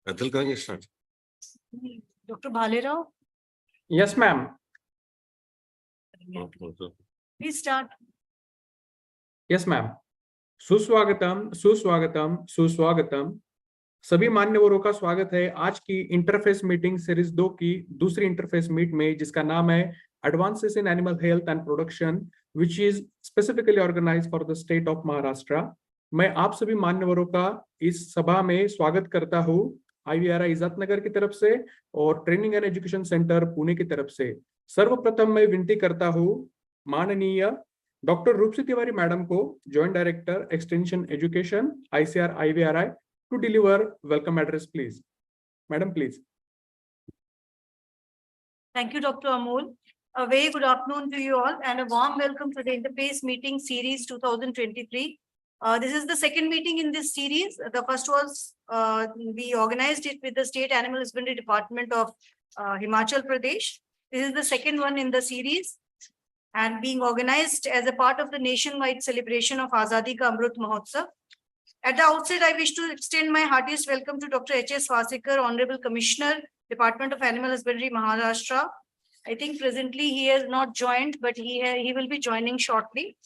Atul, can you start? Dr. Bhalerao, Yes, ma'am. please start. Yes, ma'am. सुस्वागतम सुस्वागतम सुस्वागतम। सभी मान्यवरों का स्वागत है आज की इंटरफेस मीटिंग सीरीज 2 की दूसरी इंटरफेस मीट में, जिसका नाम है advances in animal health and production, which is specifically organised for the state of Maharashtra. मैं आप सभी मान्यवरों का इस सभा में स्वागत करता हूं IVRI इज्जतनगर की तरफ से और training and education centre Pune की तरफ से। सर्वप्रथम मैं विनती करता हूं माननीय डॉक्टर रूपसी तिवारी मैडम को, joint director extension education ICAR IVRI, to deliver welcome address, please. Madam, please. Thank you, Dr. Amol. A very good afternoon to you all and a warm welcome to the Interface Meeting Series 2023. This is the second meeting in this series. The first was we organized it with the State Animal Husbandry Department of Himachal Pradesh. This is the second one in the series and being organized as a part of the nationwide celebration of Azadi Ka Amrut Mahotsav. At the outset, I wish to extend my heartiest welcome to Dr. H.S. Vasikar, Honorable Commissioner, Department of Animal Husbandry, Maharashtra. I think presently he has not joined, but he will be joining shortly.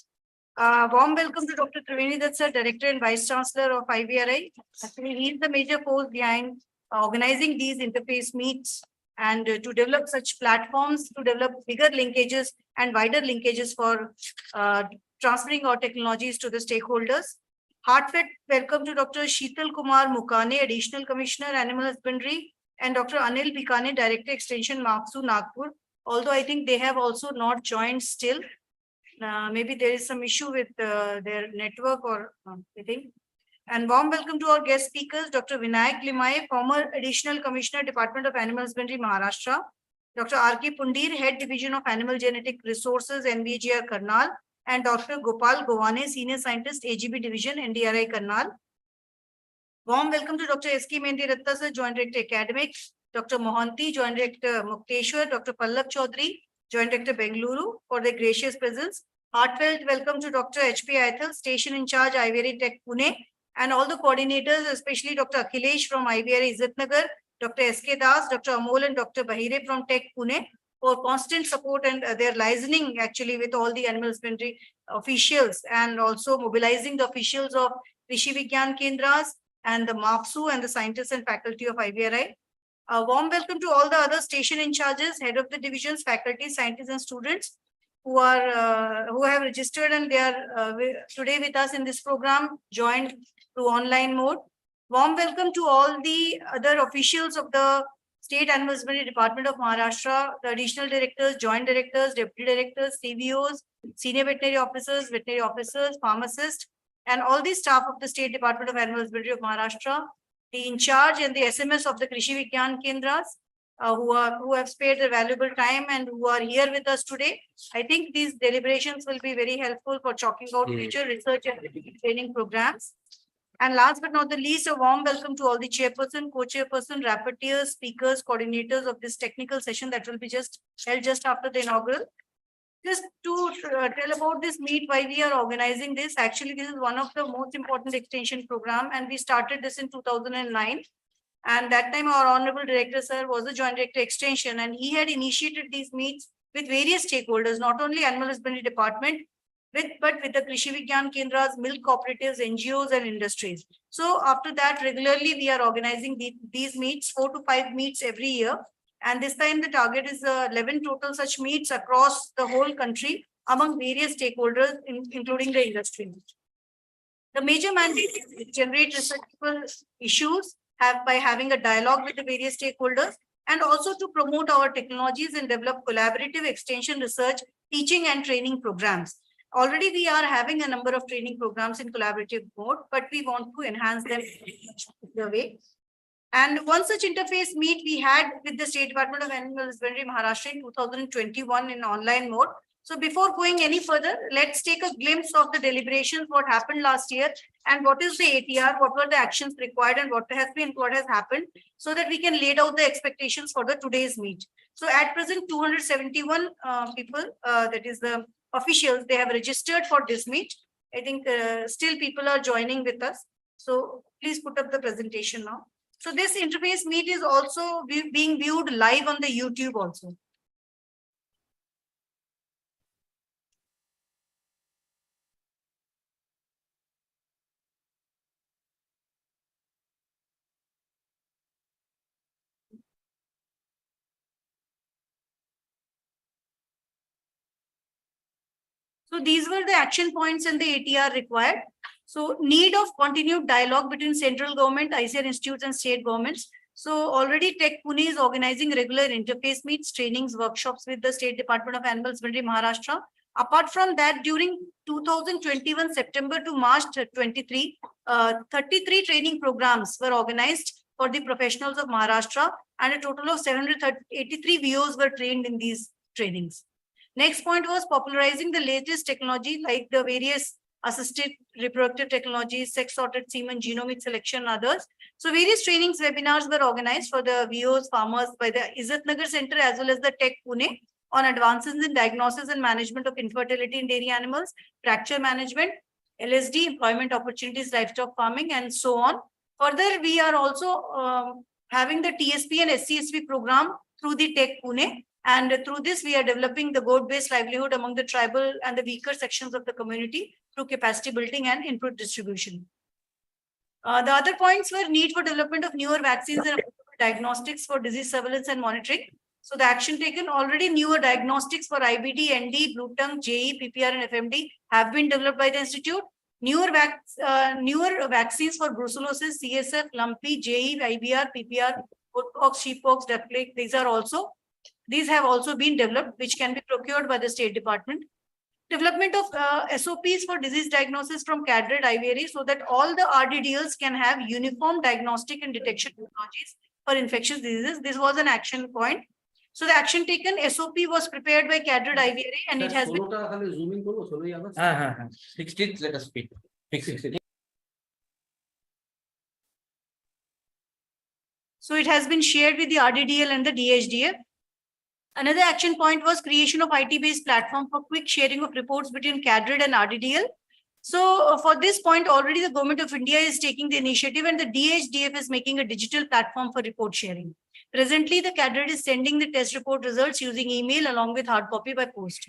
Warm welcome to Dr. Triveni Dutt, sir, Director and Vice Chancellor of IVRI. Actually, he is the major force behind organizing these interface meets and to develop such platforms, to develop bigger linkages and wider linkages for transferring our technologies to the stakeholders. Heartfelt welcome to Dr. Sheetal Kumar Mukane, Additional Commissioner, Animal Husbandry, and Dr. Anil Bikane, Director, Extension, Mapsu, Nagpur. Although I think they have also not joined still. Maybe there is some issue with their network or something. And warm welcome to our guest speakers, Dr. Vinayak Limaye, former Additional Commissioner, Department of Animal Husbandry, Maharashtra. Dr. R.K. Pundir, Head Division of Animal Genetic Resources, NVGR, Karnal. And Dr. Gopal Gowane, Senior Scientist, AGB Division, NDRI, Karnal. Warm welcome to Dr. S.K. Mehndi Ratta, sir, Joint Director, Academics. Dr. Mohanty, Joint Director, Mukteshwar. Dr. Pallab Chaudhary, Joint Director, Bengaluru, for their gracious presence. Heartfelt welcome to Dr. H.P. Aithal, Station in Charge, IVRI Tech, Pune. And all the coordinators, especially Dr. Akhilesh from IVRI Izzatnagar, Dr. S.K. Das, Dr. Amol and Dr. Bahire from Tech, Pune, for constant support and their liaising actually with all the animal husbandry officials and also mobilizing the officials of Krishi Vigyan Kendras and the MAPSU and the scientists and faculty of IVRI. A warm welcome to all the other station in charges, head of the divisions, faculty, scientists, and students who have registered, and they are today with us in this program, joined through online mode. Warm welcome to all the other officials of the State Animal Husbandry Department of Maharashtra, the additional directors, joint directors, deputy directors, CVOs, senior veterinary officers, pharmacists, and all the staff of the State Department of Animal Husbandry of Maharashtra, the in charge and the SMS of the Krishi Vigyan Kendras, who have spared their valuable time and who are here with us today. I think these deliberations will be very helpful for chalking out future research and training programs. And last but not the least, a warm welcome to all the chairperson, co-chairperson, rapporteurs, speakers, coordinators of this technical session that will be held just after the inaugural. Just to tell about this meet, why we are organizing this. Actually, this is one of the most important extension program, and we started this in 2009. And that time our Honorable Director Sir was the Joint Director Extension, and he had initiated these meets with various stakeholders, not only Animal Husbandry Department, but with the Krishi Vigyan Kendras, milk cooperatives, NGOs, and industries. So after that, regularly we are organizing these meets, 4 to 5 meets every year. And this time the target is 11 total such meets across the whole country among various stakeholders, including the industry. The major mandate is to generate researchable issues by having a dialogue with the various stakeholders, and also to promote our technologies and develop collaborative extension research, teaching and training programs. Already we are having a number of training programs in collaborative mode, but we want to enhance them in a way. And one such interface meet we had with the State Department of Animal Husbandry Maharashtra in 2021 in online mode. So before going any further, let's take a glimpse of the deliberations, what happened last year, and what is the ATR, what were the actions required, and what has happened, so that we can lay out the expectations for the today's meet. So at present, 271 people, that is the officials, they have registered for this meet. I think still people are joining with us. So please put up the presentation now. So this interface meet is also being viewed live on the YouTube also. So these were the action points and the ATR required. So need of continued dialogue between central government, ICAR institutes and state governments. So already Tech Pune is organizing regular interface meets, trainings, workshops with the State Department of Animal Husbandry Maharashtra. Apart from that, during 2021 September to March 23, 33 training programs were organized for the professionals of Maharashtra, and a total of 783 VOs were trained in these trainings. Next point was popularizing the latest technology like the various assisted reproductive technologies, sex-sorted semen, genomic selection, and others. So various trainings, webinars were organized for the VOs, farmers by the Izzat Nagar Center as well as the Tech Pune on advances in diagnosis and management of infertility in dairy animals, fracture management, LSD, employment opportunities, livestock farming, and so on. Further, we are also having the TSP and SCSP program through the Tech Pune. And through this, we are developing the goat-based livelihood among the tribal and the weaker sections of the community through capacity building and input distribution. The other points were need for development of newer vaccines and diagnostics for disease surveillance and monitoring. So the action taken, already newer diagnostics for IBD, ND, blue tongue, JE, PPR, and FMD have been developed by the institute. Newer vaccines for brucellosis, CSF, lumpy, JE, IBR, PPR, pox, sheeppox, duck plague, these have also been developed, which can be procured by the State Department. Development of SOPs for disease diagnosis from CADRED IVRA, so that all the RDDLs can have uniform diagnostic and detection technologies for infectious diseases. This was an action point. So the action taken, SOP was prepared by CADRED IVRA, and it has been... 16th, let us speak. 16th. So it has been shared with the RDDL and the DHDF. Another action point was creation of IT-based platform for quick sharing of reports between CADRED and RDDL. So for this point, already the Government of India is taking the initiative, and the DHDF is making a digital platform for report sharing. Presently, the CADRED is sending the test report results using email along with hard copy by post.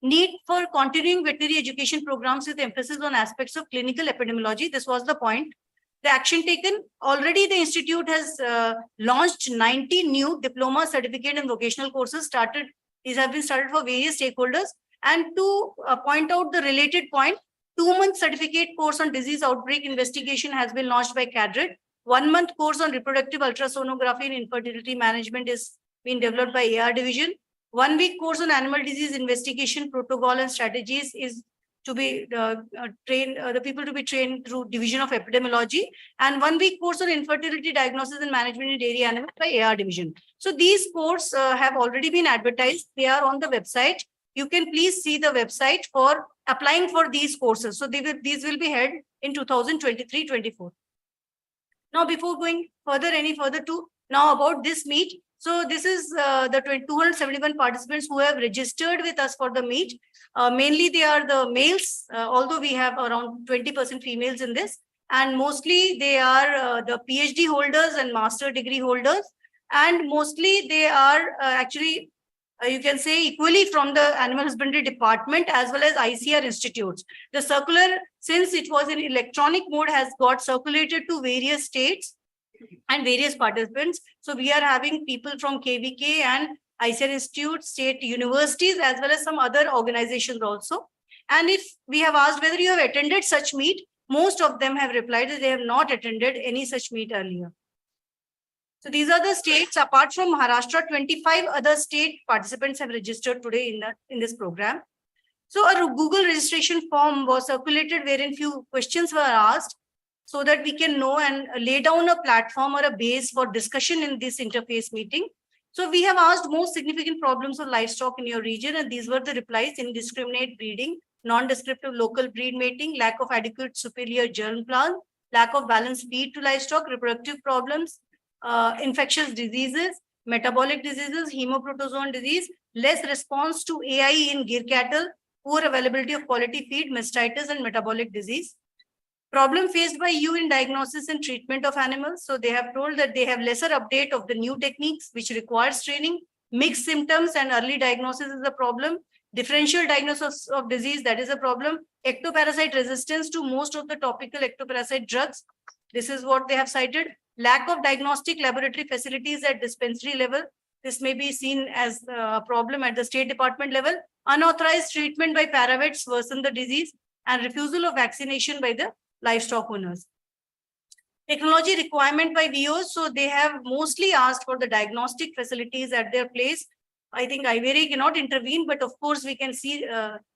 Need for continuing veterinary education programs with emphasis on aspects of clinical epidemiology. This was the point. The action taken, already the institute has launched 90 new diploma, certificate and vocational courses these have been started for various stakeholders. And to point out the related point, 2-month certificate course on disease outbreak investigation has been launched by CADRET. 1-month course on reproductive ultrasonography and infertility management is being developed by AR division. 1-week course on animal disease investigation protocol and strategies is to be trained, the people to be trained through division of epidemiology, and 1-week course on infertility diagnosis and management in dairy animals by AR division. So these courses have already been advertised. They are on the website. You can please see the website for applying for these courses. So these will be held in 2023-24. Now, before going any further to now about this meet. So this is the 271 participants who have registered with us for the meet. Mainly they are the males, although we have around 20% females in this. And mostly they are the PhD holders and master degree holders. And mostly they are actually, you can say, equally from the animal husbandry department as well as ICR institutes. The circular, since it was in electronic mode, has got circulated to various states and various participants. So we are having people from KVK and ICR Institute, state universities, as well as some other organizations also. And if we have asked whether you have attended such meet, most of them have replied that they have not attended any such meet earlier. So these are the states. Apart from Maharashtra, 25 other state participants have registered today in this program. So a Google registration form was circulated wherein few questions were asked, so that we can know and lay down a platform or a base for discussion in this interface meeting. So we have asked most significant problems of livestock in your region, and these were the replies: indiscriminate breeding, non-descriptive local breed mating, lack of adequate superior germ plant, lack of balanced feed to livestock, reproductive problems, infectious diseases, metabolic diseases, hemoprotozoan disease, less response to AI in gear cattle, poor availability of quality feed, mastitis and metabolic disease. Problem faced by you in diagnosis and treatment of animals. So they have told that they have lesser update of the new techniques which requires training. Mixed symptoms and early diagnosis is a problem. Differential diagnosis of disease, that is a problem. Ectoparasite resistance to most of the topical ectoparasite drugs. This is what they have cited. Lack of diagnostic laboratory facilities at dispensary level. This may be seen as a problem at the State Department level. Unauthorized treatment by paravets worsen the disease, and refusal of vaccination by the livestock owners. Technology requirement by VOs. So they have mostly asked for the diagnostic facilities at their place. I think IVRA cannot intervene, but of course we can see,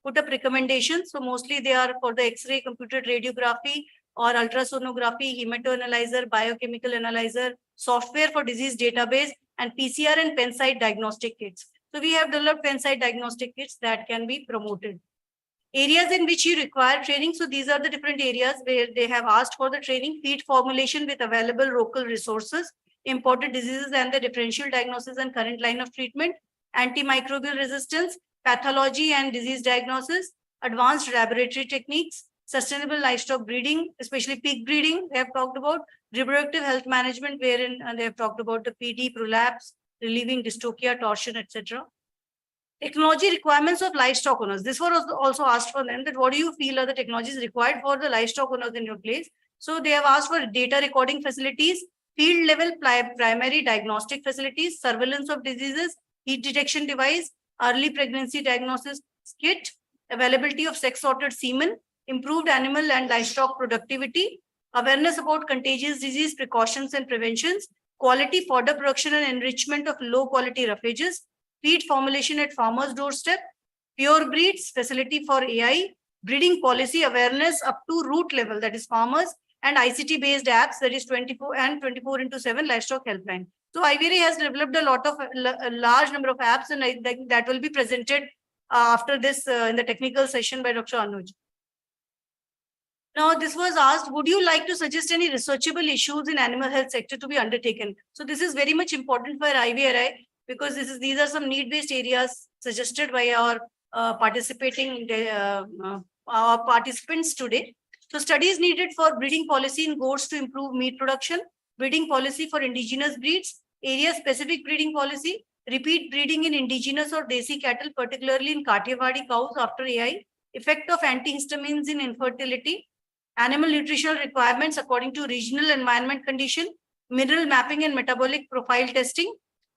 put up recommendations. So mostly they are for the X-ray, computed radiography or ultrasonography, hematoanalyzer, biochemical analyzer, software for disease database, and PCR and pen-site diagnostic kits. So we have developed pen-site diagnostic kits that can be promoted. Areas in which you require training. So these are the different areas where they have asked for the training: feed formulation with available local resources, imported diseases and the differential diagnosis and current line of treatment, antimicrobial resistance, pathology and disease diagnosis, advanced laboratory techniques, sustainable livestock breeding, especially pig breeding, they have talked about, reproductive health management, wherein they have talked about the PD, prolapse, relieving dystocia, torsion, etc. Technology requirements of livestock owners. This was also asked for them, that what do you feel are the technologies required for the livestock owners in your place? So they have asked for data recording facilities, field level primary diagnostic facilities, surveillance of diseases, heat detection device, early pregnancy diagnosis kit, availability of sex sorted semen, improved animal and livestock productivity, awareness about contagious disease precautions and preventions, quality fodder production and enrichment of low quality roughages, feed formulation at farmers' doorstep, pure breeds, facility for AI, breeding policy awareness up to root level, that is farmers, and ICT-based apps, that is 24/7 livestock helpline. So IVRA has developed a large number of apps, and I think that will be presented after this in the technical session by Dr. Anuj. Now, this was asked, would you like to suggest any researchable issues in animal health sector to be undertaken? So this is very much important for IVRI, because these are some need-based areas suggested by our participants today. So studies needed for breeding policy in goats to improve meat production, breeding policy for indigenous breeds, area-specific breeding policy, repeat breeding in indigenous or desi cattle, particularly in Kathiawadi cows after AI, effect of antihistamines in infertility, animal nutritional requirements according to regional environment condition, mineral mapping and metabolic profile testing,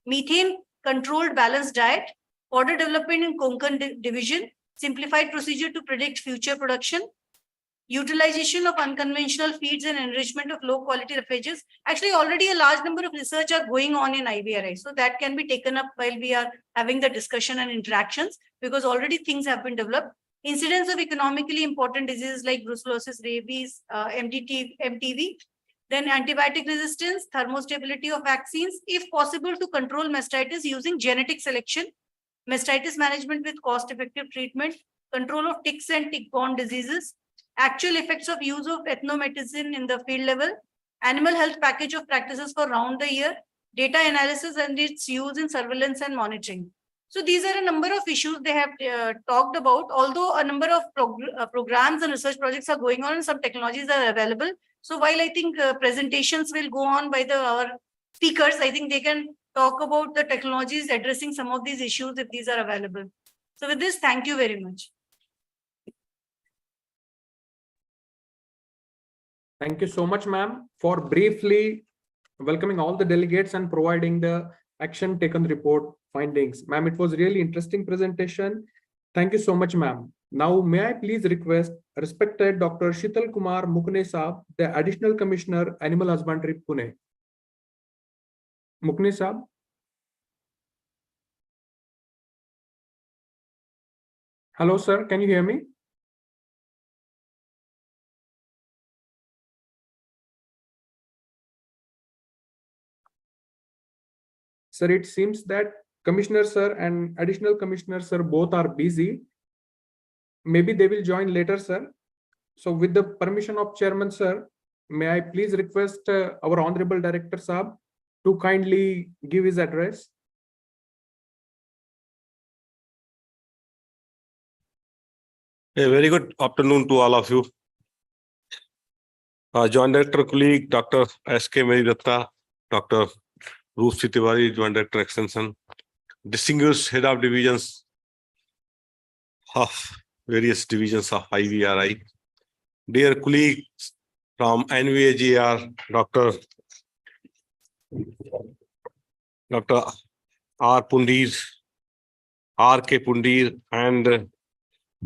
methane controlled balanced diet, fodder development in Konkan division, simplified procedure to predict future production, utilization of unconventional feeds and enrichment of low quality refuges. Actually, already a large number of research are going on in IVRI. So that can be taken up while we are having the discussion and interactions, because already things have been developed. Incidence of economically important diseases like brucellosis, rabies, MTV, then antibiotic resistance, thermostability of vaccines, if possible to control mastitis using genetic selection, mastitis management with cost-effective treatment, control of ticks and tick-borne diseases, actual effects of use of ethnomedicine in the field level, animal health package of practices for round the year, data analysis and its use in surveillance and monitoring. So these are a number of issues they have talked about, although a number of programs and research projects are going on and some technologies are available. So while I think presentations will go on by our speakers, I think they can talk about the technologies addressing some of these issues if these are available. So with this, thank you very much. Thank you so much, ma'am, for briefly welcoming all the delegates and providing the action taken report findings. Ma'am, it was really interesting presentation. Thank you so much, ma'am. Now, may I please request respected Dr. Shital Kumar Mukne Saab, the Additional Commissioner, Animal Husbandry, Pune. Mukne Saab. Hello, sir. Can you hear me? Sir, it seems that Commissioner sir and Additional Commissioner sir both are busy. Maybe they will join later, sir. So with the permission of Chairman sir, may I please request our Honorable Director Saab to kindly give his address. A very good afternoon to all of you. Joint Director colleague, Dr. S.K. Meridatta, Dr. Roopsi Tiwari, Joint Director Extension, distinguished head of divisions of various divisions of IVRI, dear colleagues from NVAGR, Dr. R. Pundir, R.K. Pundir, and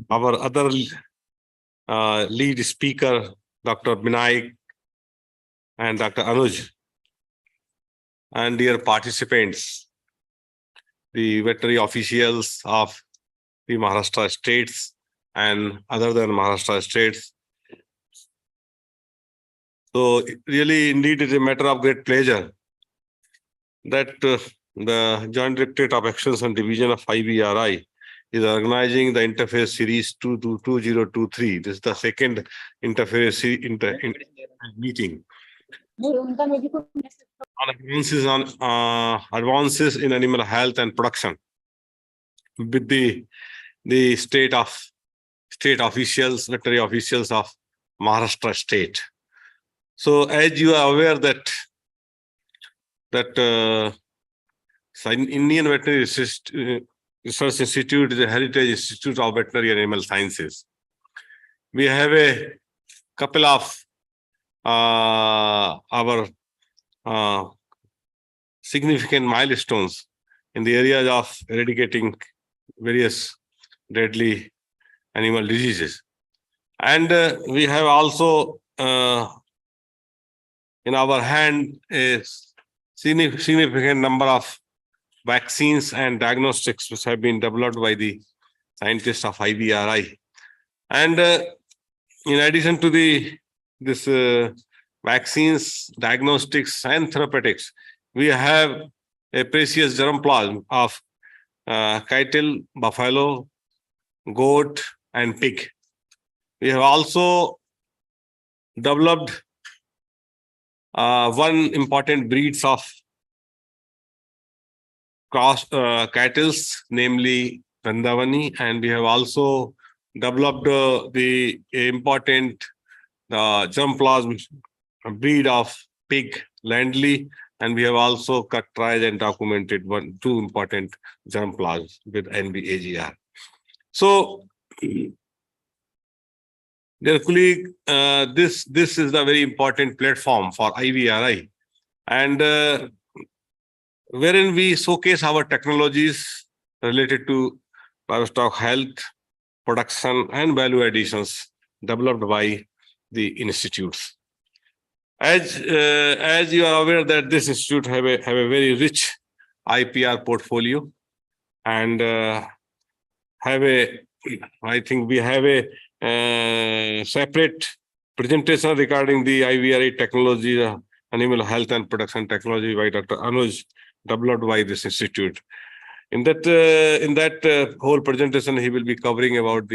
our other lead speaker, Dr. Binayak and Dr. Anuj, and dear participants, the veterinary officials of the Maharashtra states and other than Maharashtra states. So really, indeed, it is a matter of great pleasure that the Joint Directorate of Actions and Division of IVRI is organizing the Interface Series 2023. This is the second Interface meeting. On advances in animal health and production with the state officials, veterinary officials of Maharashtra state. So as you are aware that Indian Veterinary Research Institute is a heritage institute of veterinary and animal sciences. We have a couple of our significant milestones in the areas of eradicating various deadly animal diseases. And we have also in our hand a significant number of vaccines and diagnostics which have been developed by the scientists of IVRI. And in addition to this vaccines, diagnostics, and therapeutics, we have a precious germplasm of cattle, buffalo, goat, and pig. We have also developed one important breeds of cross cattle, namely Vrindavani, and we have also developed the important germplasm breed of pig, Landley, and we have also characterized and documented two important germplasms with NVAGR. So dear colleague, this is the very important platform for IVRI, and wherein we showcase our technologies related to livestock health, production, and value additions developed by the institutes. As you are aware that this institute have a very rich IPR portfolio, and I think we have a separate presentation regarding the IVRI technology, animal health and production technology by Dr. Anuj, developed by this institute. In that whole presentation, he will be covering about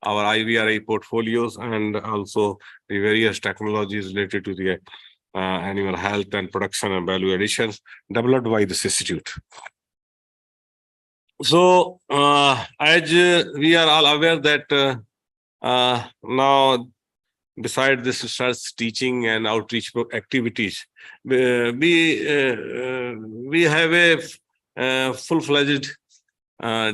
our IVRI portfolios and also the various technologies related to the animal health and production and value additions developed by this institute. So, as we are all aware that now, beside this research, teaching and outreach activities, we have a full-fledged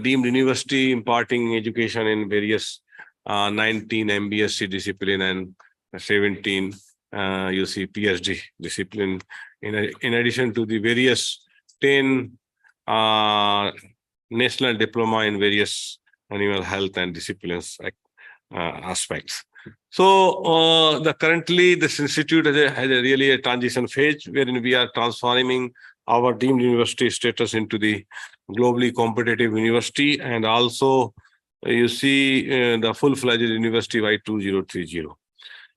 deemed university imparting education in various 19 MBSc discipline and 17 PhD discipline, in addition to the various 10 national diploma in various animal health and disciplines aspects. So currently this institute has really a transition phase wherein we are transforming our deemed university status into the globally competitive university, and also you see the full-fledged university by 2030.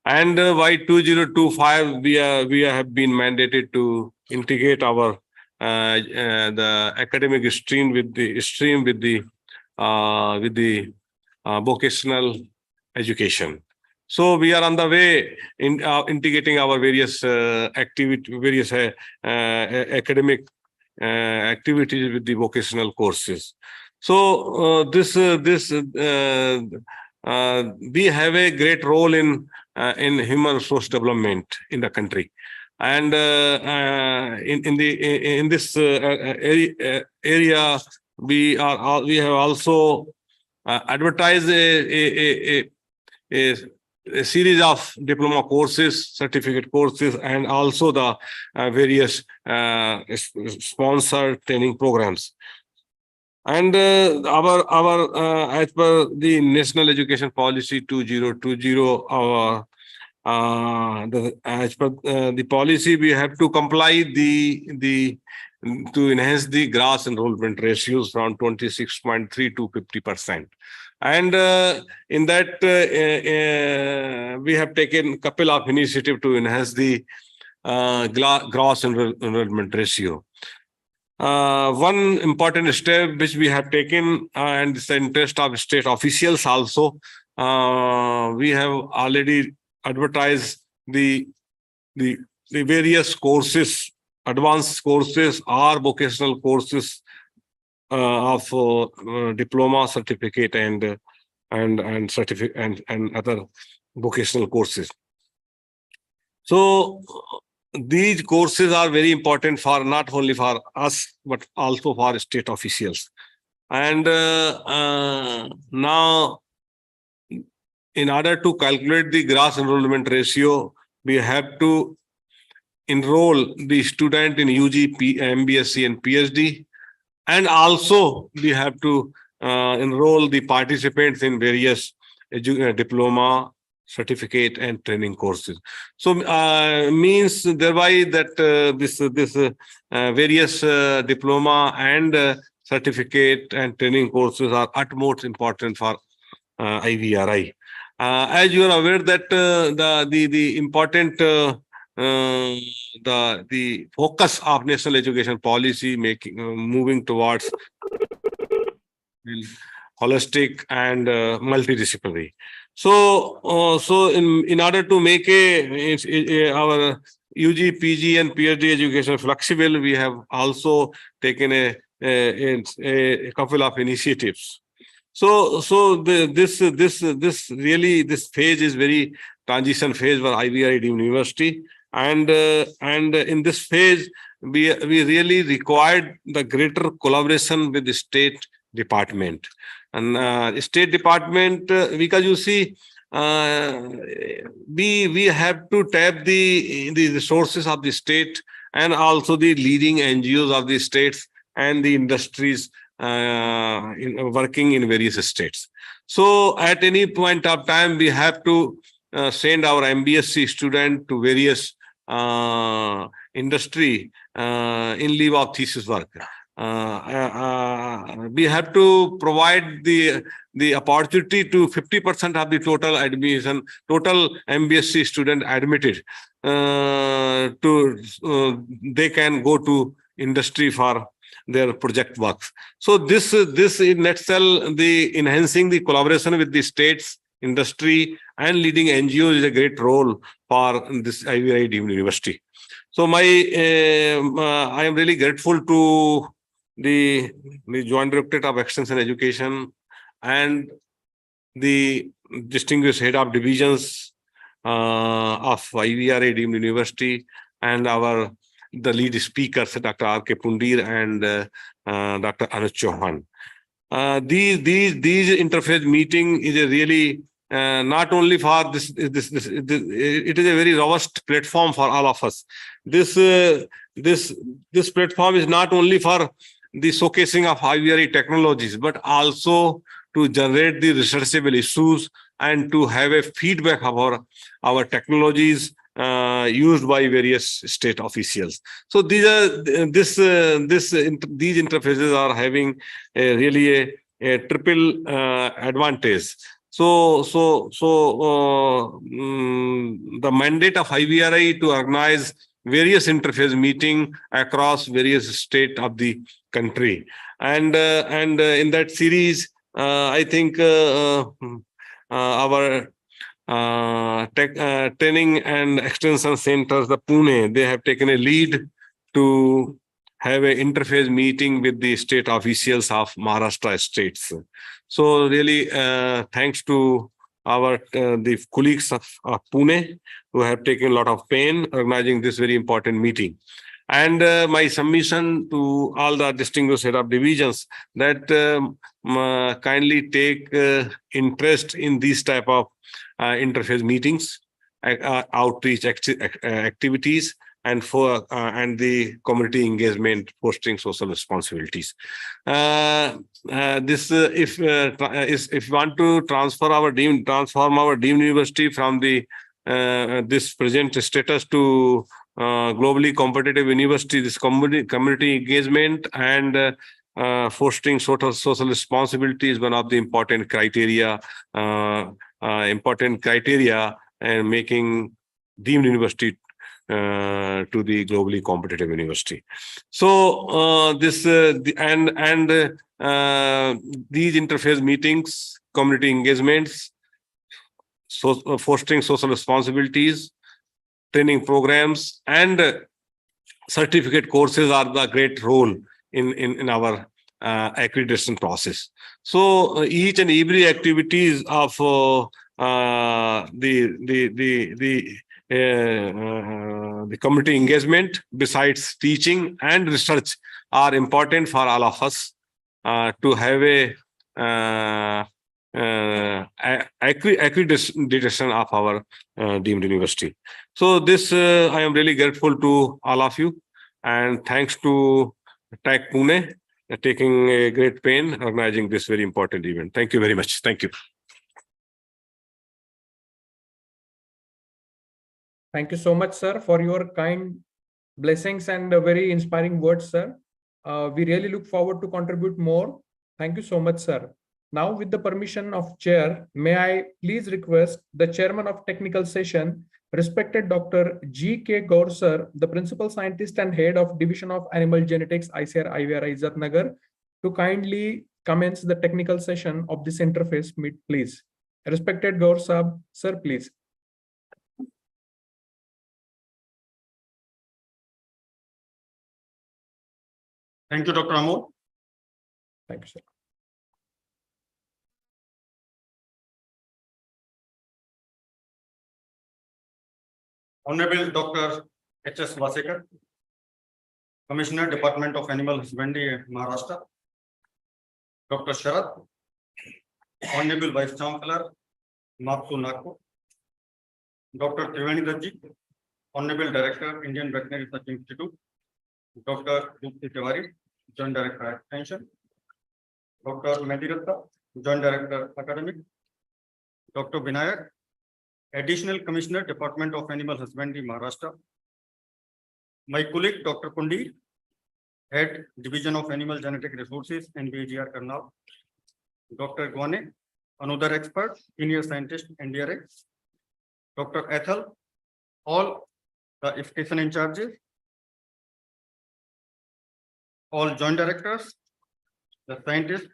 And by 2025, we have been mandated to integrate our the academic stream with the vocational education. So we are on the way in integrating our various academic activities with the vocational courses. So we have a great role in human resource development in the country, and in this area we have also advertised a series of diploma courses, certificate courses, and also the various sponsored training programs. And as per the National Education Policy 2020, as per the policy, we have to comply to enhance the gross enrollment ratios from 26.3 to 50%. And in that, we have taken a couple of initiatives to enhance the gross enrollment ratio. One important step which we have taken, and it's the interest of state officials also, we have already advertised the various courses, advanced courses or vocational courses of diploma, certificate, and other vocational courses. So these courses are very important for not only for us but also for state officials. And now, in order to calculate the gross enrollment ratio, we have to enroll the student in UG, MBSc, and PhD. And also, we have to enroll the participants in various diploma, certificate, and training courses. So, means thereby that this various diploma and certificate and training courses are utmost important for IVRI. As you are aware that the important the focus of national education policy moving towards holistic and multidisciplinary. So in order to make our UG, PG, and PhD education flexible, we have also taken a couple of initiatives. So this phase is very transition phase for IVRI deemed university, and in this phase we really required the greater collaboration with the state department. And state department, because you see we have to tap the resources of the state and also the leading NGOs of the states and the industries working in various states. So at any point of time, we have to send our MBSc student to various industry in lieu of thesis work. We have to provide the opportunity to 50% of the total admission, total MBSc student admitted they can go to industry for their project works. So this in nutshell, the enhancing the collaboration with the states, industry, and leading NGOs is a great role for this IVRI deemed university. So I am really grateful to the Joint Directorate of Extension Education and the distinguished head of divisions of IVRI deemed university and the lead speakers, Dr. R.K. Pundir and Dr. Anuj Chauhan. These interfaith meeting is a really not only for this, it is a very robust platform for all of us. This platform is not only for the showcasing of IVRI technologies, but also to generate the researchable issues and to have a feedback of our technologies used by various state officials. So these interfaces are having really a triple advantage. So the mandate of IVRI to organize various interface meeting across various states of the country, and in that series, I think our training and extension centers, the Pune, they have taken a lead to have an interface meeting with the state officials of Maharashtra states. So really, thanks to the colleagues of Pune who have taken a lot of pain organizing this very important meeting. And my submission to all the distinguished head of divisions that kindly take interest in these type of interface meetings, outreach activities, and the community engagement, fostering social responsibilities. If we want to transform our deemed university from the this present status to globally competitive university, this community engagement and fostering social responsibility is one of the important criteria and making deemed university to the globally competitive university. So these interface meetings, community engagements, fostering social responsibilities, training programs, and certificate courses are the great role in our accreditation process. So each and every activities of the community engagement, besides teaching and research, are important for all of us to have a accreditation of our deemed university. So this I am really grateful to all of you, and thanks to TAC Pune taking a great pain organizing this very important event. Thank you very much. Thank you. Thank you so much, sir, for your kind blessings and very inspiring words, sir. We really look forward to contribute more. Thank you so much, sir. Now, with the permission of chair, may I please request the chairman of technical session, respected Dr. G.K. Gaur, sir, the principal scientist and head of Division of Animal Genetics, ICAR IVRI Izzatnagar, to kindly commence the technical session of this interface meet, please. Respected Gaur, sir, please. Thank you, Dr. Amol. Thank you, sir. Honorable Dr. H.S. Vasekar, Commissioner, Department of Animal Husbandry, Maharashtra. Dr. Sharad, Honorable Vice Chancellor, Mapsu Nagpur. Dr. Triveni Datta, Honorable Director, Indian Veterinary Research Institute. Dr. Roopsi Tiwari, Joint Director, Extension. Dr. Mehdi Datta, Joint Director, Academic. Dr. Vinayak, Additional Commissioner, Department of Animal Husbandry, Maharashtra. My colleague, Dr. Kundi, Head, Division of Animal Genetic Resources, NBGR, Karnal. Dr. Gwane, another expert, Senior Scientist, NDRA. Dr. Ethel, all the station in charges, all joint directors, the scientists,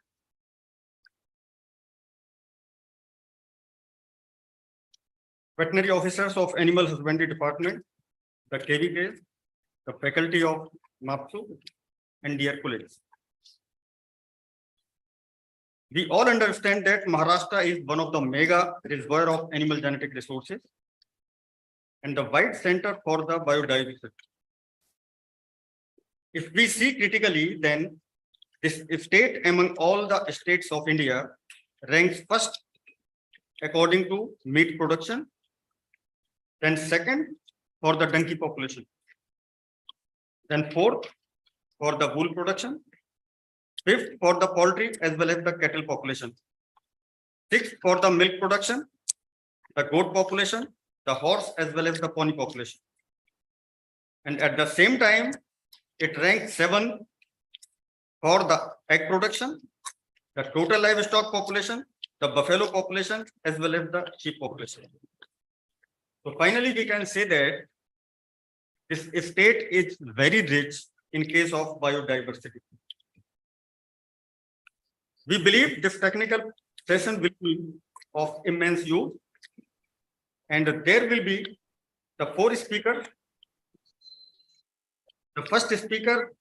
veterinary officers of Animal Husbandry Department, the KVKs, the faculty of MAPSU, and dear colleagues. We all understand that Maharashtra is one of the mega reservoir of animal genetic resources and the wide center for the biodiversity. If we see critically, then this state among all the states of India ranks first according to meat production, then second for the donkey population, then fourth for the wool production, fifth for the poultry as well as the cattle population, sixth for the milk production, the goat population, the horse as well as the pony population. And at the same time, it ranks 7 for the egg production, the total livestock population, the buffalo population, as well as the sheep population. So finally, we can say that this state is very rich in case of biodiversity. We believe this technical session will be of immense use, and there will be the 4 speakers. The first speaker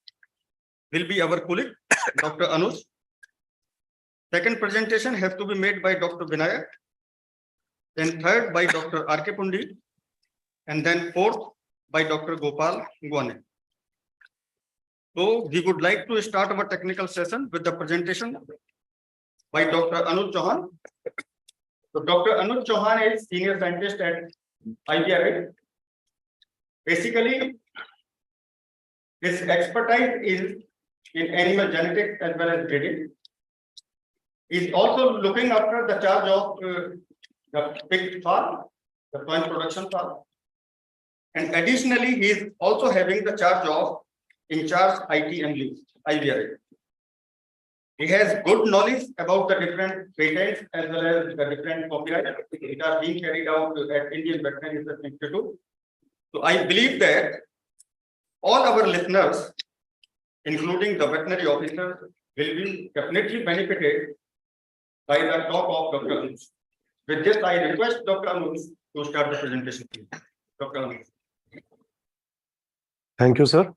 will be our colleague, Dr. Anuj. Second presentation has to be made by Dr. Vinayak. Then third by Dr. R.K. Pundi. And then fourth by Dr. Gopal Gwane. So we would like to start our technical session with the presentation by Dr. Anuj Chauhan. So Dr. Anuj Chauhan is Senior Scientist at IVRA. Basically, his expertise is in animal genetics as well as breeding. He is also looking after the charge of the pig farm, the swine production farm. And additionally, he is also having the charge of in charge ITMU, IVRA. He has good knowledge about the different patents as well as the different copyrights which are being carried out at Indian Veterinary Research Institute. So I believe that all our listeners, including the veterinary officers, will be definitely benefited by the talk of Dr. Anuj. With this, I request Dr. Anuj to start the presentation. Dr. Anuj. Thank you, sir.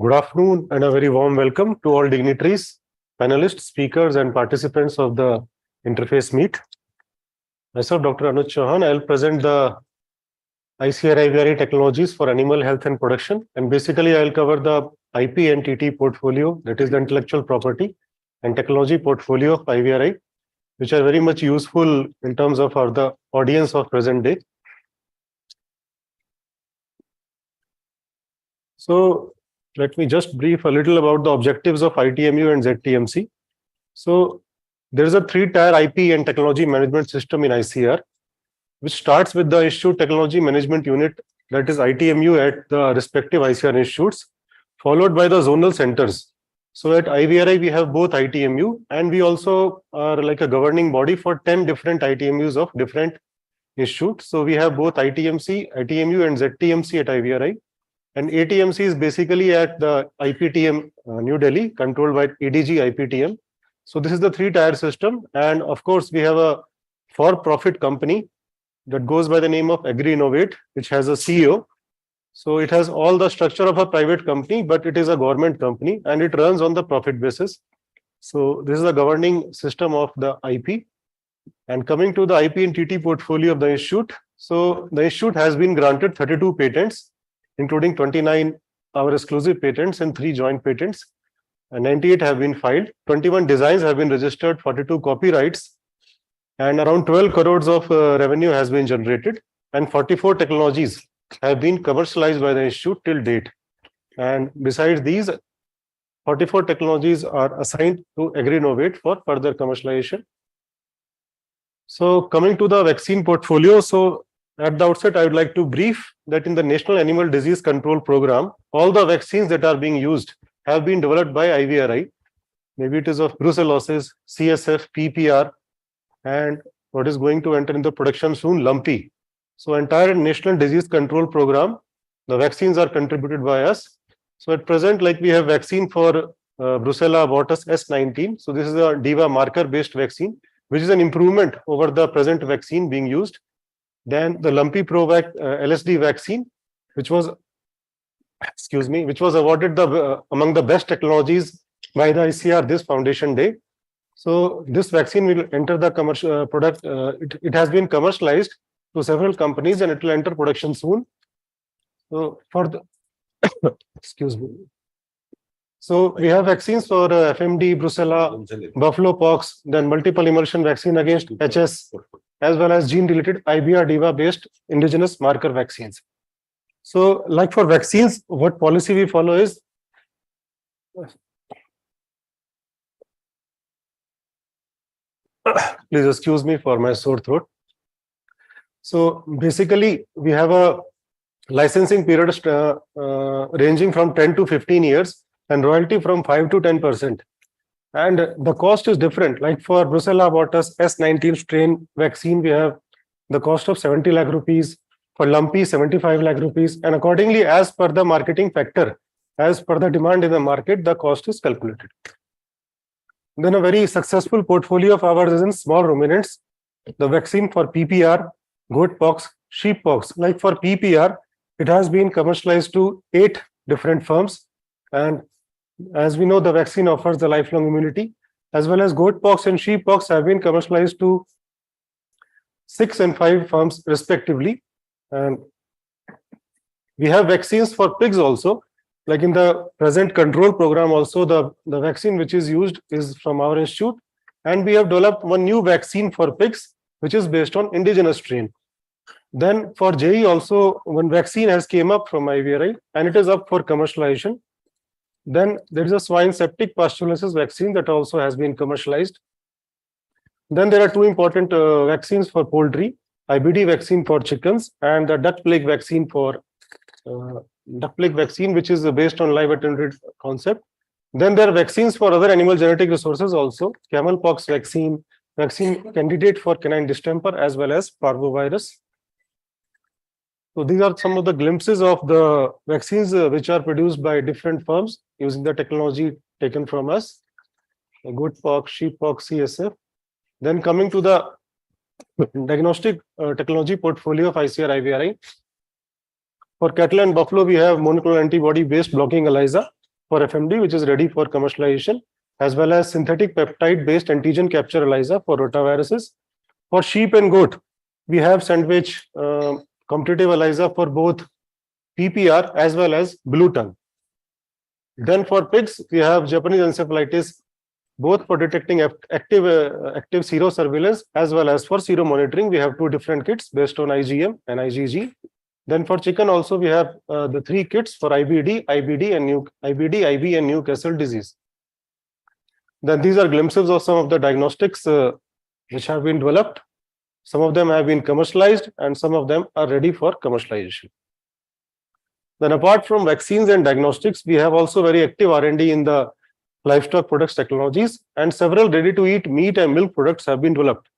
Good afternoon and a very warm welcome to all dignitaries, panelists, speakers, and participants of the interface meet. Myself, Dr. Anuj Chauhan, I will present the ICAR-IVRA technologies for animal health and production. And basically, I will cover the IP and TT portfolio, that is the intellectual property and technology portfolio of IVRA, which are very much useful in terms of the audience of present day. So let me just brief a little about the objectives of ITMU and ZTMC. So there is a 3-tier IP and technology management system in ICAR, which starts with the Institute Technology Management Unit, that is ITMU at the respective ICAR institutes, followed by the zonal centers. So at IVRA, we have both ITMU, and we also are like a governing body for 10 different ITMUs of different institutes. So we have both ITMC, ITMU, and ZTMC at IVRA. And ATMC is basically at the IPTM New Delhi, controlled by EDG IPTM. So this is the 3-tier system. And of course, we have a for-profit company that goes by the name of Agri-Innovate, which has a CEO. So it has all the structure of a private company, but it is a government company and it runs on the profit basis. So this is the governing system of the IP. And coming to the IP and TT portfolio of the institute. So the institute has been granted 32 patents, including 29 our exclusive patents and 3 joint patents. and 98 have been filed. 21 designs have been registered, 42 copyrights, and around 12 crores of revenue has been generated, and 44 technologies have been commercialized by the institute till date. And besides these, 44 technologies are assigned to Agrinovate for further commercialization. So coming to the vaccine portfolio, so at the outset, I would like to brief that in the National Animal Disease Control Program, all the vaccines that are being used have been developed by IVRI. Maybe it is of brucellosis, CSF, PPR, and what is going to enter into production soon, lumpy. So entire National Disease Control Program, the vaccines are contributed by us. So at present, like we have vaccine for Brucella abortus S19. So this is a DIVA marker-based vaccine, which is an improvement over the present vaccine being used. Then the Lumpy Provac LSD vaccine, which was, which was awarded the among the best technologies by the ICR this Foundation Day. So this vaccine will enter the commercial product. It has been commercialized to several companies and it will enter production soon. So for the So we have vaccines for FMD, Brucella, buffalo pox, then multiple immersion vaccine against HS, as well as gene-related IBR-DIVA-based indigenous marker vaccines. So, like for vaccines, what policy we follow is please excuse me for my sore throat. So basically, we have a licensing period ranging from 10 to 15 years and royalty from 5 to 10%. And the cost is different. Like for Brucella abortus S19 strain vaccine, we have the cost of 70 lakh rupees, for lumpy 75 lakh rupees, and accordingly, as per the marketing factor, as per the demand in the market, the cost is calculated. Then a very successful portfolio of ours is in small ruminants, the vaccine for PPR, goat pox, sheep pox. Like for PPR, it has been commercialized to 8 different firms, and as we know, the vaccine offers the lifelong immunity, as well as goat pox and sheep pox have been commercialized to 6 and 5 firms respectively. And we have vaccines for pigs also, like in the present control program also, the vaccine which is used is from our institute, and we have developed one new vaccine for pigs, which is based on indigenous strain. Then for JE also, one vaccine has came up from IVRI, and it is up for commercialization. Then there is a swine septic pustulosis vaccine that also has been commercialized. Then there are 2 important vaccines for poultry, IBD vaccine for chickens and the duck plague vaccine for which is based on live attenuated concept. Then there are vaccines for other animal genetic resources also, camel pox vaccine, vaccine candidate for canine distemper, as well as parvovirus. So these are some of the glimpses of the vaccines which are produced by different firms using the technology taken from us, goat pox, sheep pox, CSF. Then coming to the diagnostic technology portfolio of ICR IVRI. For cattle and buffalo, we have monoclonal antibody-based blocking ELISA for FMD, which is ready for commercialization, as well as synthetic peptide-based antigen capture ELISA for rotaviruses. For sheep and goat, we have sandwich competitive ELISA for both PPR as well as blue tongue. Then for pigs, we have Japanese encephalitis, both for detecting active serosurveillance as well as for sero monitoring. We have 2 different kits based on IgM and IgG. Then for chicken also, we have the 3 kits for IBD, IB, and Newcastle disease. Then these are glimpses of some of the diagnostics which have been developed. Some of them have been commercialized and some of them are ready for commercialization. Then apart from vaccines and diagnostics, we have also very active R&D in the livestock products technologies, and several ready-to-eat meat and milk products have been developed.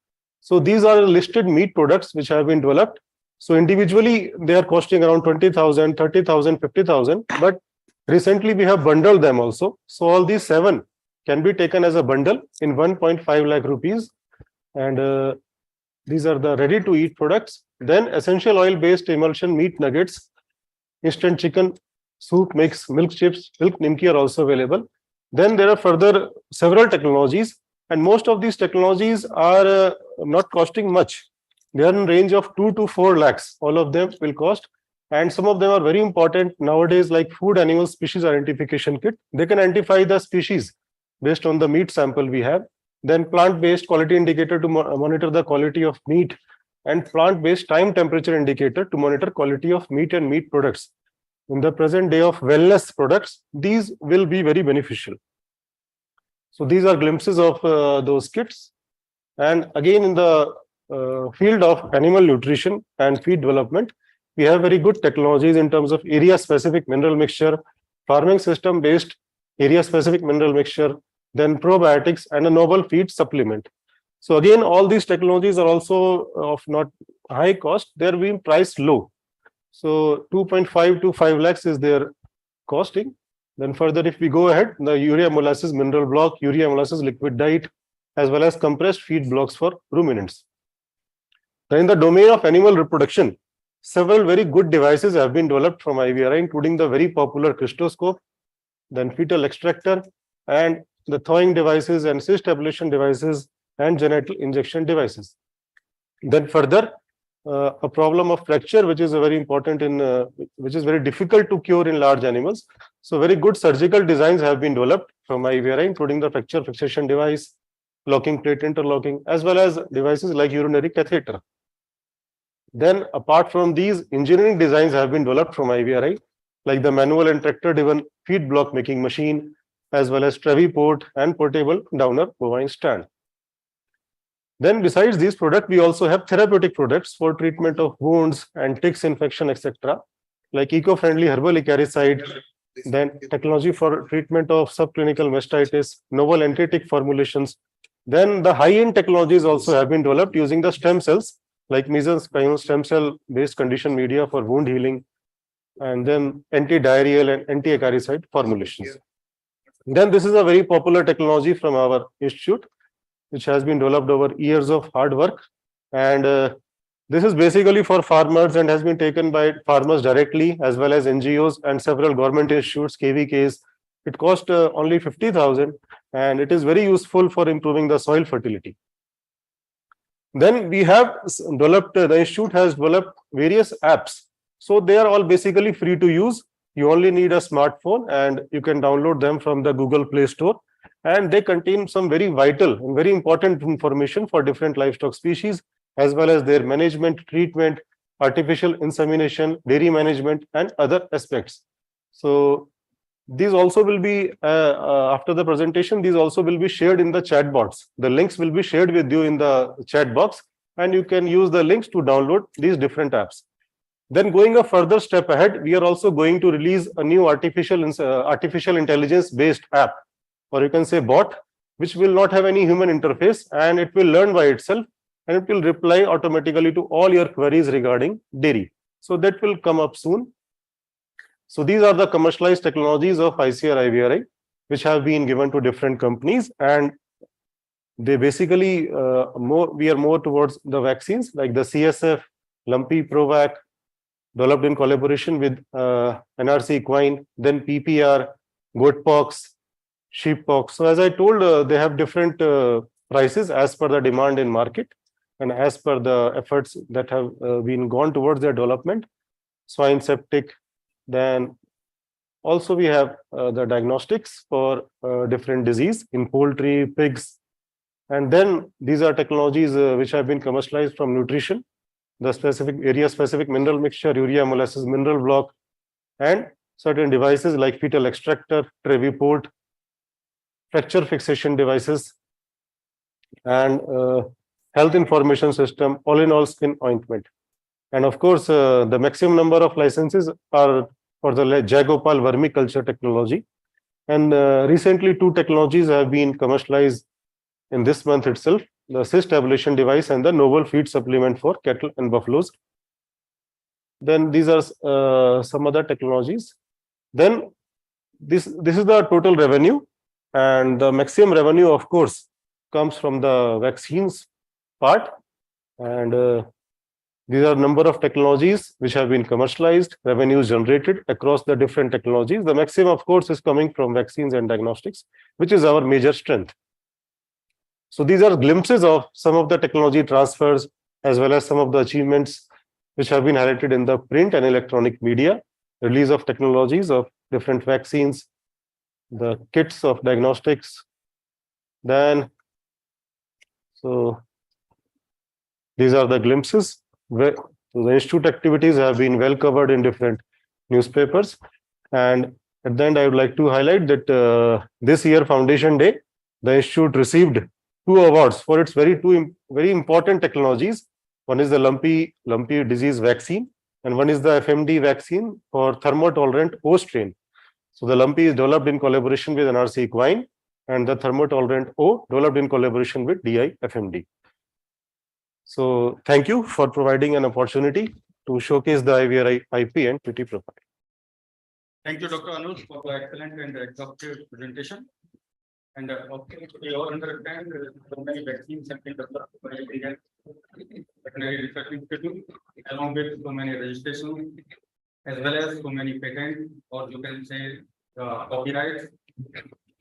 So these are listed meat products which have been developed. So individually, they are costing around 20,000, 30,000, 50,000, but recently we have bundled them also. So all these 7 can be taken as a bundle in 1.5 lakh rupees. And these are the ready-to-eat products. Then essential oil-based emulsion meat nuggets, instant chicken soup mix, milk chips, milk nimki are also available. Then there are further several technologies, and most of these technologies are not costing much. They are in range of 2 to 4 lakhs. All of them will cost And some of them are very important nowadays, like food animal species identification kit. They can identify the species based on the meat sample we have. Then plant-based quality indicator to monitor the quality of meat, and plant-based time temperature indicator to monitor quality of meat and meat products. In the present day of wellness products, these will be very beneficial. So these are glimpses of those kits. And again, in the field of animal nutrition and feed development, we have very good technologies in terms of area-specific mineral mixture, farming system-based area-specific mineral mixture, then probiotics, and a novel feed supplement. So again, all these technologies are also of not high cost. They're being priced low. So 2.5 to 5 lakhs is their costing. Then further, if we go ahead, the urea molasses mineral block, urea molasses liquid diet, as well as compressed feed blocks for ruminants. Then in the domain of animal reproduction, several very good devices have been developed from IVRI, including the very popular Cystoscope, then fetal extractor, and the thawing devices and cyst ablation devices and genital injection devices. Then further, a problem of fracture, which is a very important which is very difficult to cure in large animals. So very good surgical designs have been developed from IVRI, including the fracture fixation device, locking plate interlocking, as well as devices like urinary catheter. Then apart from these, engineering designs have been developed from IVRI, like the manual and tractor-driven feed block making machine, as well as Treviport and portable downer bovine stand. Then besides these products, we also have therapeutic products for treatment of wounds and ticks infection, etc., like eco-friendly herbal acaricide, then technology for treatment of subclinical mastitis, novel anti-tick formulations. Then the high-end technologies also have been developed using the stem cells, like mesenchymal stem cell-based condition media for wound healing, and then anti-diarrheal and anti-acaricide formulations. Then this is a very popular technology from our institute, which has been developed over years of hard work. And this is basically for farmers and has been taken by farmers directly, as well as NGOs and several government institutes, KVKs. It cost only 50,000, and it is very useful for improving the soil fertility. Then we have developed, the institute has developed various apps. So they are all basically free to use. You only need a smartphone and you can download them from the Google Play Store. And they contain some very vital and very important information for different livestock species, as well as their management, treatment, artificial insemination, dairy management, and other aspects. So these also will be, after the presentation, these also will be shared in the chat box. The links will be shared with you in the chat box, and you can use the links to download these different apps. Then going a further step ahead, we are also going to release a new artificial intelligence based app, or you can say bot, which will not have any human interface, and it will learn by itself, and it will reply automatically to all your queries regarding dairy. So that will come up soon. So these are the commercialized technologies of ICAR IVRI, which have been given to different companies, and they basically we are more towards the vaccines, like the CSF, Lumpy Provac, developed in collaboration with NRC Equine, then PPR, Goatpox, Sheeppox. So as I told, they have different prices as per the demand in market and as per the efforts that have been gone towards their development. Swine septic. Then also we have the diagnostics for different disease in poultry, pigs. And then these are technologies which have been commercialized from nutrition, the specific area-specific mineral mixture, urea molasses mineral block, and certain devices like fetal extractor, Treviport, fracture fixation devices, and health information system, all-in-all skin ointment. And of course, the maximum number of licenses are for the Jagopal vermiculture technology. And recently, 2 technologies have been commercialized in this month itself, the cyst ablation device and the novel feed supplement for cattle and buffaloes. Then these are some other technologies. Then this is the total revenue, and the maximum revenue, of course, comes from the vaccines part. And these are number of technologies which have been commercialized, revenues generated across the different technologies. The maximum, of course, is coming from vaccines and diagnostics, which is our major strength. So these are glimpses of some of the technology transfers, as well as some of the achievements which have been highlighted in the print and electronic media, release of technologies of different vaccines, the kits of diagnostics. Then, so these are the glimpses. Where so the institute activities have been well covered in different newspapers. And at the end, I would like to highlight that this year, Foundation Day, the institute received 2 awards for its very important technologies. One is the lumpy disease vaccine, and one is the FMD vaccine for thermotolerant O strain. So the lumpy is developed in collaboration with NRC Equine, and the thermotolerant O developed in collaboration with DI FMD. So thank you for providing an opportunity to showcase the IVR IP and PT profile. Thank you, Dr. Anuj, for the excellent and exhaustive presentation. And we all understand so many vaccines have been developed by Indian Veterinary Research Institute, along with so many registrations, as well as so many patents, or you can say copyrights.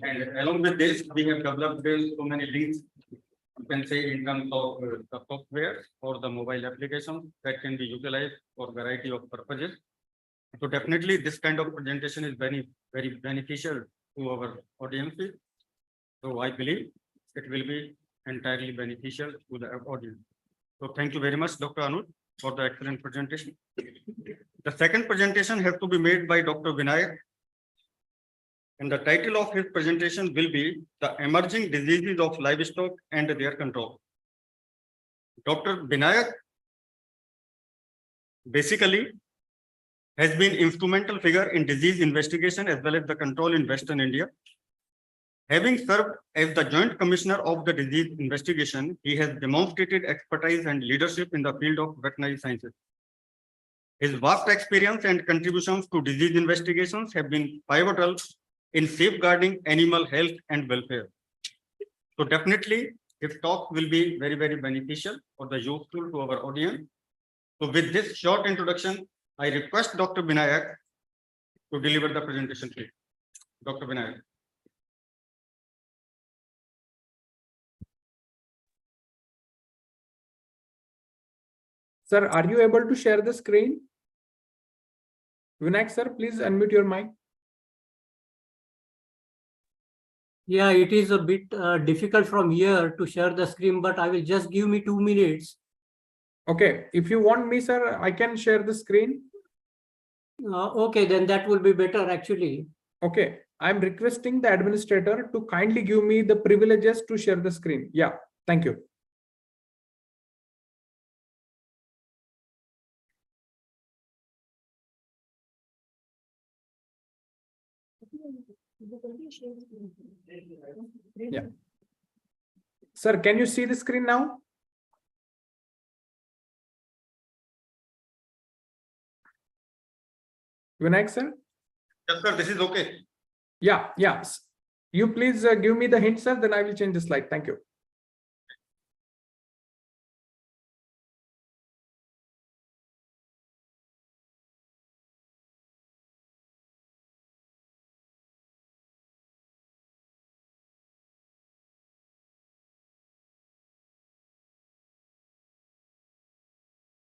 And along with this, we have developed so many links, you can say, in terms of the software or the mobile applications that can be utilized for a variety of purposes. So definitely this kind of presentation is very beneficial to our audiences. So I believe it will be entirely beneficial to the audience. So thank you very much, Dr. Anuj, for the excellent presentation. The second presentation has to be made by Dr. Vinayak. And the title of his presentation will be The Emerging Diseases of Livestock and Their Control. Dr. Vinayak basically has been instrumental figure in disease investigation as well as the control in Western India. Having served as the Joint Commissioner of the Disease Investigation, he has demonstrated expertise and leadership in the field of veterinary sciences. His vast experience and contributions to disease investigations have been pivotal in safeguarding animal health and welfare. So definitely, his talk will be very beneficial or the useful to our audience. So with this short introduction, I request Dr. Vinayak to deliver the presentation, please. Dr. Vinayak. Sir, are you able to share the screen? Vinayak sir, please unmute your mic. Yeah, it is a bit difficult from here to share the screen, but I will just give me 2 minutes. Okay, if you want me, sir, I can share the screen. Okay, then that will be better actually. Okay, I'm requesting the administrator to kindly give me the privileges to share the screen. Yeah, thank you. Yeah. Sir, can you see the screen now? Vinayak sir? Yes, sir, this is okay. Yeah. You please give me the hint, sir, then I will change the slide. Thank you.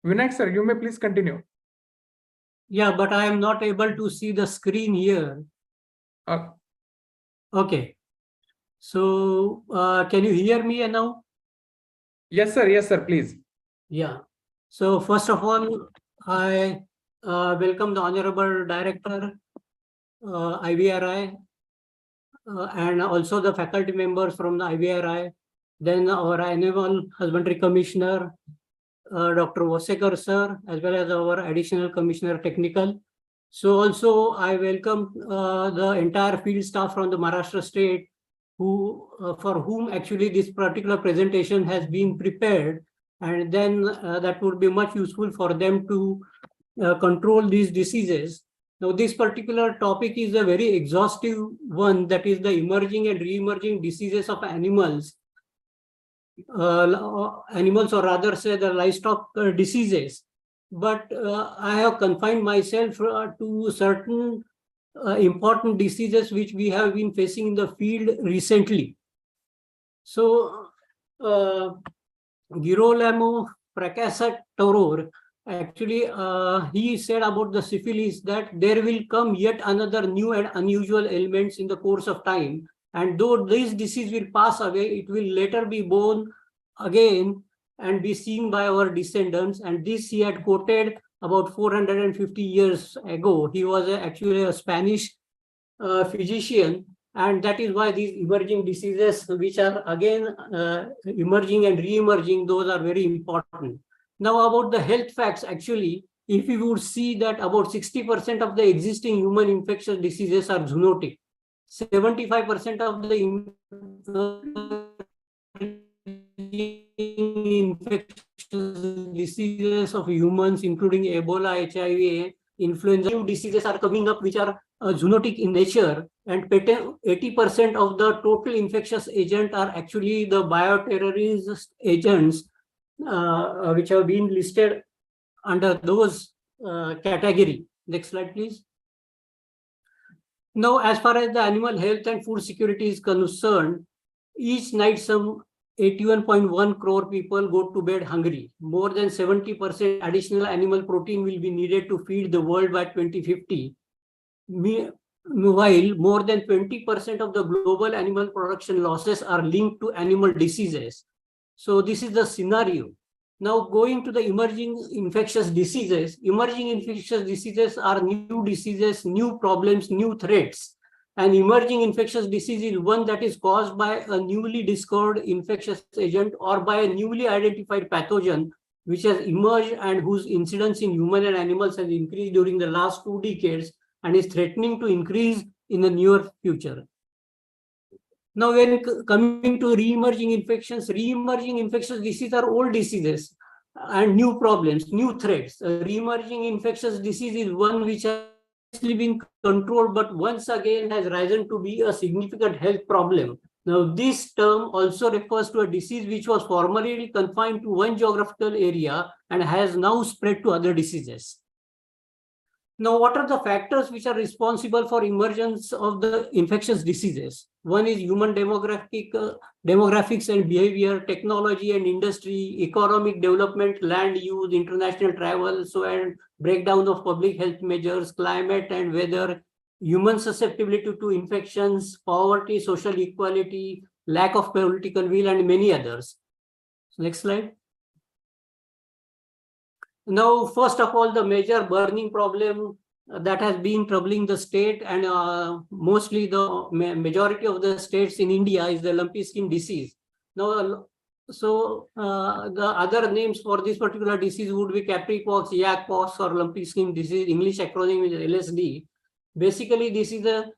Vinayak sir, you may please continue. Yeah, but I am not able to see the screen here. Okay. So can you hear me now? Yes, sir, please. Yeah. So first of all, I welcome the Honorable Director, IVRI, and also the faculty members from the IVRI, then our Animal Husbandry Commissioner, Dr. Vosekar sir, as well as our Additional Commissioner Technical. So also I welcome the entire field staff from the Maharashtra state, who for whom actually this particular presentation has been prepared, and then that would be much useful for them to control these diseases. Now this particular topic is a very exhaustive one, that is the emerging and re-emerging diseases of animals. Animals, or rather say the livestock diseases. But I have confined myself to certain important diseases which we have been facing in the field recently. So, Girolamo fracassa toror Actually, he said about the syphilis that there will come yet another new and unusual elements in the course of time. And though this disease will pass away, it will later be born again and be seen by our descendants. And this he had quoted about 450 years ago. He was actually a Spanish physician. And that is why these emerging diseases, which are again emerging and re-emerging, those are very important. Now about the health facts, actually, if you would see that about 60% of the existing human infectious diseases are zoonotic. 75% of the infectious diseases of humans, including Ebola, HIV, influenza, new diseases are coming up which are zoonotic in nature, and 80% of the total infectious agent are actually the bioterrorist agents which have been listed under those category. Next slide, please. Now, as far as the animal health and food security is concerned, each night some 81.1 crore people go to bed hungry. More than 70% additional animal protein will be needed to feed the world by 2050. Meanwhile, more than 20% of the global animal production losses are linked to animal diseases. So this is the scenario. Now going to the emerging infectious diseases are new diseases, new problems, new threats. An emerging infectious disease is one that is caused by a newly discovered infectious agent or by a newly identified pathogen which has emerged and whose incidence in human and animals has increased during the last 2 decades and is threatening to increase in the near future. Now, when coming to re-emerging infectious diseases are old diseases and new problems, new threats. Re-emerging infectious disease is one which has been controlled, but once again has risen to be a significant health problem. Now, this term also refers to a disease which was formerly confined to one geographical area and has now spread to other diseases. Now, what are the factors which are responsible for emergence of the infectious diseases? One is human demographics and behavior, technology and industry, economic development, land use, international travel, and breakdown of public health measures, climate and weather, human susceptibility to infections, poverty, social equality, lack of political will, and many others. Next slide. Now, first of all, the major burning problem that has been troubling the state and mostly the majority of the states in India is the lumpy skin disease. Now, the other names for this particular disease would be Capri pox, yak pox, or lumpy skin disease. English acronym is LSD. Basically, this is a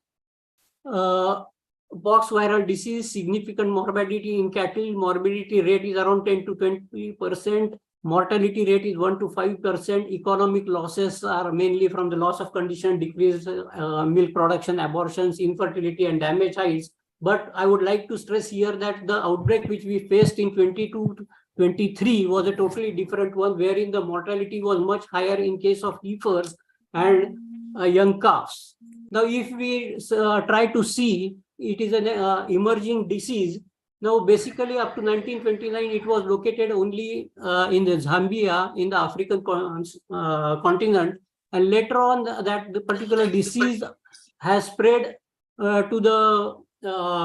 pox viral disease. Significant morbidity in cattle. Morbidity rate is around 10 to 20%. Mortality rate is 1 to 5%. Economic losses are mainly from the loss of condition, decreased milk production, abortions, infertility, and damaged hides. But I would like to stress here that the outbreak which we faced in 22-23 was a totally different one, wherein the mortality was much higher in case of heifers and young calves. Now, if we try to see, it is an emerging disease. Now, basically, up to 1929, it was located only in the Zambia, in the African continent. And later on, that the particular disease has spread to the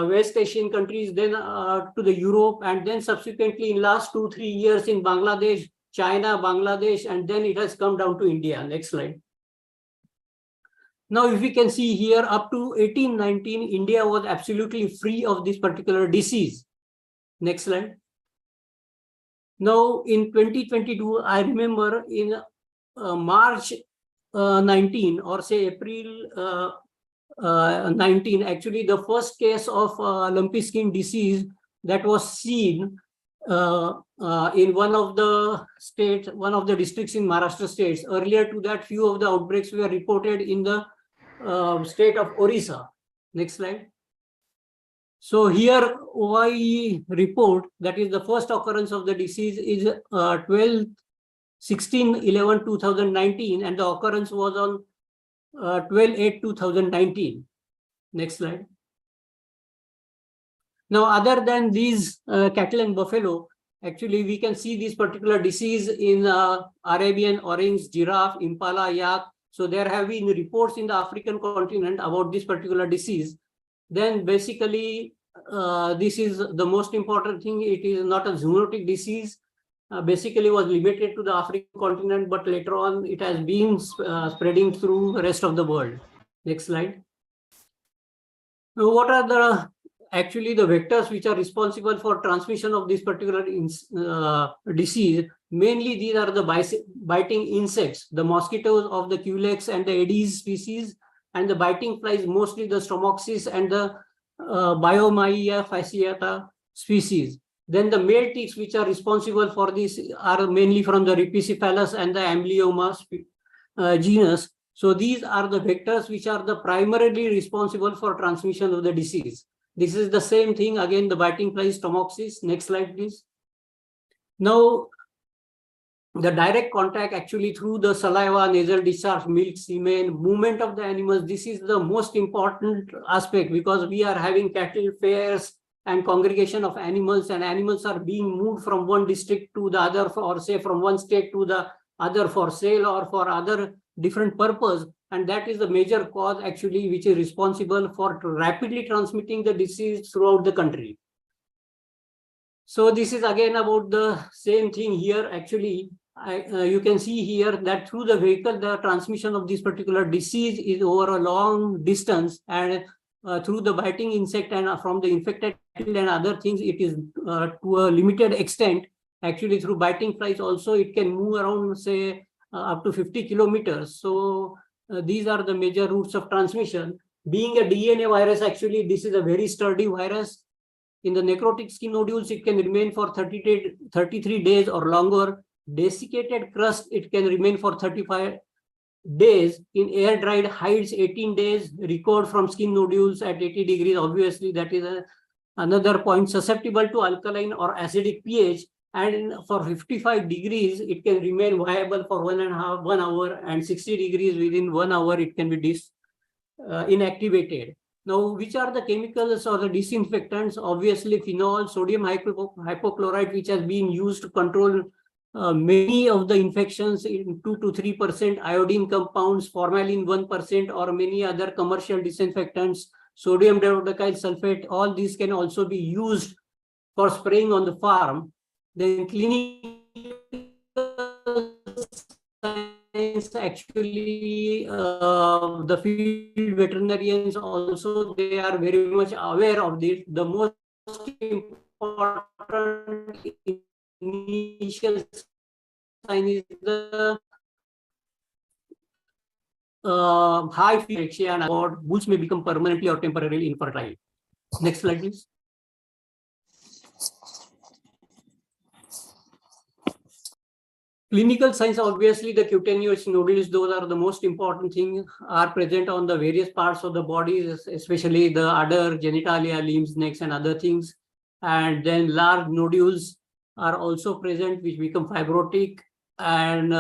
West Asian countries, then to the Europe, and then subsequently in last 2-3 years in Bangladesh, China, Bangladesh, and then it has come down to India. Next slide. Now, if we can see here, up to 1819, India was absolutely free of this particular disease. Next slide. Now, in 2022, I remember in March 19 or say April 19, actually the first case of lumpy skin disease that was seen in one of the states, one of the districts in Maharashtra states. Earlier to that, few of the outbreaks were reported in the state of Orissa. Next slide. So here OIE report, that is the first occurrence of the disease, is 16/11/2019, and the occurrence was on 12/8/2019. Next slide. Now, other than these cattle and buffalo, actually we can see this particular disease in Arabian orange, giraffe, impala, yak. So there have been reports in the African continent about this particular disease. Then basically, this is the most important thing. It is not a zoonotic disease. Basically was limited to the African continent, but later on it has been spreading through the rest of the world. Next slide. Now, what are the actually the vectors which are responsible for transmission of this particular disease? Mainly these are the biting insects, the mosquitoes of the Culex and the Aedes species, and the biting flies, mostly the Stromopsis and the Biomyia fasciata species. Then the male ticks which are responsible for this are mainly from the Rhipicephalus and the Amblyomma genus. So these are the vectors which are the primarily responsible for transmission of the disease. This is the same thing again, the biting flies, Stromopsis. Next slide, please. Now, the direct contact actually through the saliva, nasal discharge, milk, semen, movement of the animals. This is the most important aspect because we are having cattle fairs and congregation of animals, and animals are being moved from one district to the other, or say from one state to the other for sale or for other different purpose. And that is the major cause actually which is responsible for rapidly transmitting the disease throughout the country. So this is again about the same thing here. Actually, you can see here that through the vehicle, the transmission of this particular disease is over a long distance, and through the biting insect and from the infected cattle and other things, it is to a limited extent. Actually, through biting flies also, it can move around, say, up to 50 kilometers. So these are the major routes of transmission. Being a DNA virus, actually, this is a very sturdy virus. In the necrotic skin nodules, it can remain for 33 days or longer. Desiccated crust, it can remain for 35 days. In air-dried hides, 18 days. Record from skin nodules at 80 degrees. Obviously, that is another point. Susceptible to alkaline or acidic pH. And for 55 degrees, it can remain viable for 1 hour, and 60 degrees within 1 hour, it can be inactivated. Now, which are the chemicals or the disinfectants? Obviously, phenol, sodium hypochlorite, which has been used to control many of the infections in 2 to 3%, iodine compounds, formalin 1%, or many other commercial disinfectants, sodium dioxide sulfate. All these can also be used for spraying on the farm. Then clinical science, actually, the field veterinarians also, they are very much aware of this. The most important initial sign is the high fever, and bulls may become permanently or temporarily infertile. Next slide, please. Clinical signs, obviously, the cutaneous nodules, those are the most important thing, are present on the various parts of the body, especially the udder, genitalia, limbs, necks, and other things. And then large nodules are also present, which become fibrotic, and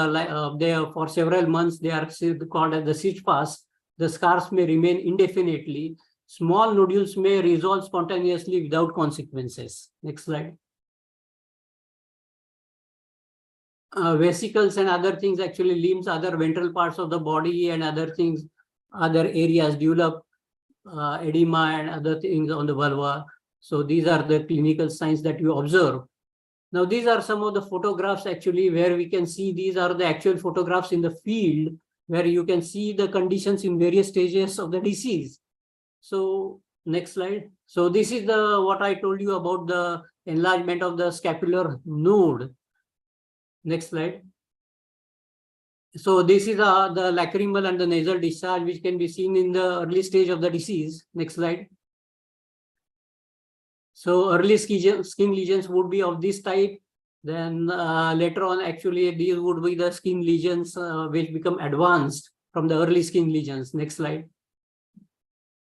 they are, for several months, they are called as the Sitchpas. The scars may remain indefinitely. Small nodules may resolve spontaneously without consequences. Next slide. Vesicles and other things, actually limbs, other ventral parts of the body and other things, other areas develop edema and other things on the vulva. So these are the clinical signs that you observe. Now, these are some of the photographs actually where we can see, these are the actual photographs in the field where you can see the conditions in various stages of the disease. So next slide. So this is what I told you about the enlargement of the scapular node. Next slide. So this is the lacrimal and the nasal discharge, which can be seen in the early stage of the disease. Next slide. So early skin lesions would be of this type. Then later on, actually, these would be the skin lesions which become advanced from the early skin lesions. Next slide.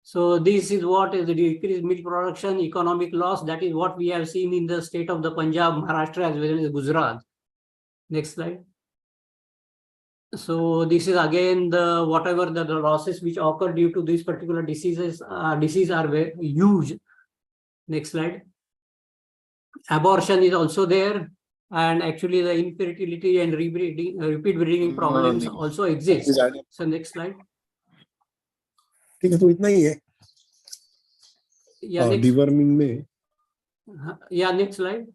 So this is what is the decreased milk production, economic loss. That is what we have seen in the state of the Punjab, Maharashtra, as well as Gujarat. Next slide. So this is again the whatever the losses which occur due to these particular diseases are very huge. Next slide. abortion is also there. And actually the infertility and rebreeding, repeat breeding problems also exist. So next slide. ठीक है, तो इतना ही है Yeah, next, deworming में. yeah, next slide.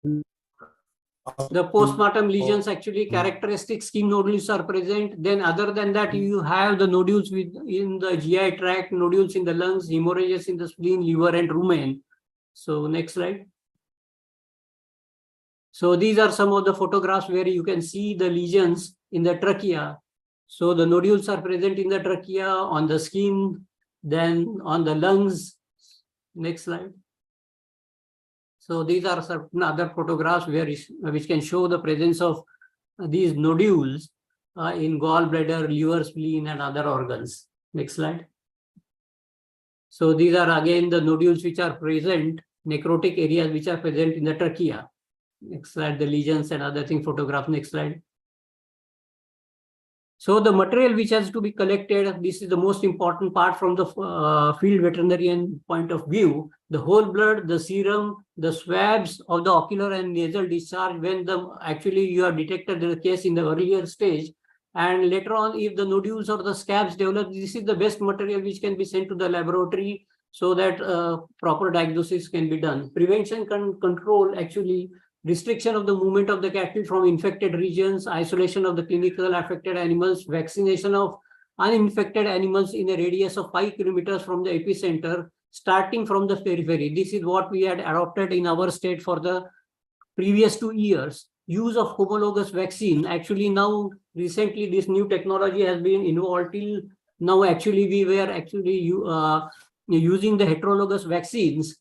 The postmortem lesions, actually characteristic skin nodules are present. Then other than that, you have the nodules in the GI tract, nodules in the lungs, hemorrhages in the spleen, liver and rumen. So next slide. So these are some of the photographs where you can see the lesions in the trachea. So the nodules are present in the trachea, on the skin, then on the lungs. Next slide. So these are certain other photographs which can show the presence of these nodules in gallbladder, liver, spleen, and other organs. Next slide. So these are again the nodules which are present, necrotic areas which are present in the trachea. Next slide, the lesions and other thing photograph. Next slide. So the material which has to be collected, this is the most important part from the field veterinarian point of view. The whole blood, the serum, the swabs of the ocular and nasal discharge when actually you have detected the case in the earlier stage. And later on, if the nodules or the scabs develop, this is the best material which can be sent to the laboratory so that proper diagnosis can be done. Prevention control, actually, restriction of the movement of the cattle from infected regions, isolation of the clinical affected animals, vaccination of uninfected animals in a radius of 5 kilometers from the epicenter, starting from the periphery. This is what we had adopted in our state for the previous 2 years. Use of homologous vaccine. Actually, now recently this new technology has been involved. Till now, actually, we were actually using the heterologous vaccines.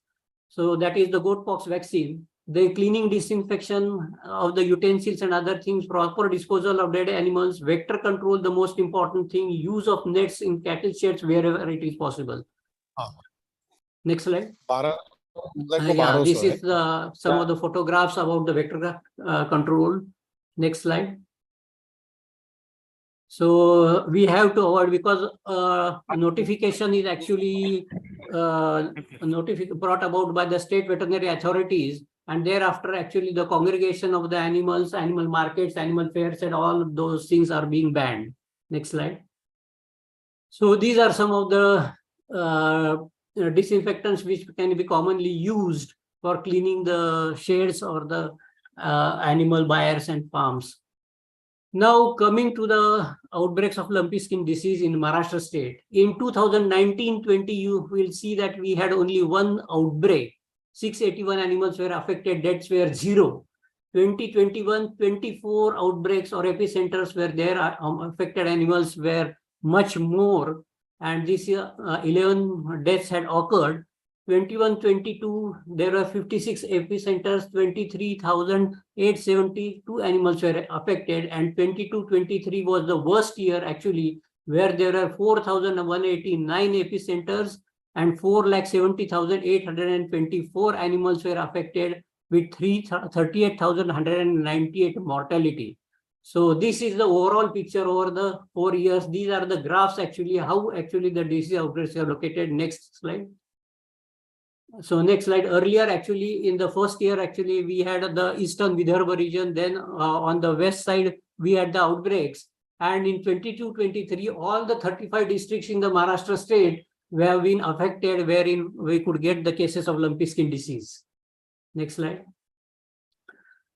So that is the goat pox vaccine. The cleaning, disinfection of the utensils and other things, proper disposal of dead animals, vector control, the most important thing, use of nets in cattle sheds wherever it is possible. Next slide. Yeah, this is some of the photographs about the vector control. Next slide. So we have to avoid, because notification is actually brought about by the state veterinary authorities, and thereafter actually the congregation of the animals, animal markets, animal fairs, and all of those things are being banned. Next slide. So these are some of the disinfectants which can be commonly used for cleaning the sheds or the animal byres and farms. Now coming to the outbreaks of lumpy skin disease in Maharashtra state. In 2019-20, you will see that we had only one outbreak. 681 animals were affected, deaths were 0. 2021, 24 outbreaks or epicenters where there are affected animals were much more. And this year, 11 deaths had occurred. 21-22, there were 56 epicenters, 23,872 animals were affected, and 22-23 was the worst year actually, where there were 4,189 epicenters and 4,70,824 animals were affected with 38,198 mortality. So this is the overall picture over the 4 years. These are the graphs actually, how actually the disease outbreaks are located. Next slide. So next slide. Earlier, actually, in the first year, actually, we had the eastern Vidarbha region. Then on the west side, we had the outbreaks. And in 22-23, all the 35 districts in the Maharashtra state have been affected, wherein we could get the cases of lumpy skin disease. Next slide.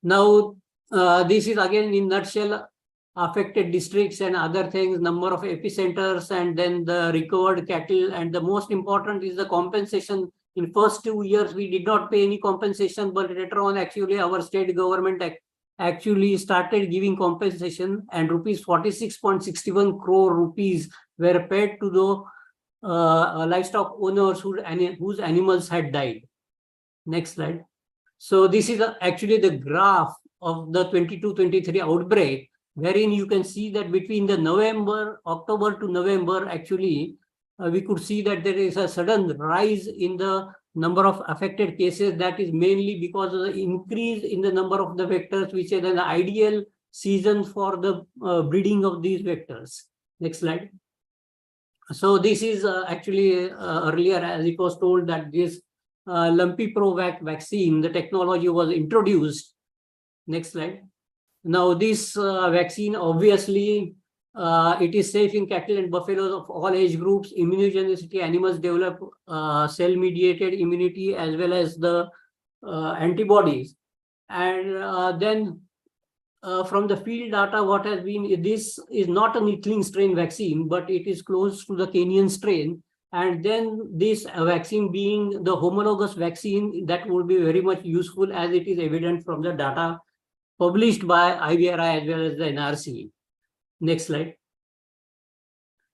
Now, this is again in nutshell affected districts and other things, number of epicenters, and then the recovered cattle. And the most important is the compensation. In first 2 years, we did not pay any compensation, but later on, actually, our state government actually started giving compensation, and rupees 46.61 crore rupees were paid to the livestock owners whose animals had died. Next slide. So this is actually the graph of the 22-23 outbreak, wherein you can see that between the October to November, actually, we could see that there is a sudden rise in the number of affected cases. That is mainly because of the increase in the number of the vectors, which is an ideal season for the breeding of these vectors. Next slide. So this is actually earlier, as it was told, that this Lumpy Provac vaccine, the technology was introduced. Next slide. Now, this vaccine, obviously, it is safe in cattle and buffaloes of all age groups. Immunogenicity, animals develop cell-mediated immunity as well as the antibodies. And then from the field data, what has been, this is not a Neethling strain vaccine, but it is close to the Kenyan strain. And then this vaccine being the homologous vaccine, that would be very much useful as it is evident from the data published by IVRI as well as the NRC. Next slide.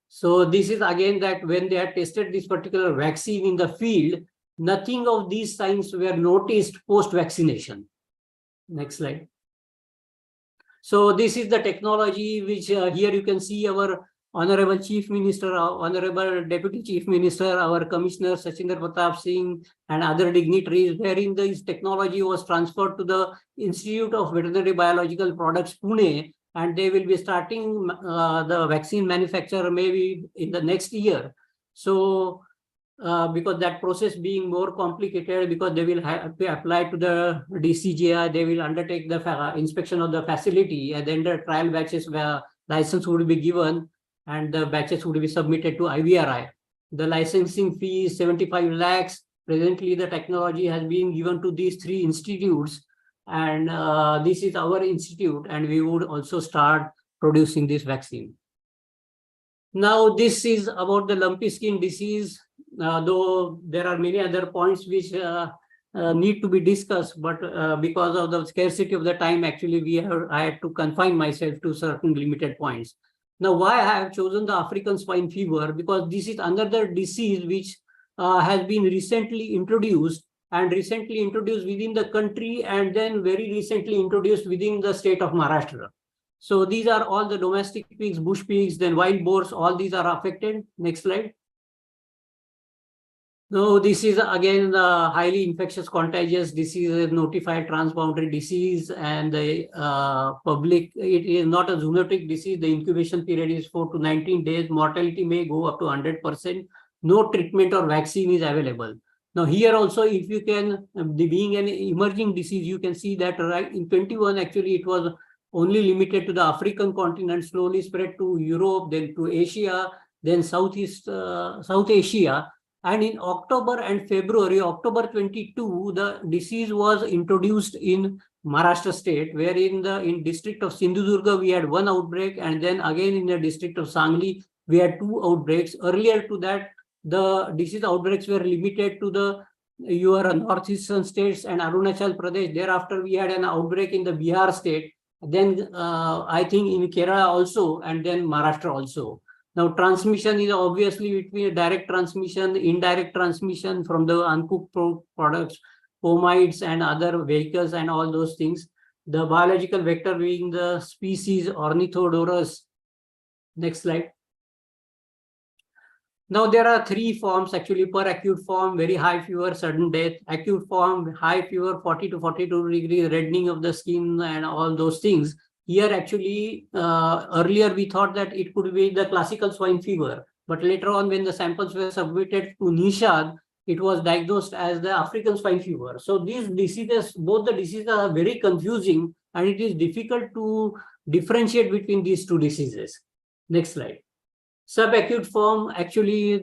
So this is again that when they had tested this particular vaccine in the field, nothing of these signs were noticed post-vaccination. Next slide. So this is the technology which here you can see our Honorable Chief Minister, Honorable Deputy Chief Minister, our Commissioner Sachinder Pratap Singh and other dignitaries, wherein this technology was transferred to the Institute of Veterinary Biological Products, Pune, and they will be starting the vaccine manufacture maybe in the next year. So because that process being more complicated, because they will have to apply to the DCGI, they will undertake the inspection of the facility, and then the trial batches where license would be given and the batches would be submitted to IVRI. The licensing fee is 75 lakhs. Presently, the technology has been given to these 3 institutes, and this is our institute, and we would also start producing this vaccine. Now, this is about the lumpy skin disease, though there are many other points which need to be discussed, but because of the scarcity of the time, actually, I had to confine myself to certain limited points. Now, why I have chosen the African swine fever? Because this is another disease which has been recently introduced within the country, and then very recently introduced within the state of Maharashtra. So these are all the domestic pigs, bush pigs, then wild boars, all these are affected. Next slide. No, this is again the highly infectious contagious disease, notified transboundary disease, and the public, it is not a zoonotic disease. The incubation period is 4 to 19 days. Mortality may go up to 100%. No treatment or vaccine is available. Now here also, if you can, being an emerging disease, you can see that right in 21, actually it was only limited to the African continent, slowly spread to Europe, then to Asia, then South Asia. And in October and February, October 22, the disease was introduced in Maharashtra state, where in district of Sindhudurga, we had 1 outbreak. And then again in the district of Sangli, we had 2 outbreaks. Earlier to that, the disease outbreaks were limited to your northeastern states and Arunachal Pradesh. Thereafter, we had an outbreak in the Bihar state. Then I think in Kerala also, and then Maharashtra also. Now, transmission is obviously between direct transmission, indirect transmission from the uncooked products, fomites and other vehicles and all those things. The biological vector being the species Ornithodorus. Next slide. Now, there are 3 forms actually per acute form: very high fever, sudden death; acute form, high fever, 40 to 42 degrees, reddening of the skin and all those things. Here, actually, earlier we thought that it could be the classical swine fever, but later on when the samples were submitted to NISHAD, it was diagnosed as the African swine fever. So these diseases, both the diseases are very confusing, and it is difficult to differentiate between these 2 diseases. Next slide. Subacute form, actually,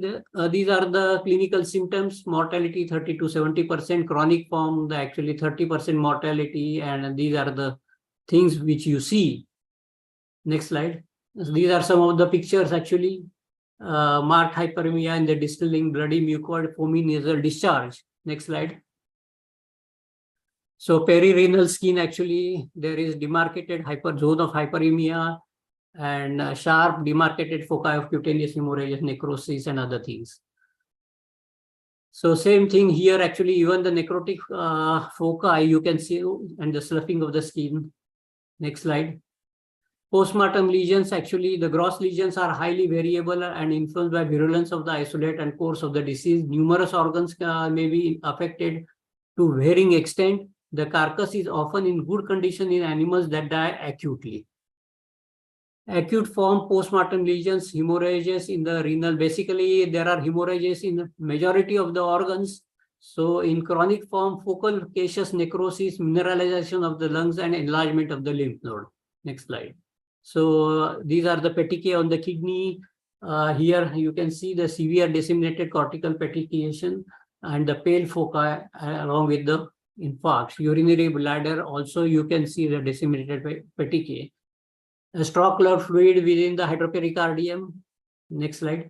these are the clinical symptoms: mortality 30 to 70%, chronic form, actually 30% mortality, and these are the things which you see. Next slide. These are some of the pictures actually. Marked hyperemia in the distilling bloody mucoid foamy nasal discharge. Next slide. So perirenal skin, actually there is demarcated zone of hyperemia and sharp demarcated foci of cutaneous hemorrhage, necrosis and other things. So same thing here, actually even the necrotic foci you can see, and the sloughing of the skin. Next slide. Postmortem lesions, actually the gross lesions are highly variable and influenced by virulence of the isolate and course of the disease. Numerous organs may be affected to varying extent. The carcass is often in good condition in animals that die acutely. Acute form postmortem lesions, hemorrhages in the renal. Basically, there are hemorrhages in the majority of the organs, So in chronic form, focal caseous necrosis, mineralization of the lungs and enlargement of the lymph node. Next slide. So these are the petechiae on the kidney. Here you can see the severe disseminated cortical petechiation and the pale foci along with the infarcts. Urinary bladder also you can see the disseminated petechiae. A straw cloud fluid within the hydropericardium. Next slide.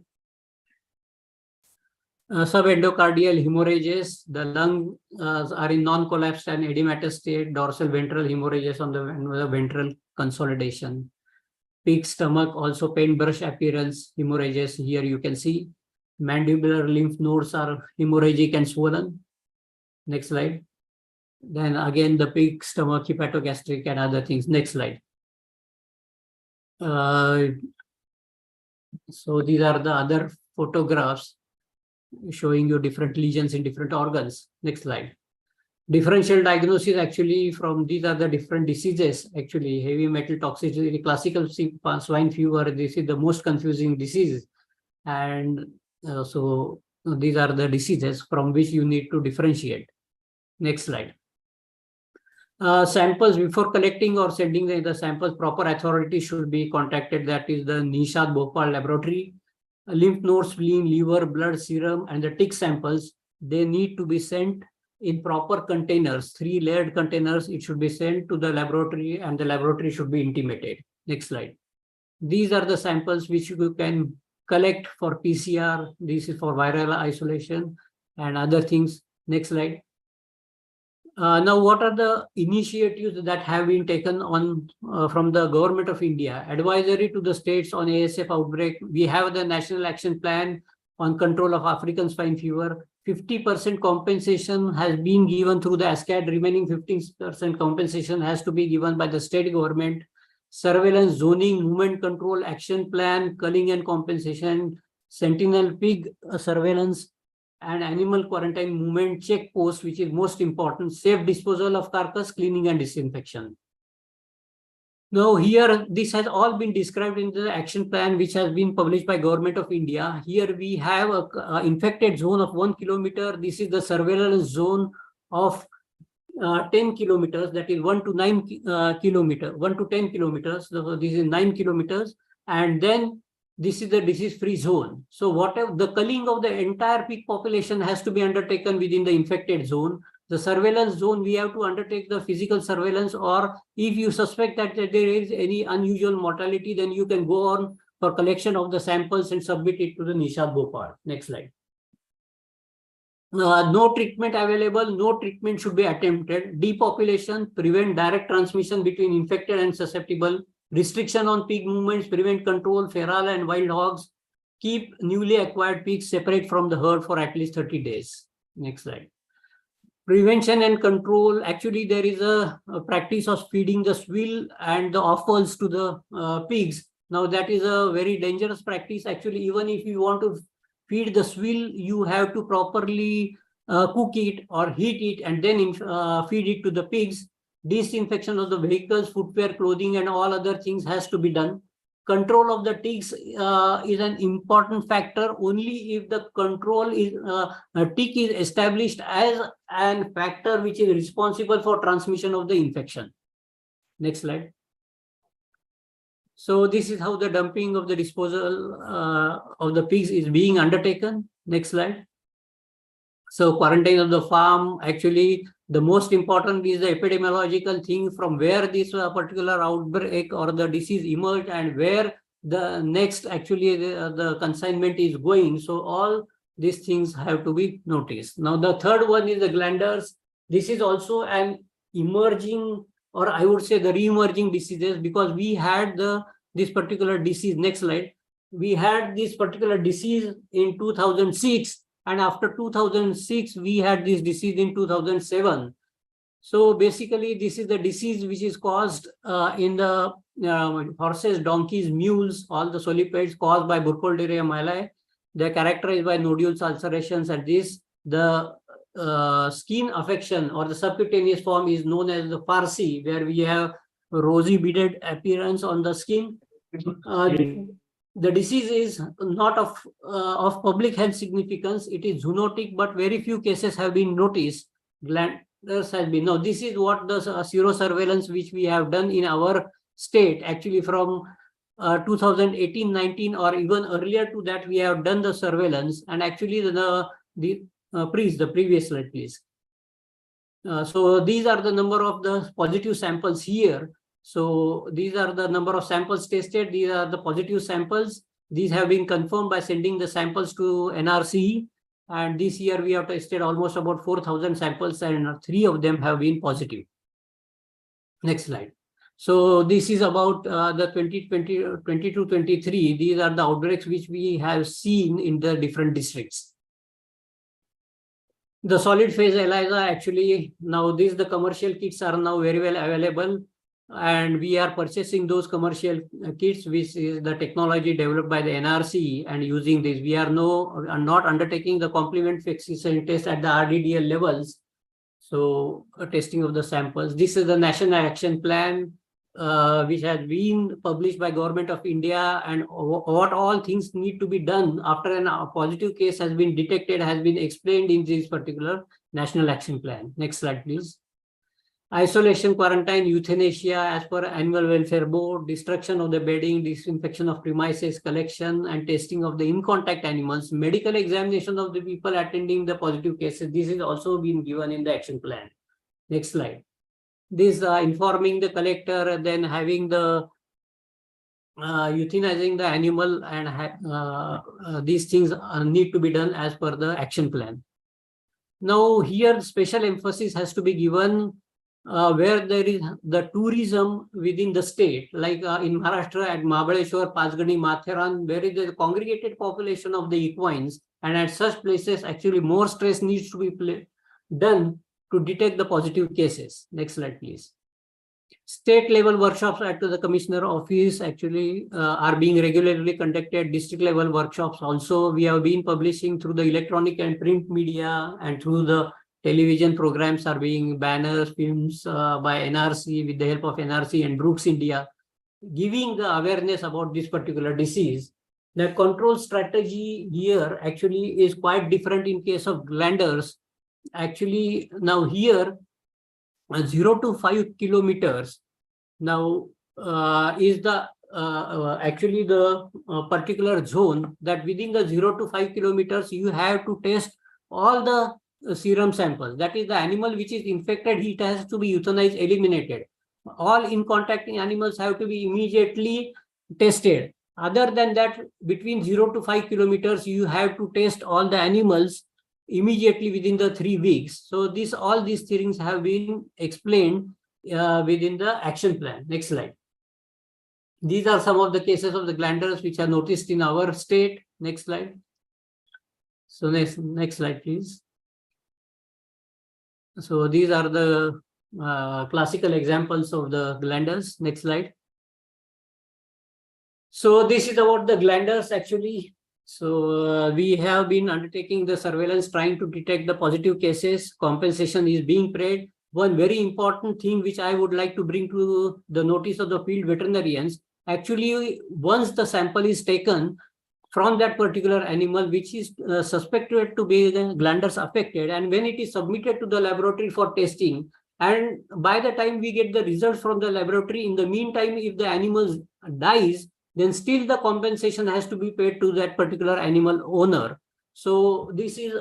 Subendocardial hemorrhages. The lungs are in non-collapsed and edematous state. Dorsal ventral hemorrhages on the ventral consolidation. Pig stomach, also paintbrush appearance, hemorrhages. Here you can see mandibular lymph nodes are hemorrhagic and swollen. Next slide. Then again the pig stomach, hepatogastric and other things. Next slide. So these are the other photographs showing you different lesions in different organs. Next slide. Differential diagnosis actually from these are the different diseases. Actually, heavy metal toxicity, classical swine fever, this is the most confusing disease. And so these are the diseases from which you need to differentiate. Next slide. Samples before collecting or sending the samples, proper authority should be contacted. That is the Nishad Bhopal laboratory. Lymph nodes, spleen, liver, blood, serum, and the tick samples, they need to be sent in proper containers, 3-layered containers. It should be sent to the laboratory and the laboratory should be intimated. Next slide. These are the samples which you can collect for PCR. This is for viral isolation and other things. Next slide. Now, what are the initiatives that have been taken on from the government of India? Advisory to the states on ASF outbreak. We have the National Action Plan on control of African swine fever. 50% compensation has been given through the ASCAD. Remaining 15% compensation has to be given by the state government. Surveillance, zoning, movement control, action plan, culling and compensation, sentinel pig surveillance, and animal quarantine movement check post, which is most important, safe disposal of carcass, cleaning and disinfection. Now here, this has all been described in the action plan, which has been published by Government of India. Here we have a infected zone of 1 kilometer. This is the surveillance zone of 10 kilometers, that is 1 to 9 kilometers, 1 to 10 kilometers. So this is 9 kilometers. And then this is the disease-free zone. So whatever the culling of the entire pig population has to be undertaken within the infected zone. The surveillance zone, we have to undertake the physical surveillance, or if you suspect that there is any unusual mortality, then you can go on for collection of the samples and submit it to the Nishad Bhopal. Next slide. No treatment available, no treatment should be attempted. Depopulation, prevent direct transmission between infected and susceptible. Restriction on pig movements, prevent control, feral and wild hogs. Keep newly acquired pigs separate from the herd for at least 30 days. Next slide. Prevention and control. Actually, there is a practice of feeding the swill and the offals to the pigs. Now, that is a very dangerous practice. Actually, even if you want to feed the swill, you have to properly cook it or heat it and then feed it to the pigs. Disinfection of the vehicles, footwear, clothing, and all other things has to be done. Control of the ticks is an important factor only if the control is tick is established as an factor which is responsible for transmission of the infection. Next slide. So this is how the dumping of the disposal of the pigs is being undertaken. Next slide. So quarantine of the farm, actually the most important is the epidemiological thing from where this particular outbreak or the disease emerged and where the next actually the consignment is going. So all these things have to be noticed. Now the third one is the glanders. This is also an emerging, or I would say the re-emerging diseases, because we had this particular disease. Next slide. We had this particular disease in 2006. And after 2006, we had this disease in 2007. So basically, this is the disease which is caused in the horses, donkeys, mules, all the solipedes caused by Burkholderia mylae. They are characterized by nodules, ulcerations, and this. The skin affection or the subcutaneous form is known as the farcy, where we have rosy beaded appearance on the skin. The disease is not of public health significance. It is zoonotic, but very few cases have been noticed. Glanders has been. Now, this is what the sero surveillance which we have done in our state. Actually, from 2018-19 or even earlier to that, we have done the surveillance. And actually, the previous slide, please. So these are the number of the positive samples here. So these are the number of samples tested. These are the positive samples. These have been confirmed by sending the samples to NRC. And this year we have tested almost about 4,000 samples and 3 of them have been positive. Next slide. So this is about the 2022-23. These are the outbreaks which we have seen in the different districts. The solid phase ELISA, actually, now the commercial kits are now very well available. And we are purchasing those commercial kits, which is the technology developed by the NRC, and using this. We are not undertaking the complement vaccination test at the RDDL levels. So testing of the samples. This is the National Action Plan, which has been published by Government of India, and what all things need to be done after a positive case has been detected has been explained in this particular National Action Plan. Next slide, please. Isolation, quarantine, euthanasia as per Animal Welfare Board, destruction of the bedding, disinfection of premises, collection and testing of the in-contact animals, medical examination of the people attending the positive cases. This is also been given in the action plan. Next slide. This informing the collector, then having the euthanizing the animal, and these things need to be done as per the action plan. Now here special emphasis has to be given where there is the tourism within the state, like in Maharashtra at Mahabaleshwar, Pachgani, Matheran, where is the congregated population of the equines, and at such places actually more stress needs to be done to detect the positive cases. Next slide, please. State level workshops at the commissioner office actually are being regularly conducted. District level workshops also we have been publishing through the electronic and print media, and through the television programs are being banners, films by NRC with the help of NRC and Brooks India, giving the awareness about this particular disease. The control strategy here actually is quite different in case of glanders. Actually, now here 0 to 5 kilometers now is the actually the particular zone that within the 0 to 5 kilometers you have to test all the serum samples. That is, the animal which is infected, it has to be euthanized, eliminated. All in contact animals have to be immediately tested. Other than that, between 0 to 5 kilometers, you have to test all the animals immediately within the 3 weeks. So all these things have been explained within the action plan. Next slide. These are some of the cases of the glanders which are noticed in our state. Next slide. So next slide, please. So these are the classical examples of the glanders. Next slide. So this is about the glanders actually. So we have been undertaking the surveillance, trying to detect the positive cases. Compensation is being paid. One very important thing which I would like to bring to the notice of the field veterinarians, actually once the sample is taken from that particular animal which is suspected to be the glanders affected, and when it is submitted to the laboratory for testing, and by the time we get the results from the laboratory, in the meantime if the animal dies, then still the compensation has to be paid to that particular animal owner. So this is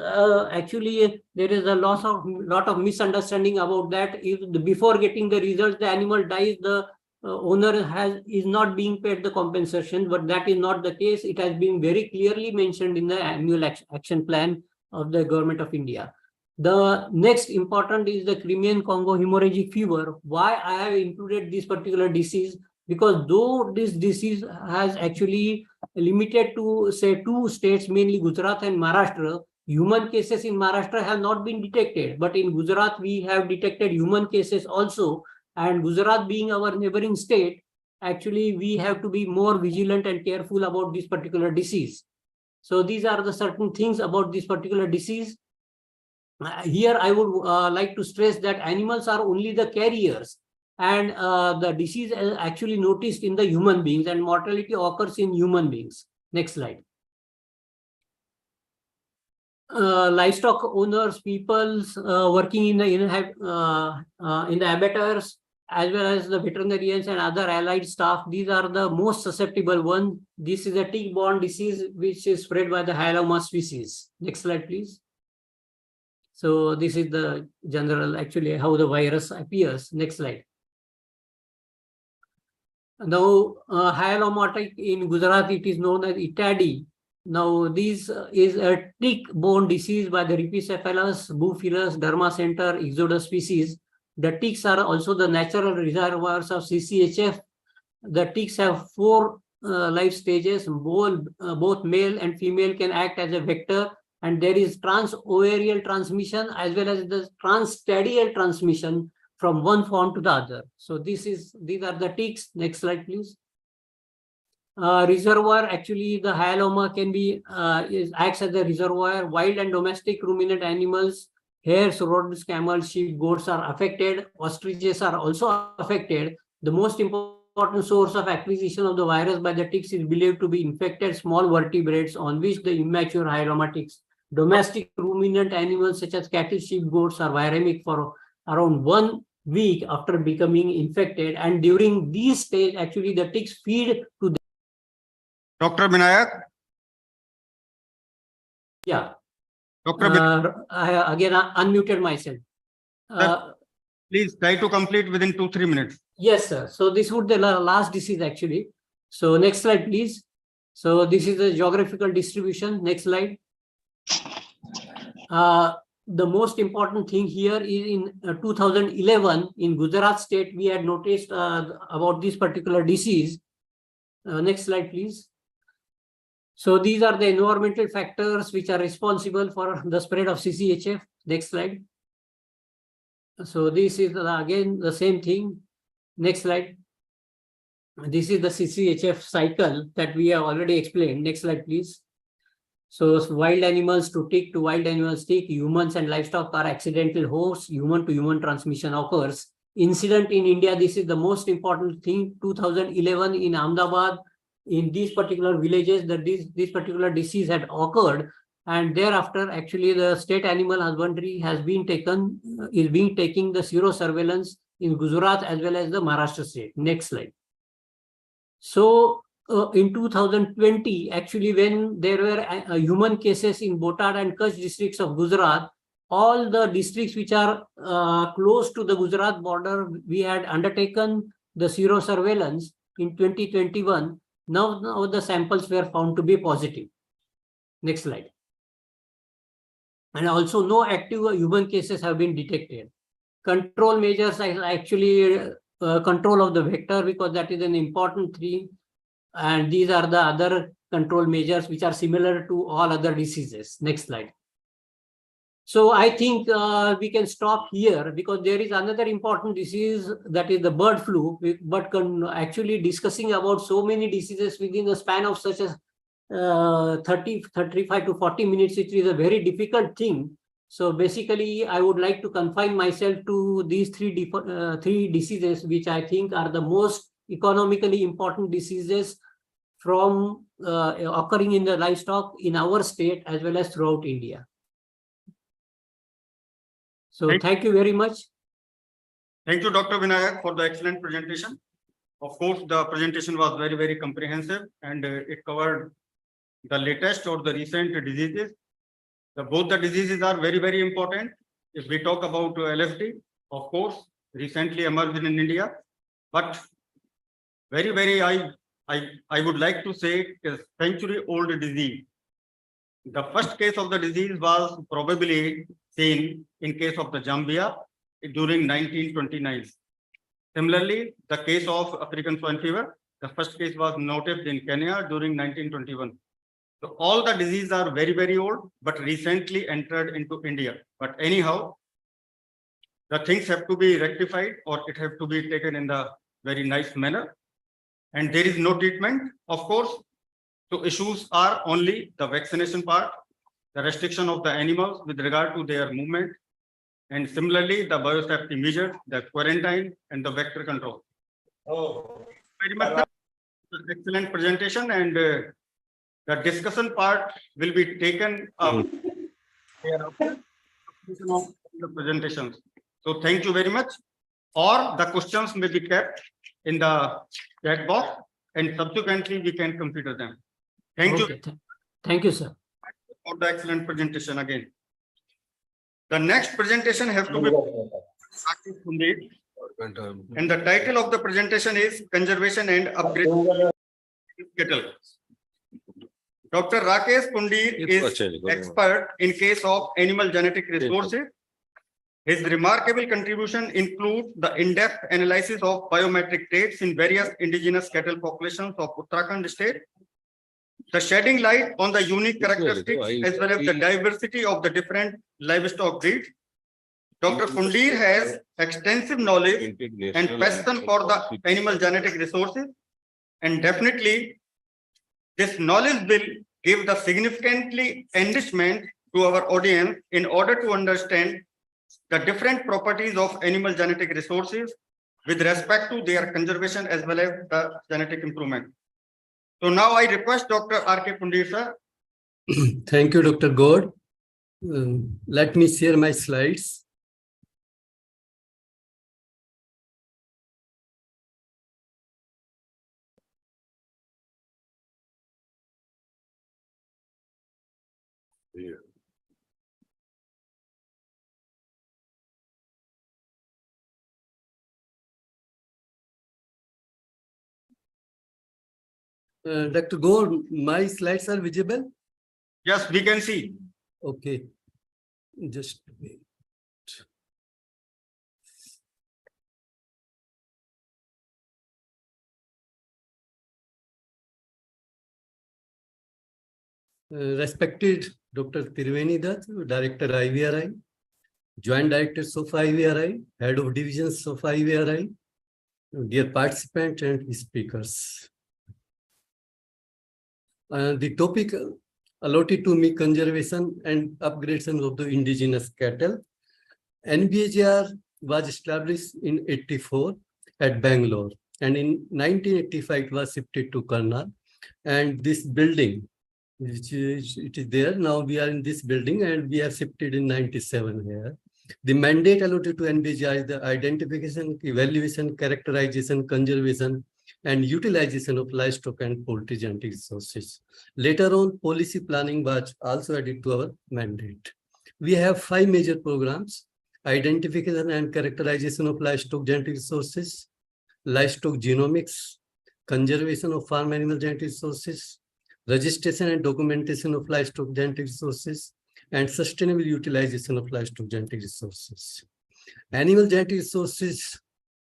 actually there is a lot of misunderstanding about that. If before getting the results the animal dies, the owner is not being paid the compensation, but that is not the case. It has been very clearly mentioned in the annual action plan of the Government of India. The next important is the Crimean Congo hemorrhagic fever. Why I have included this particular disease? Because though this disease has actually limited to say 2 states, mainly Gujarat and Maharashtra, human cases in Maharashtra have not been detected, but in Gujarat we have detected human cases also. And Gujarat being our neighboring state, actually we have to be more vigilant and careful about this particular disease. So these are the certain things about this particular disease. Here I would like to stress that animals are only the carriers. and the disease is actually noticed in the human beings, and mortality occurs in human beings. Next slide. Livestock owners, peoples working in the abattoirs, as well as the veterinarians and other allied staff, these are the most susceptible one. This is a tick-borne disease which is spread by the Hyaloma species. Next slide, please. So this is the general, actually, how the virus appears. Next slide. Now, Hyaloma tick in Gujarat, it is known as Itadi. Now, this is a tick-borne disease by the Rhipicephalus, Boophilus, Dermacenter, Exodus species. The ticks are also the natural reservoirs of CCHF. The ticks have 4 life stages. Both male and female can act as a vector, and there is trans-ovarial transmission as well as the trans-stadial transmission from one form to the other. So these are the ticks. Next slide, please. Reservoir, actually the Hyaloma can be acts as a reservoir. Wild and domestic ruminant animals, hares, rodents, camels, sheep, goats are affected. Ostriches are also affected. The most important source of acquisition of the virus by the ticks is believed to be infected small vertebrates on which the immature Hyaloma ticks. Domestic ruminant animals such as cattle, sheep, goats are viremic for around 1 week after becoming infected, and during this stage, actually the ticks feed to the Dr. Vinayak, yeah. Dr. Vinayak, I again unmuted myself. please try to complete within 2-3 minutes. Yes, sir. So this would be the last disease actually. So next slide, please. So this is the geographical distribution. Next slide. The most important thing here is in 2011 in Gujarat state, we had noticed about this particular disease. Next slide, please. So these are the environmental factors which are responsible for the spread of CCHF. Next slide. So this is again the same thing. Next slide. This is the CCHF cycle that we have already explained. Next slide, please. So wild animals to tick to wild animals tick, humans and livestock are accidental hosts, human to human transmission occurs. Incident in India, this is the most important thing. 2011 in Ahmedabad, in these particular villages, that this particular disease had occurred, and thereafter actually the state animal husbandry has been taken, is being taking the sero surveillance in Gujarat as well as the Maharashtra state. Next slide. So in 2020, actually when there were human cases in Botad and Kutch districts of Gujarat, all the districts which are close to the Gujarat border, we had undertaken the sero surveillance in 2021. Now the samples were found to be positive. Next slide. And also no active human cases have been detected. Control measures are actually control of the vector, because that is an important thing. And these are the other control measures which are similar to all other diseases. Next slide. So I think we can stop here, because there is another important disease, that is the bird flu, but actually discussing about so many diseases within the span of such as 35 to 40 minutes, it is a very difficult thing. So basically, I would like to confine myself to these three diseases, which I think are the most economically important diseases from occurring in the livestock in our state as well as throughout India. So thank you very much. Thank you, Dr. Vinayak, for the excellent presentation. Of course, the presentation was very, very comprehensive, and it covered the latest or the recent diseases. Both the diseases are very, very important. If we talk about LFD, of course, recently emerged in India, but very, very, I would like to say is century-old disease. The first case of the disease was probably seen in case of the Zambia during 1929. Similarly, the case of African swine fever, the first case was noted in Kenya during 1921. So all the diseases are very, very old, but recently entered into India. But anyhow, the things have to be rectified, or it have to be taken in the very nice manner. And there is no treatment, of course. So issues are only the vaccination part, the restriction of the animals with regard to their movement, And similarly, the biosafety measures, the quarantine and the vector control. Very much sir. Excellent presentation, and the discussion part will be taken up thereafter of the presentations. So thank you very much. Or the questions may be kept in the chat box and subsequently we can consider them. Thank you Okay, thank you, sir. for the excellent presentation again. The next presentation has to be and the title of the presentation is Conservation and Upgrade Kettle. Dr. Rakesh Pundir is expert in case of animal genetic resources. His remarkable contribution includes the in-depth analysis of biometric traits in various indigenous cattle populations of Uttarakhand state, the shedding light on the unique characteristics as well as the diversity of the different livestock breeds. Dr. Pundir has extensive knowledge and passion for the animal genetic resources, and definitely this knowledge will give the significantly enrichment to our audience in order to understand the different properties of animal genetic resources with respect to their conservation as well as the genetic improvement. So now I request Dr. R.K. Pundir sir. Thank you, Dr. God. Let me share my slides. Dr. Gore, my slides are visible? Yes, we can see. Okay, just wait. Respected Dr. Triveni Dutt, Director IVRI, Joint Directors of IVRI, Head of Divisions of IVRI, dear participants and speakers. The topic allotted to me, conservation and upgradation of the indigenous cattle. NBAGR was established in 1984 at Bangalore, and in 1985 it was shifted to Karnal. And this building, which is there now, we are in this building, and we are shifted in 97 here. The mandate allotted to NBAGR is the identification, evaluation, characterization, conservation, and utilization of livestock and poultry genetic resources. Later on, policy planning was also added to our mandate. We have 5 major programs: identification and characterization of livestock genetic resources, livestock genomics, conservation of farm animal genetic resources, registration and documentation of livestock genetic resources, and sustainable utilization of livestock genetic resources. Animal genetic resources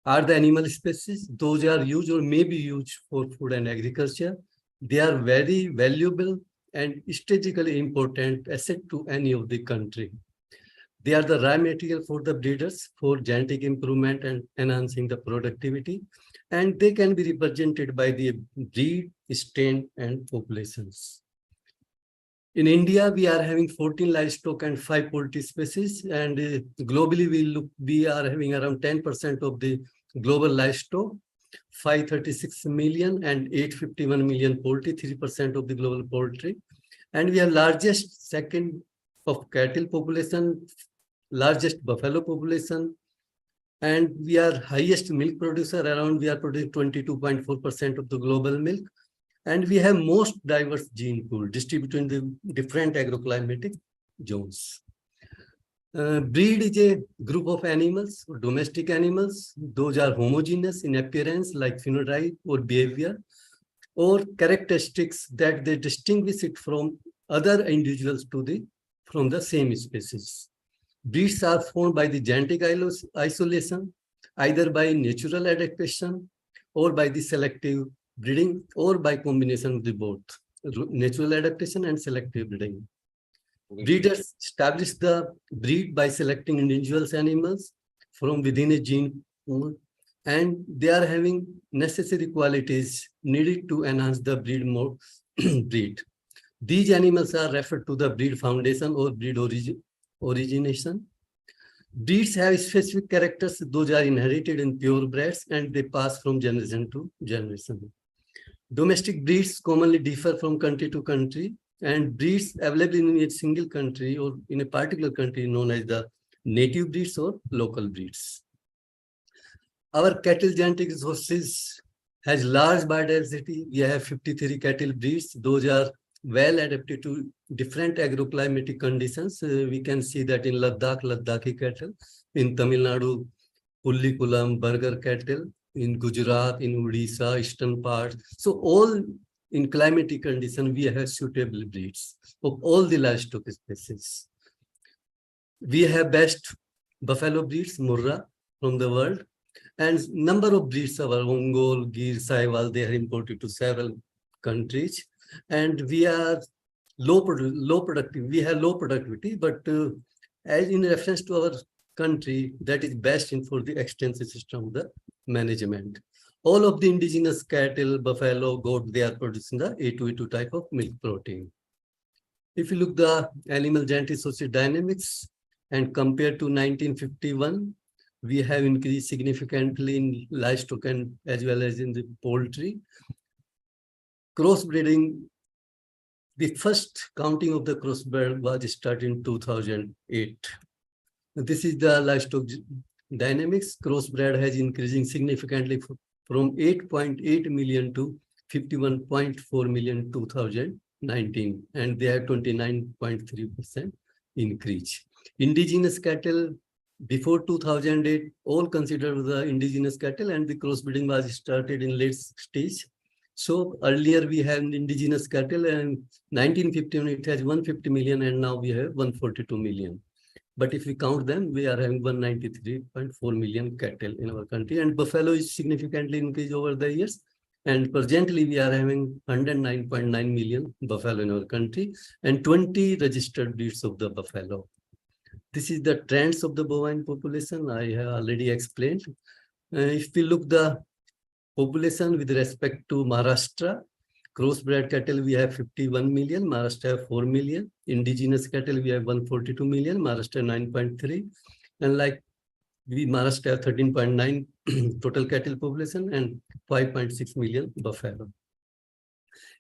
are the animal species. Those are used or may be used for food and agriculture. They are very valuable and strategically important asset to any of the country. They are the raw material for the breeders for genetic improvement and enhancing the productivity, and they can be represented by the breed, strain, and populations. In India, we are having 14 livestock and 5 poultry species, and globally we are having around 10% of the global livestock, 536 million and 851 million poultry, 3% of the global poultry. And we are largest second of cattle population, largest buffalo population, and we are highest milk producer. Around we are producing 22.4% of the global milk. And we have most diverse gene pool distributed in the different agroclimatic zones. Breed is a group of animals, domestic animals. Those are homogeneous in appearance, like phenotype or behavior, or characteristics that they distinguish it from other individuals from the same species. Breeds are formed by the genetic isolation, either by natural adaptation or by the selective breeding, or by combination of the both, natural adaptation and selective breeding. Breeders establish the breed by selecting individual animals from within a gene pool, and they are having necessary qualities needed to enhance the breed. These animals are referred to the breed foundation or breed origination. Breeds have specific characters. Those are inherited in purebreds and they pass from generation to generation. Domestic breeds commonly differ from country to country, and breeds available in a single country or in a particular country known as the native breeds or local breeds. Our cattle genetic resources has large biodiversity. We have 53 cattle breeds. Those are well adapted to different agroclimatic conditions. We can see that in Ladakh, Ladakhi cattle, in Tamil Nadu, Pulli-Kulam, Burger cattle, in Gujarat, in Odisha, eastern parts. So all in climatic condition, we have suitable breeds of all the livestock species. We have best buffalo breeds, Murrah, from the world. And number of breeds, our Ongol, Gir, Sahiwal, they are imported to several countries. And we are low productive. We have low productivity, but as in reference to our country, that is best in for the extensive system of the management. All of the indigenous cattle, buffalo, goat, they are producing the A2A2 type of milk protein. If you look the animal genetic social dynamics and compared to 1951, we have increased significantly in livestock and as well as in the poultry. Crossbreeding, the first counting of the crossbred was started in 2008. This is the livestock dynamics. Crossbred has increasing significantly from 8.8 million to 51.4 million in 2019, and they have 29.3% increase. Indigenous cattle before 2008, all considered the indigenous cattle, and the crossbreeding was started in late stage. So earlier we had indigenous cattle, and 1951 it has 150 million, and now we have 142 million. But if we count them, we are having 193.4 million cattle in our country, and buffalo is significantly increased over the years. And presently we are having 109.9 million buffalo in our country and 20 registered breeds of the buffalo. This is the trends of the bovine population I have already explained. If we look the population with respect to Maharashtra, crossbred cattle we have 51 million, Maharashtra have 4 million, indigenous cattle we have 142 million, Maharashtra 9.3, and like we Maharashtra have 13.9 total cattle population and 5.6 million buffalo.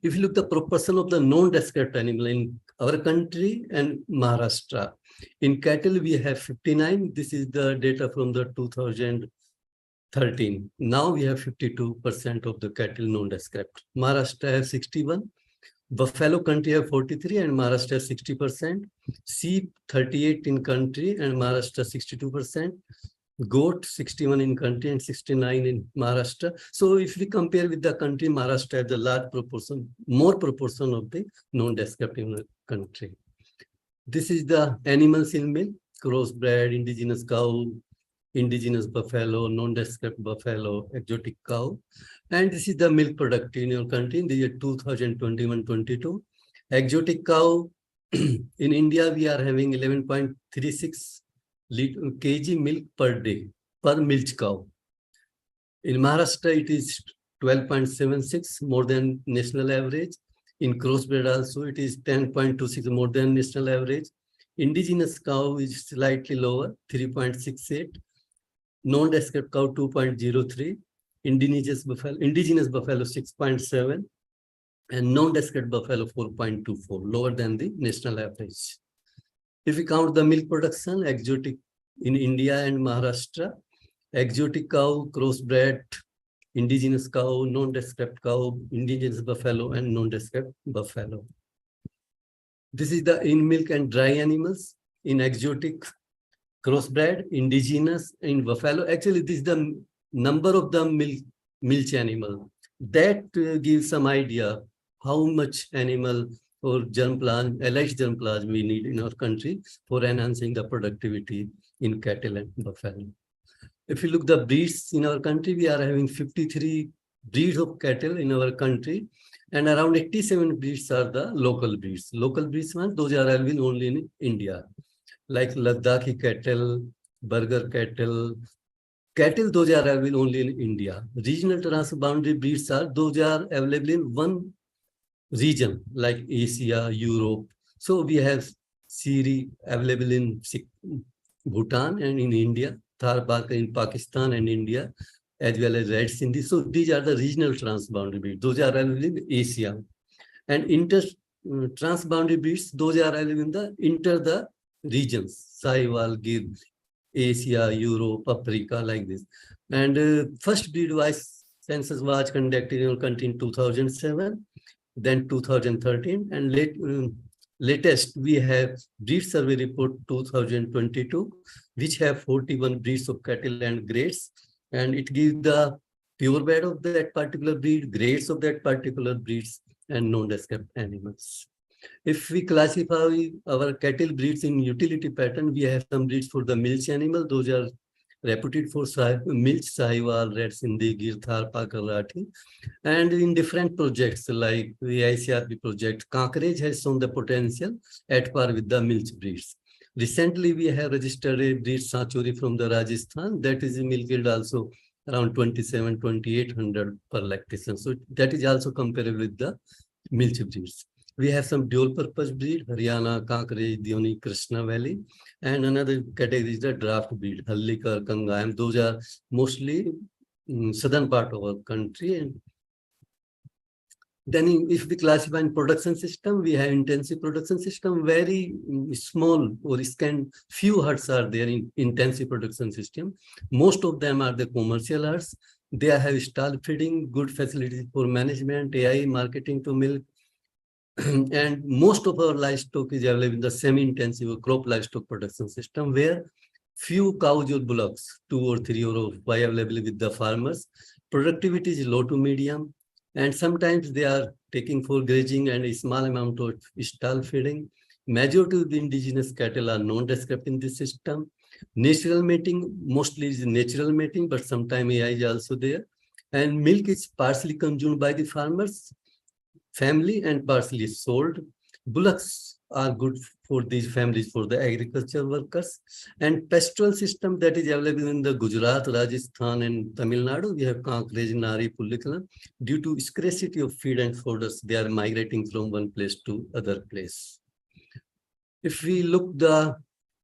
If you look the proportion of the non-described animal in our country and Maharashtra, in cattle we have 59. This is the data from the 2013. Now we have 52% of the cattle non-described. Maharashtra have 61. Buffalo country have 43 and Maharashtra 60%. Sheep 38 in country and Maharashtra 62%. Goat 61 in country and 69 in Maharashtra. So if we compare with the country, Maharashtra has the large proportion, more proportion of the non-described in the country. This is the animals in milk, crossbred, indigenous cow, indigenous buffalo, non-described buffalo, exotic cow. And this is the milk product in your country in the year 2021-22. Exotic cow, in India, we are having 11.36 kg milk per day, per milch cow. In Maharashtra, it is 12.76, more than national average. In crossbred also, it is 10.26, more than national average. Indigenous cow is slightly lower, 3.68. Non-described cow 2.03, indigenous buffalo 6.7, and non-described buffalo 4.24, lower than the national average. If we count the milk production, exotic in India and Maharashtra, exotic cow, crossbred, indigenous cow, non-described cow, indigenous buffalo, and non-described buffalo. This is the in milk and dry animals. In exotic, crossbred, indigenous, in buffalo. Actually, this is the number of the milch animal. That gives some idea how much animal or germplasm, alleged germplasm we need in our country for enhancing the productivity in cattle and buffalo. If you look the breeds in our country, we are having 53 breeds of cattle in our country, and around 87 breeds are the local breeds. Local breeds means those are available only in India, like Ladakhi cattle, Burger cattle. Cattle, those are available only in India. Regional transboundary breeds are, those are available in one region, like Asia, Europe. So we have Siri available in Bhutan and in India, Thar Parker in Pakistan and India, as well as Red Sindhi. So these are the regional transboundary breeds. Those are available in Asia. And transboundary breeds, those are available in the regions, Sahiwal, Gir, Asia, Europe, Africa, like this. And first breed-wise census was conducted in country in 2007, then 2013, and latest we have breed survey report 2022, which have 41 breeds of cattle and grades, and it gives the pure bred of that particular breed, grades of that particular breeds, and nondescript animals. If we classify our cattle breeds in utility pattern, we have some breeds for the milch animal. Those are reputed for milch, Sahiwal, Red Sindhi, Gir, Thar, Parker, Rathi. And in different projects like the ICRP project, Kankaraj has shown the potential at par with the milch breeds. Recently, we have registered a breed Sanchori from the Rajasthan that is milk yield also around 27,000-2800 per lactation. So that is also comparable with the milch breeds. We have some dual purpose breed, Haryana, Kankaraj, Deoni, Krishna Valley, and another category is the draft breed, Hallikar, Kangayam. Those are mostly southern part of our country. And then if we classify in production system, we have intensive production system, very small or few herds are there in intensive production system. Most of them are the commercial herds. They have stall feeding, good facilities for management, AI, marketing to milk. And most of our livestock is available in the semi-intensive crop livestock production system, where few cows or bullocks, 2 or 3 or 5 available with the farmers. Productivity is low to medium, and sometimes they are taking for grazing and a small amount of stall feeding. Majority of the indigenous cattle are nondescript in this system. Natural mating, mostly is natural mating, but sometimes AI is also there. And milk is partially consumed by the farmers, family, and partially sold. Bullocks are good for these families, for the agriculture workers. And pastoral system that is available in the Gujarat, Rajasthan, and Tamil Nadu, we have Kankaraj, Nari, Pullikalam. Due to scarcity of feed and fodders, they are migrating from one place to other place. If we look the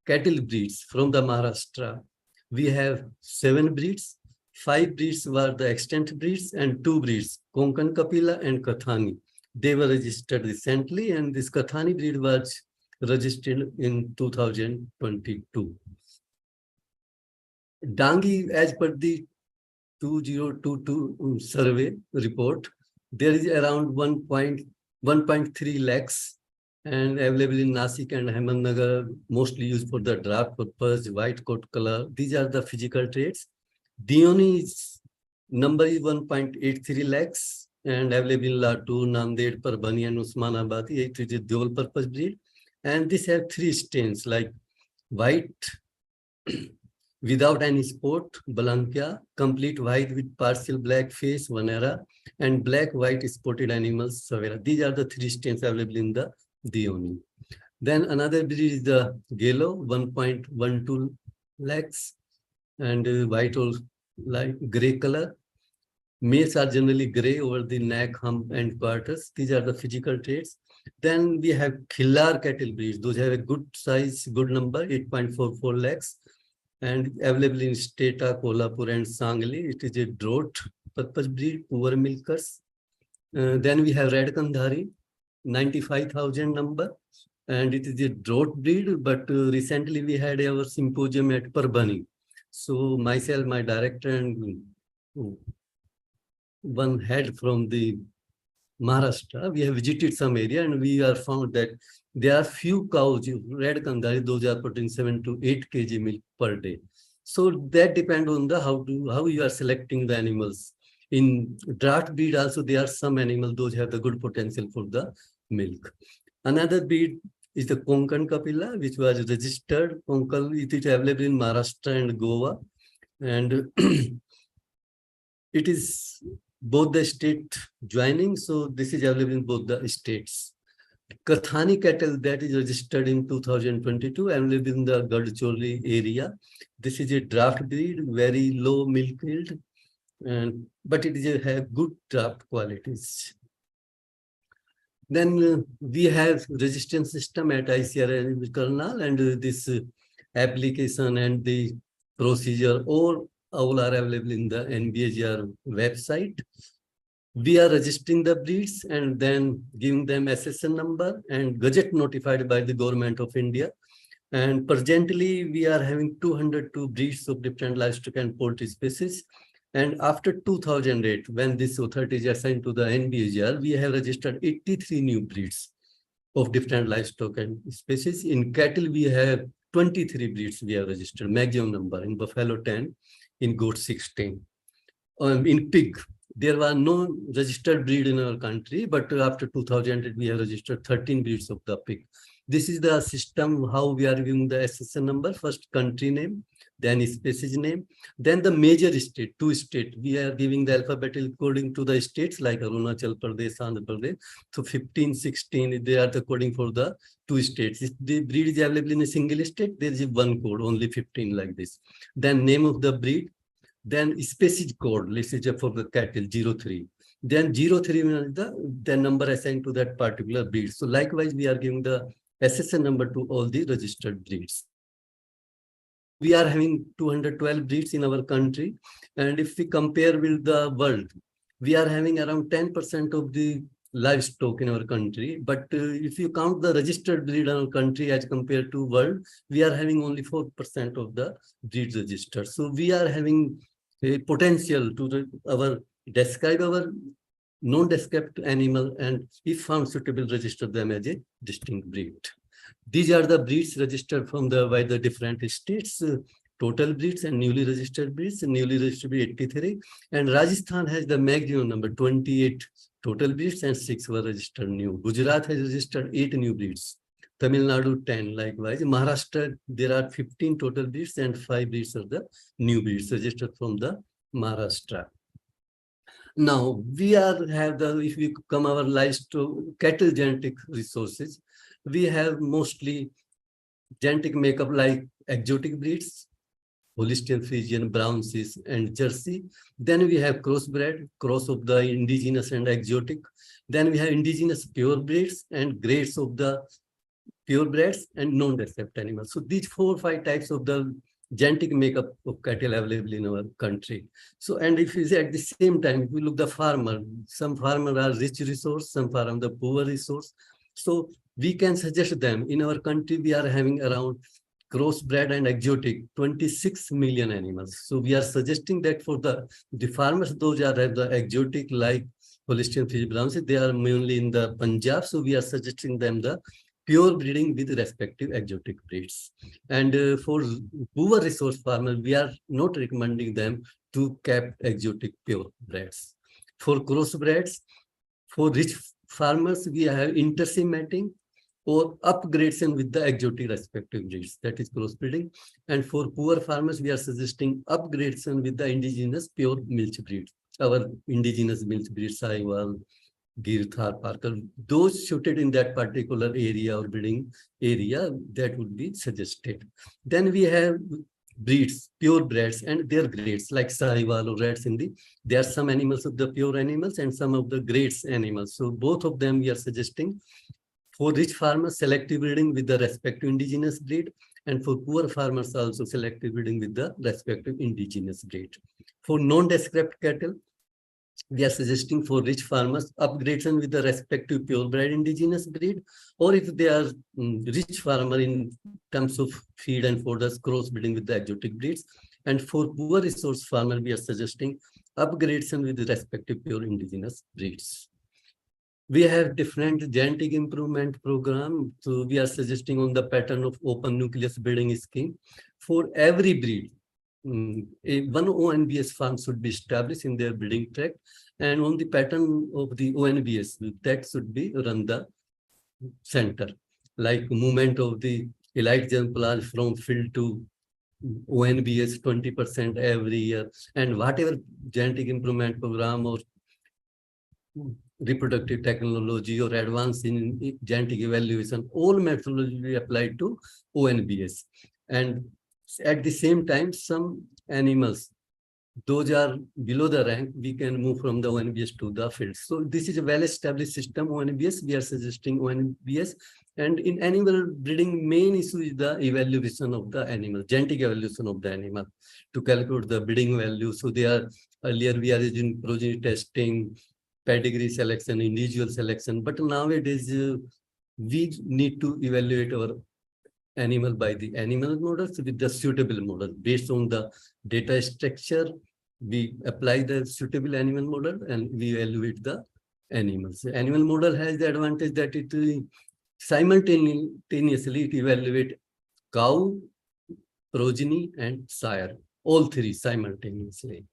cattle breeds from the Maharashtra, we have 7 breeds. 5 breeds were the extant breeds and 2 breeds, Konkan Kapila and Kathani. They were registered recently, and this Kathani breed was registered in 2022. Dangi, as per the 2022 survey report, there is around 1.3 lakhs and available in Nasik and Ahmednagar, mostly used for the draft purpose, white coat color. These are the physical traits. Deoni's number is 1.83 lakhs. And available in Latur, Nanded, Parbhani, and Usmanabad. It is a dual purpose breed. And this have 3 strains like white without any spot, Balankia, complete white with partial black face, Vanera, and black white spotted animals, Savera. These are the 3 strains available in the Deoni. Then another breed is the Gelo, 1.12 lakhs, and white or light gray color. Males are generally gray over the neck, hump, and quarters. These are the physical traits. Then we have Khillar cattle breeds. Those have a good size, good number, 8.44 lakhs, and available in Stata, Kolhapur, and Sangli. It is a drought purpose breed, poor milkers. Then we have Red Kandhari, 95,000 number, and it is a drought breed. But recently we had our symposium at Parbhani. So myself, my director, and one head from the Maharashtra, we have visited some area, and we are found that there are few cows, Red Kandhari, those are putting 7 to 8 kg milk per day. So that depends on the how you are selecting the animals. In draft breed also, there are some animals, those have the good potential for the milk. Another breed is the Konkan Kapila, which was registered. Konkan, it is available in Maharashtra and Goa. And it is both the state joining, so this is available in both the states. Kathani cattle that is registered in 2022 and live in the Gadcholi area. This is a draft breed, very low milk yield, but it is have good draft qualities. Then we have resistance system at ICR and Karnal, and this application and the procedure, all are available in the NBAGR website. We are registering the breeds and then giving them SSN number and gazette notified by the Government of India. And presently, we are having 202 breeds of different livestock and poultry species. And after 2008, when this authority is assigned to the NBAGR, we have registered 83 new breeds of different livestock and species. In cattle, we have 23 breeds we have registered, maximum number. In buffalo, 10, in goat, 16. In pig, there were no registered breed in our country, but after 2008, we have registered 13 breeds of the pig. This is the system how we are giving the SSN number. First country name, then species name, then the major state, 2 states. We are giving the alphabet according to the states like Arunachal Pradesh, Andhra Pradesh. So 15, 16, they are the coding for the 2 states. If the breed is available in a single state, there is one code, only 15 like this. Then name of the breed, then species code, let's say for the cattle, 03. Then 03 is the number assigned to that particular breed. So likewise, we are giving the SSN number to all the registered breeds. We are having 212 breeds in our country. And if we compare with the world, we are having around 10% of the livestock in our country. But if you count the registered breed in our country as compared to world, we are having only 4% of the breeds registered. So we are having a potential to describe our non-described animal, and if found suitable, register them as a distinct breed. These are the breeds registered from by the different states, total breeds and newly registered breeds. Newly registered breed 83, and Rajasthan has the maximum number, 28 total breeds, and 6 were registered new. Gujarat has registered 8 new breeds. Tamil Nadu 10 likewise. Maharashtra, there are 15 total breeds and 5 breeds are the new breeds registered from the Maharashtra. Now we have if we come our livestock cattle genetic resources, we have mostly genetic makeup like exotic breeds, Holstein Friesian, Brown Swiss, and Jersey. Then we have crossbred, cross of the indigenous and exotic. Then we have indigenous pure breeds and grades of the purebreds and non-descept animals. So these 4 or 5 types of the genetic makeup of cattle available in our country. So, and if you say at the same time, if you look the farmer, some farmers are rich resource, some farmers the poor resource. So we can suggest them. In our country, we are having around crossbred and exotic 26 million animals. So we are suggesting that for the farmers, those are the exotic like Holstein Friesian, Brown Swiss, they are mainly in the Punjab. So we are suggesting them the pure breeding with respective exotic breeds. And for poor resource farmers, we are not recommending them to keep exotic pure breds. For crossbreds, for rich farmers, we have interseminating or upgradation with the exotic respective breeds, that is crossbreeding. And for poor farmers, we are suggesting upgradation with the indigenous pure milch breed. Our indigenous milch breed, Sahiwal, Gir, Thar, Parker, those suited in that particular area or breeding area, that would be suggested. Then we have breeds, pure breds, and their grades like Sahiwal or Red Sindhi. There are some animals of the pure animals and some of the grades animals. So both of them we are suggesting. For rich farmers, selective breeding with the respective indigenous breed, and for poor farmers also selective breeding with the respective indigenous breed. For non-descript cattle, we are suggesting for rich farmers upgradation with the respective purebred indigenous breed, or if they are rich farmer in terms of feed and fodder, crossbreeding with the exotic breeds. And for poor resource farmer, we are suggesting upgradation with the respective pure indigenous breeds. We have different genetic improvement program. So we are suggesting on the pattern of open nucleus breeding scheme. For every breed, one ONBS farm should be established in their breeding tract, and on the pattern of the ONBS, that should be run the center, like movement of the elite exemplar from field to ONBS 20% every year, and whatever genetic improvement program or reproductive technology or advance in genetic evaluation, all methodology applied to ONBS. And at the same time, some animals those are below the rank, we can move from the ONBS to the field. So this is a well-established system, ONBS. We are suggesting ONBS. And in animal breeding, main issue is the evaluation of the animal, genetic evaluation of the animal to calculate the breeding value. So they are, earlier we are using progeny testing, pedigree selection, individual selection. But nowadays, we need to evaluate our animal by the animal models with the suitable model. Based on the data structure, we apply the suitable animal model and we evaluate the animals. The animal model has the advantage that it simultaneously it evaluate cow, progeny, and sire, all three simultaneously.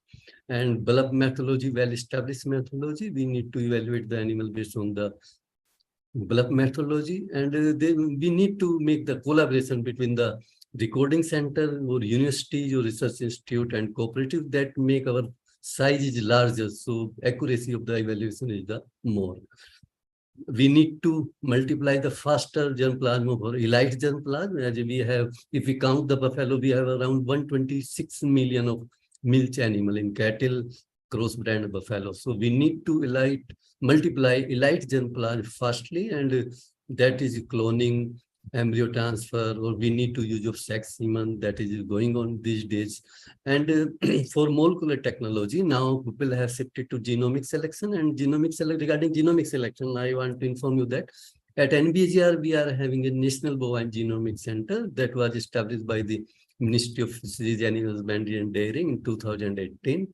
And Bullock methodology, well-established methodology, we need to evaluate the animal based on the Bullock methodology, and we need to make the collaboration between the recording center or universities or research institute and cooperative that make our size is larger, so accuracy of the evaluation is the more. We need to multiply the faster germplasm or elite germplasm, as we have, if we count the buffalo, we have around 126 million of milch animal in cattle, cross-brand buffalo. So we need to multiply elite germplasm fastly, and that is cloning, embryo transfer, or we need to use of sex semen that is going on these days. And for molecular technology, now people have shifted to genomic selection, and regarding genomic selection, I want to inform you that at NBGR, we are having a National Bovine Genomic Center that was established by the Ministry of Fisheries, Animal Husbandry and Dairy in 2018.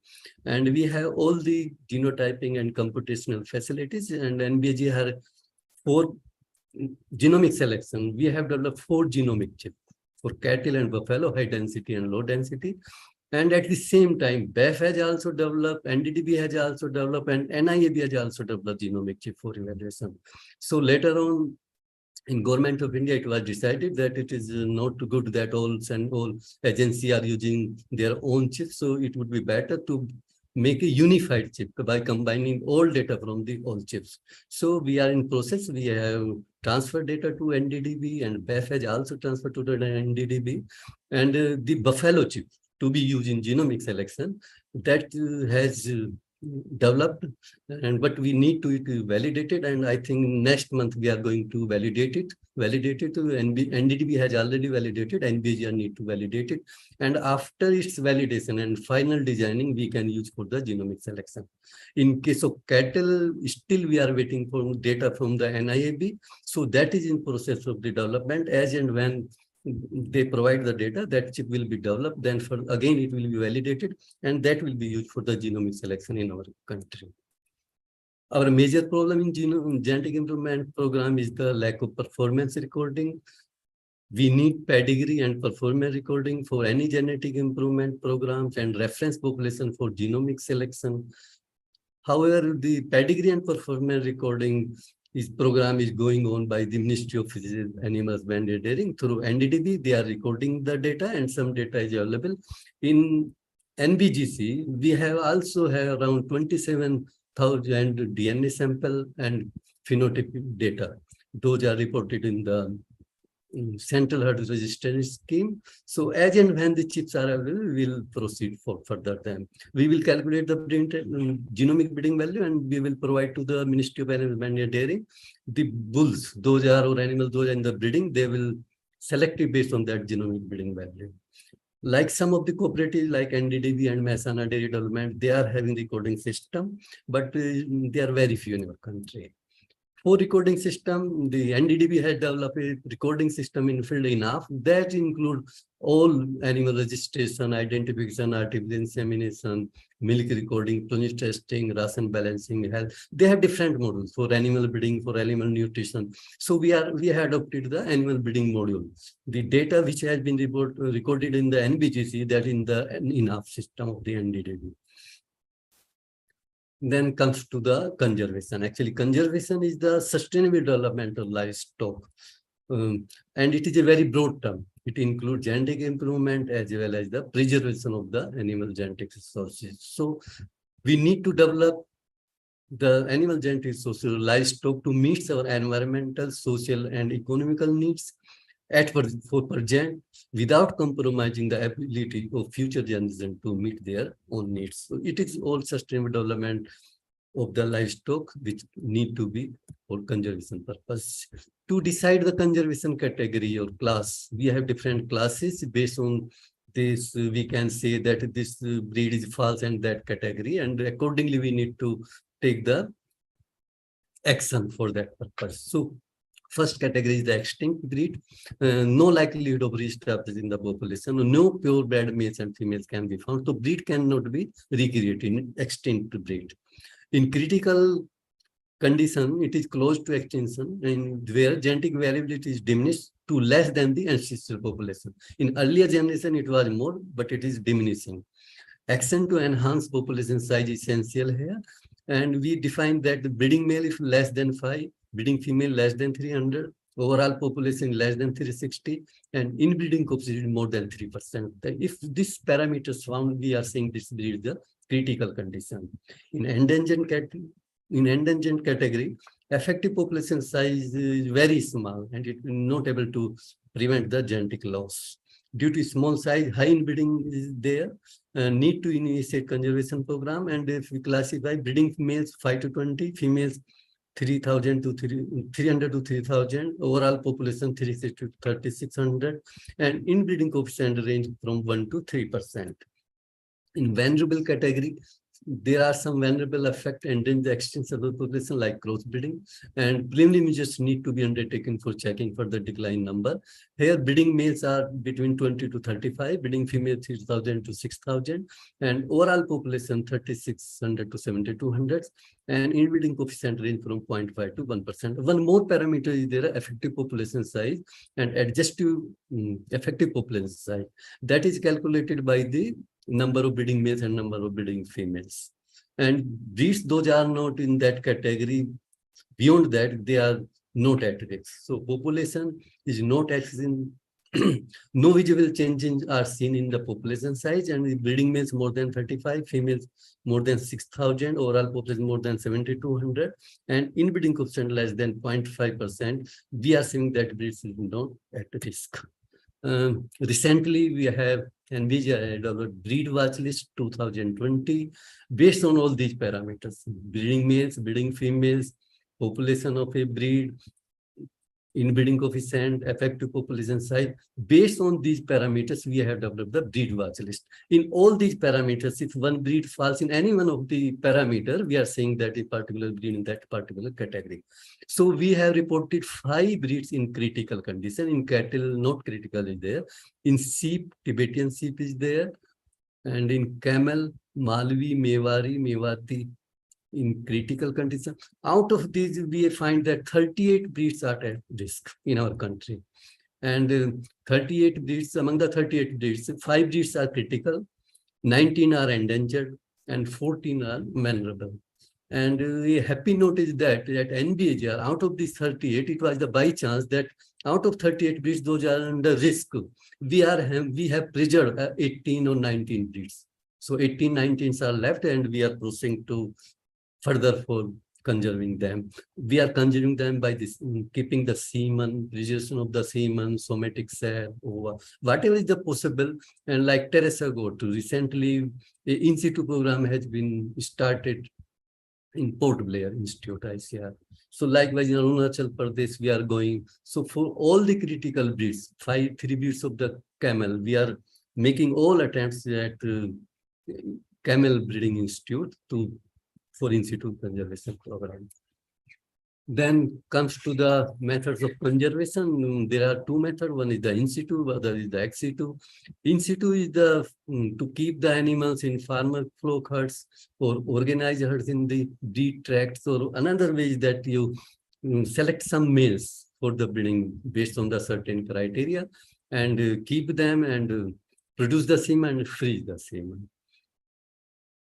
And we have all the genotyping and computational facilities, and NBG has 4 genomic selection. We have developed 4 genomic chips for cattle and buffalo, high density and low density. And at the same time, BEF has also developed, NDDB has also developed, and NIAB has also developed genomic chip for evaluation. So later on, in Government of India, it was decided that it is not good that all agencies are using their own chips. So it would be better to make a unified chip by combining all data from the all chips. So we are in process. We have transferred data to NDDB, and BEF has also transferred to the NDDB. And the buffalo chip to be used in genomic selection, that has developed, but we need to validate it, and I think next month we are going to validate it. NDDB has already validated, NBGR need to validate it, and after its validation and final designing, we can use for the genomic selection. In case of cattle, still we are waiting for data from the NIAB, so that is in process of the development. As and when they provide the data, that chip will be developed, then again it will be validated, and that will be used for the genomic selection in our country. Our major problem in genetic improvement program is the lack of performance recording. We need pedigree and performance recording for any genetic improvement programs and reference population for genomic selection. However, the pedigree and performance recording program is going on by the Ministry of Fisheries, Animal Husbandry and Dairy through NDDB. They are recording the data, and some data is available. In NBGC, we also have around 27,000 DNA sample and phenotypic data. Those are reported in the Central Herd Registry scheme. So as and when the chips are available, we will proceed for further them. We will calculate the genomic breeding value, and we will provide to the Ministry of Animal Husbandry and Dairy the bulls, those are or animals, those are in the breeding, they will select it based on that genomic breeding value. Like some of the cooperatives like NDDB and Mehsana Dairy Development, they are having recording system, but they are very few in our country. For recording system, the NDDB has developed a recording system in field enough that include all animal registration, identification, artificial insemination, milk recording, progeny testing, ration balancing, health. They have different modules for animal breeding, for animal nutrition. So we have adopted the animal breeding module. The data which has been recorded in the NBGC, that in the enough system of the NDDB. Then comes to the conservation. Actually, conservation is the sustainable development of livestock. And it is a very broad term. It includes genetic improvement as well as the preservation of the animal genetic resources. So we need to develop the animal genetic resources, livestock, to meet our environmental, social, and economical needs. for present without compromising the ability of future generation to meet their own needs. So it is all sustainable development of the livestock which need to be for conservation purpose. To decide the conservation category or class, we have different classes. Based on this, we can say that this breed is falls in that category, and accordingly we need to take the action for that purpose. So first category is the extinct breed. No likelihood of reestablishing the population. No purebred males and females can be found. So breed cannot be recreated in extinct breed. In critical condition, it is close to extinction, and where genetic variability is diminished to less than the ancestral population. In earlier generation, it was more, but it is diminishing. Action to enhance population size is essential here. And we define that the breeding male is less than 5, breeding female less than 300, overall population less than 360, and inbreeding coefficient more than 3%. If this parameters found, we are saying this breed is the critical condition. In endangered category, effective population size is very small, and it is not able to prevent the genetic loss. Due to small size, high inbreeding is there, need to initiate conservation program. And if we classify breeding males 5 to 20, females 3,000 to 300 to 3,000, overall population 36 to 3,600, and inbreeding coefficient range from 1 to 3%. In vulnerable category, there are some vulnerable effect and then the extinction of the population like crossbreeding, and preliminary measures need to be undertaken for checking for the decline number. Here breeding males are between 20 to 35, breeding females 3,000 to 6,000, and overall population 3,600 to 7,200, and inbreeding coefficient range from 0.5 to 1%. One more parameter is there, effective population size and adjusted effective population size. That is calculated by the number of breeding males and number of breeding females. And breeds, those are not in that category. Beyond that, they are not at risk. So population is not at risk. No visible changes are seen in the population size, and the breeding males more than 35, females more than 6,000, overall population more than 7,200, and inbreeding coefficient less than 0.5%. We are saying that breeds is not at risk. Recently, we have NVGI developed breed watch list 2020 based on all these parameters: breeding males, breeding females, population of a breed, inbreeding coefficient, effective population size. Based on these parameters, we have developed the breed watch list. In all these parameters, if one breed falls in any one of the parameter, we are saying that a particular breed in that particular category. So we have reported 5 breeds in critical condition. In cattle, not critical is there. In sheep, Tibetan sheep is there. And in camel, Malvi, Mewari, Mewati, in critical condition. Out of these, we find that 38 breeds are at risk in our country. And 38 breeds, among the 38 breeds, 5 breeds are critical, 19 are endangered, and 14 are vulnerable. And the happy note is that at NBAGR, out of these 38, it was the by chance that out of 38 breeds, those are under risk. We have preserved 18 or 19 breeds. So 18, 19s are left, and we are proceeding to further for conserving them. We are conserving them by this, keeping the semen, preservation of the semen, somatic cell, ova, whatever is the possible. And like Teresa Goto, recently, a in situ program has been started in Port Blair Institute, ICR. So likewise in Arunachal Pradesh, we are going. So for all the critical breeds, 3 breeds of the camel, we are making all attempts at Camel Breeding Institute for in situ conservation program. Then comes to the methods of conservation. There are 2 methods. One is the in situ, other is the ex situ. In situ is the to keep the animals in farmer flock herds or organized herds in the breed tracts. Or another way is that you select some males for the breeding based on the certain criteria and keep them and produce the semen and freeze the semen.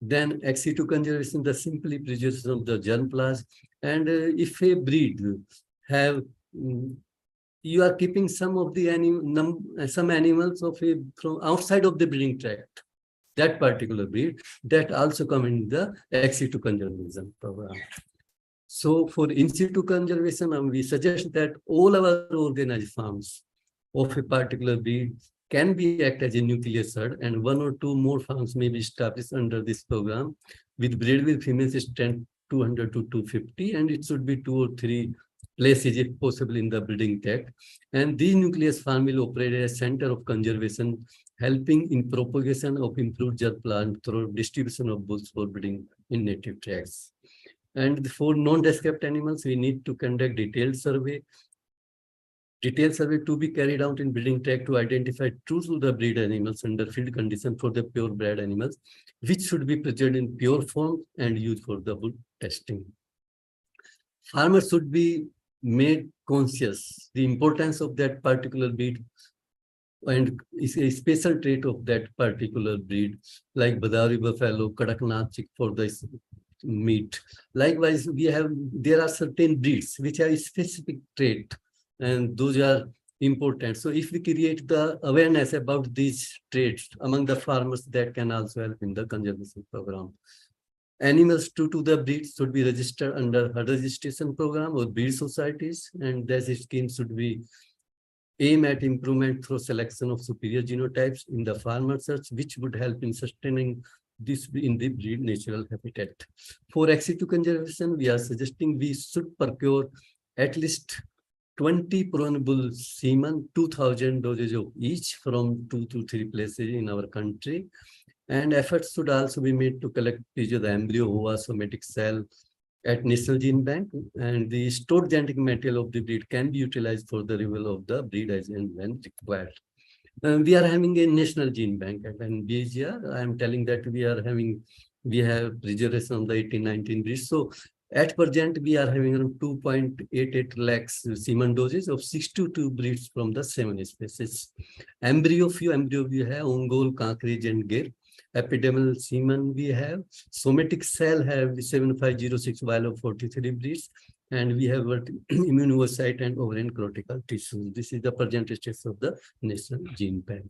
Then ex situ conservation, the simply preservation of the germplasm. And if a breed have, you are keeping some of the some animals of from outside of the breeding tract, that particular breed, that also come in the ex situ conservation program. So for in situ conservation, we suggest that all our organized farms of a particular breed can be act as a nucleus herd, and 1 or 2 more farms may be established under this program with breed with females strength 200 to 250, and it should be 2 or 3 places if possible in the breeding tract. And these nucleus farm will operate as a center of conservation, helping in propagation of improved germ plant through distribution of bulls for breeding in native tracts. And for non-descript animals, we need to conduct detailed survey to be carried out in breeding tract to identify true to the breed animals under field condition for the purebred animals, which should be preserved in pure form and used for the bull testing. Farmers should be made conscious the importance of that particular breed and is a special trait of that particular breed, like Badauri buffalo, Kadaknath chick for this meat. Likewise, there are certain breeds which have a specific trait, and those are important. So if we create the awareness about these traits among the farmers, that can also help in the conservation program. Animals true to the breed should be registered under herd registration program or breed societies, and this scheme should be aim at improvement through selection of superior genotypes in the farmer search, which would help in sustaining this in the breed natural habitat. For ex-situ conservation, we are suggesting we should procure at least 20 prunable semen, 2,000 doses of each from 2 to 3 places in our country. And efforts should also be made to collect the embryo, ova, somatic cell at National Gene Bank, and the stored genetic material of the breed can be utilized for the removal of the breed as and when required. We are having a National Gene Bank at NBGR. I am telling that we have preservation of the 1819 breeds. So at present, we are having around 2.88 lakhs semen doses of 62 breeds from the 7 species. Few embryo we have Ongole, Kankrej, and Gir. Epidermal semen we have. Somatic cell have 7506 vial of 43 breeds. And we have immunocyte and ovarian cortical tissues. This is the present status of the National Gene Bank.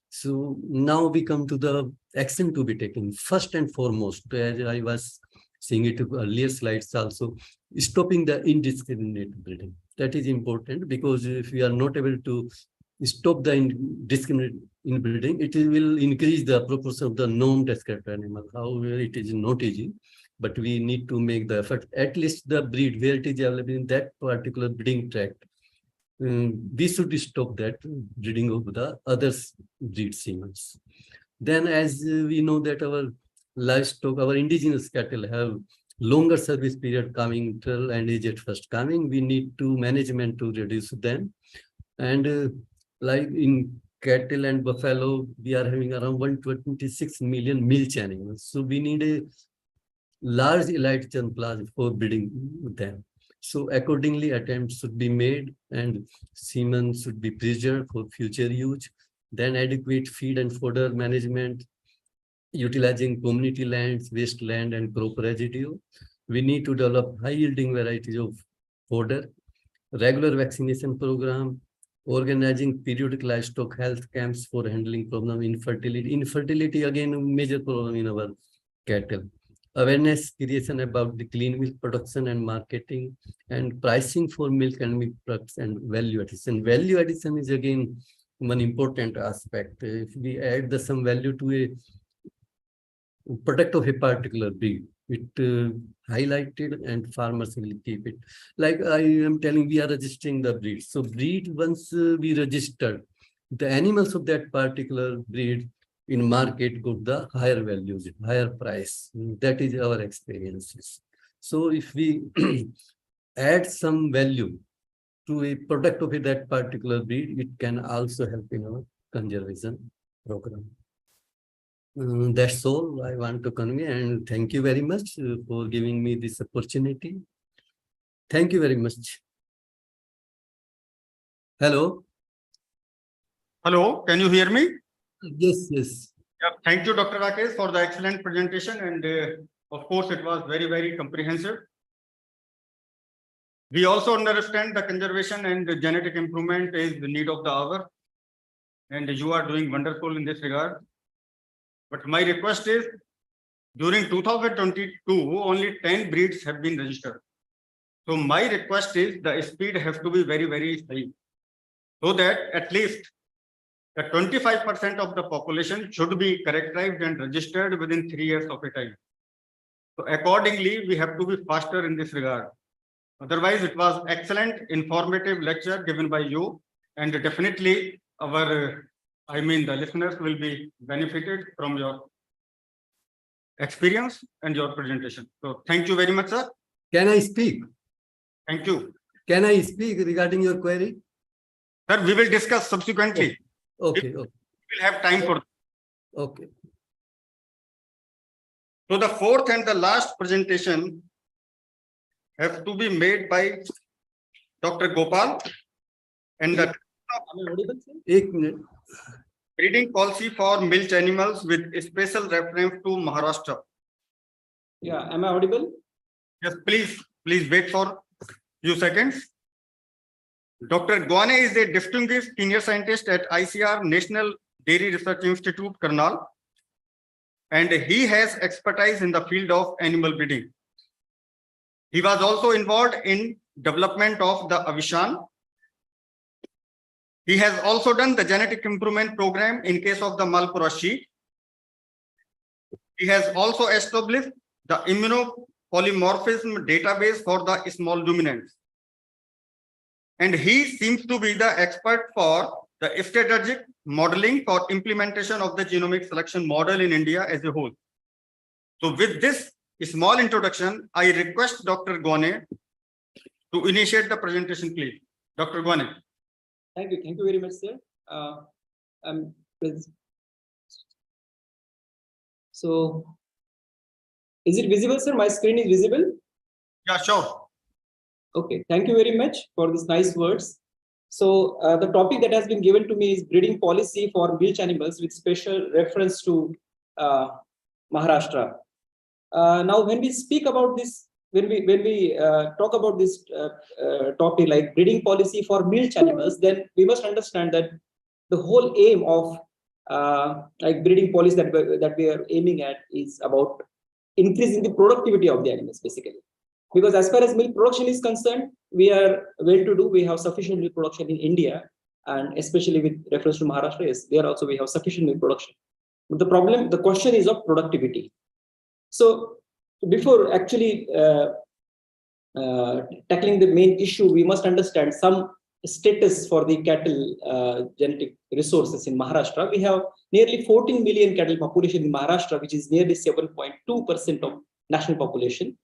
So now we come to the action to be taken. First and foremost, as I was saying it earlier slides also, stopping the indiscriminate breeding. That is important, because if we are not able to stop the indiscriminate inbreeding, it will increase the proportion of the non-descript animal. However, it is not easy, but we need to make the effort, at least the breed where it is available in that particular breeding tract. We should stop that breeding of the other breed semens. Then, as we know that our livestock, our indigenous cattle have longer service period coming till and age at first coming, we need to management to reduce them. And like in cattle and buffalo, we are having around 126 million milch animals. So we need a large elite germplasm for breeding them. So accordingly, attempts should be made and semen should be preserved for future use. Then adequate feed and fodder management, utilizing community lands, waste land, and crop residue. We need to develop high-yielding varieties of fodder, regular vaccination program, organizing periodic livestock health camps for handling problem infertility. Infertility, again, a major problem in our cattle. Awareness creation about the clean milk production and marketing, and pricing for milk and milk products, and value addition. Value addition is again one important aspect. If we add some value to a product of a particular breed, it highlighted and farmers will keep it. Like I am telling, we are registering the breed. So breed, once we register, the animals of that particular breed in market got the higher values, higher price. That is our experiences. So if we add some value to a product of that particular breed, it can also help in our conservation program. That's all I want to convey, and thank you very much for giving me this opportunity. Thank you very much. Hello. Hello, can you hear me? Yes, yes. Yeah, thank you, Dr. Rakesh, for the excellent presentation. And of course, it was very, very comprehensive. We also understand the conservation and the genetic improvement is the need of the hour. And you are doing wonderful in this regard. But my request is, during 2022, only 10 breeds have been registered. So my request is the speed has to be very, very high. so that at least the 25% of the population should be characterized and registered within 3 years of a time. So accordingly, we have to be faster in this regard. Otherwise, it was excellent, informative lecture given by you, and definitely our, the listeners will be benefited from your experience and your presentation. So thank you very much, sir. Can I speak? Thank you. Can I speak regarding your query? Sir, we will discuss subsequently. Okay, okay, We will have time for. okay. So the fourth and the last presentation have to be made by Dr. Gopal, and the Ek minute. breeding policy for milch animals with a special reference to Maharashtra. Yeah, am I audible? Yes, please wait for few seconds. Dr. Guane is a distinguished senior scientist at ICR National Dairy Research Institute, Karnal, and he has expertise in the field of animal breeding. He was also involved in development of the Avishan. He has also done the genetic improvement program in case of the Malpura sheep. He has also established the immunopolymorphism database for the small ruminants. And he seems to be the expert for the strategic modeling for implementation of the genomic selection model in India as a whole. So with this small introduction, I request Dr. Guane to initiate the presentation, please. Dr. Guane. Thank you very much, sir. So, is it visible, sir? My screen is visible? Yeah, sure. Okay, thank you very much for these nice words. So, the topic that has been given to me is breeding policy for milch animals with special reference to Maharashtra. Now, when we speak about this, when we talk about this topic like breeding policy for milch animals, then we must understand that the whole aim of like breeding policy that we are aiming at is about increasing the productivity of the animals, basically. Because as far as milk production is concerned, we are well to do. We have sufficient milk production in India, and especially with reference to Maharashtra, yes, there also we have sufficient milk production. But the question is of productivity. So before actually tackling the main issue, we must understand some status for the cattle genetic resources in Maharashtra. We have nearly 14 million cattle population in Maharashtra, which is nearly 7.2% of national population.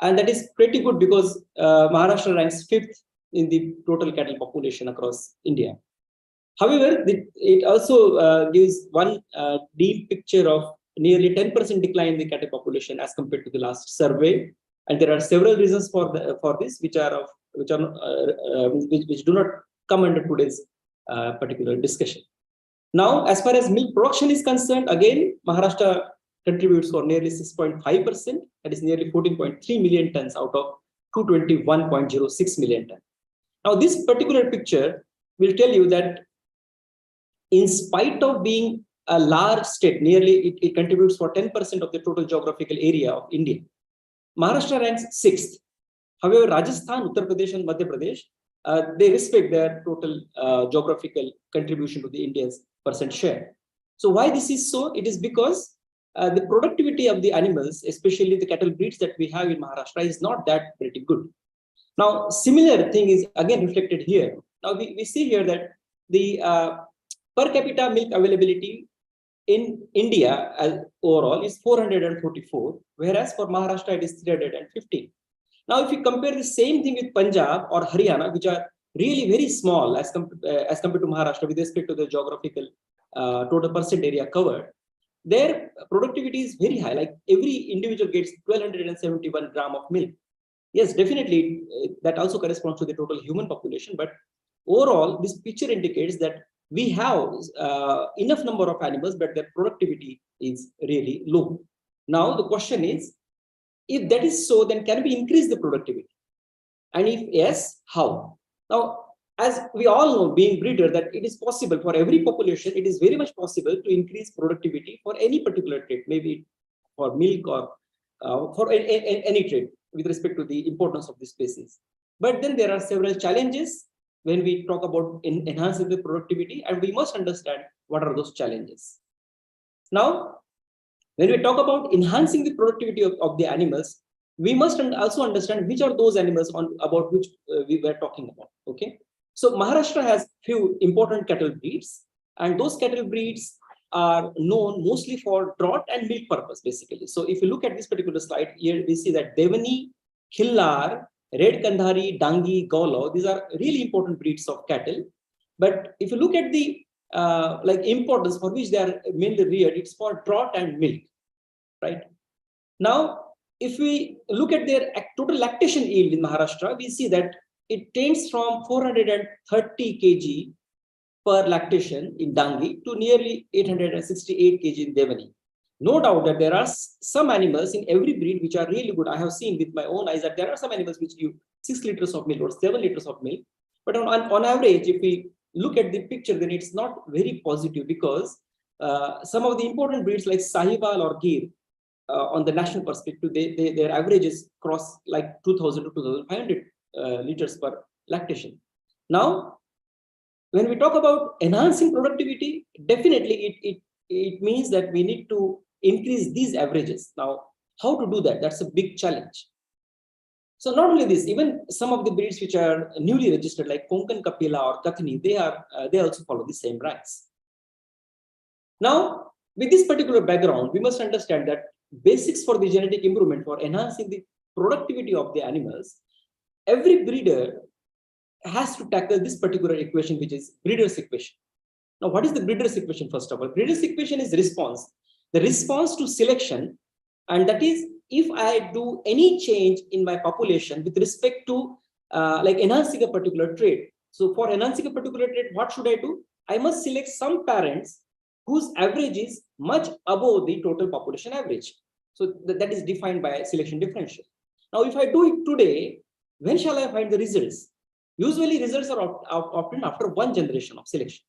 And that is pretty good because Maharashtra ranks 5th in the total cattle population across India. However, it also gives one deep picture of nearly 10% decline in the cattle population as compared to the last survey. And there are several reasons for this, which do not come under today's particular discussion. Now, as far as milk production is concerned, again, Maharashtra contributes for nearly 6.5%, that is nearly 14.3 million tons out of 221.06 million tons. Now, this particular picture will tell you that in spite of being a large state, nearly it contributes for 10% of the total geographical area of India. Maharashtra ranks 6th. However, Rajasthan, Uttar Pradesh, and Madhya Pradesh, they respect their total geographical contribution to the India's percent share. So why this is so? It is because the productivity of the animals, especially the cattle breeds that we have in Maharashtra, is not that pretty good. Now, similar thing is again reflected here. Now, we see here that the per capita milk availability in India overall is 444, whereas for Maharashtra it is 315. Now, if you compare the same thing with Punjab or Haryana, which are really very small as compared to Maharashtra with respect to the geographical total percent area covered, their productivity is very high. Like every individual gets 1271 gram of milk. Yes, definitely that also corresponds to the total human population. But overall, this picture indicates that we have enough number of animals, but their productivity is really low. Now, the question is, if that is so, then can we increase the productivity? And if yes, how? Now, as we all know, being breeder, that it is possible for every population, it is very much possible to increase productivity for any particular trait, maybe for milk or for any trait with respect to the importance of this species. But then there are several challenges when we talk about enhancing the productivity, and we must understand what are those challenges. Now, when we talk about enhancing the productivity of the animals, we must also understand which are those animals about which we were talking about. Okay, so Maharashtra has few important cattle breeds, and those cattle breeds are known mostly for draught and milk purpose, basically. So if you look at this particular slide here, we see that Devani, Khillar, Red Kandhari, Dangi, Golo, these are really important breeds of cattle. But if you look at the importance for which they are mainly reared, it's for draught and milk, right? Now, if we look at their total lactation yield in Maharashtra, we see that it tends from 430 kg per lactation in Dangi to nearly 868 kg in Devani. No doubt that there are some animals in every breed which are really good. I have seen with my own eyes that there are some animals which give 6 liters of milk or 7 liters of milk. But on average, if we look at the picture, then it's not very positive, because some of the important breeds like Sahiwal or Gir, on the national perspective, their averages cross like 2,000 to 2,500 liters per lactation. Now, when we talk about enhancing productivity, definitely it means that we need to increase these averages. Now, how to do that? That's a big challenge. So not only this, even some of the breeds which are newly registered, like Konkan Kapila or Kathni, they also follow the same ranks. Now, with this particular background, we must understand that basics for the genetic improvement, for enhancing the productivity of the animals, every breeder has to tackle this particular equation, which is breeder's equation. Now, what is the breeder's equation? First of all, breeder's equation is response, the response to selection, and that is if I do any change in my population with respect to enhancing a particular trait. So for enhancing a particular trait, what should I do? I must select some parents whose average is much above the total population average. So that is defined by selection differential. Now, if I do it today, when shall I find the results? Usually results are often after one generation of selection.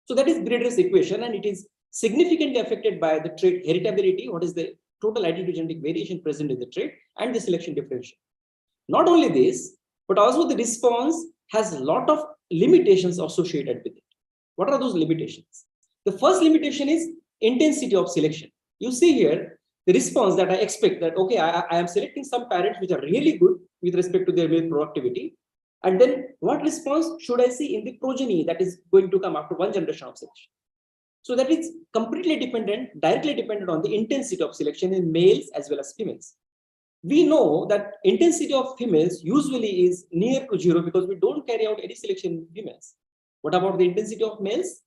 So that is breeder's equation, and it is significantly affected by the trait heritability, what is the total attitudogenic variation present in the trait, and the selection differential. Not only this, but also the response has a lot of limitations associated with it. What are those limitations? The first limitation is intensity of selection. You see here the response that I expect that, okay, I am selecting some parents which are really good with respect to their milk productivity. And then what response should I see in the progeny that is going to come after one generation of selection? So that is completely dependent, directly dependent on the intensity of selection in males as well as females. We know that intensity of females usually is near to 0 because we don't carry out any selection in females. What about the intensity of males?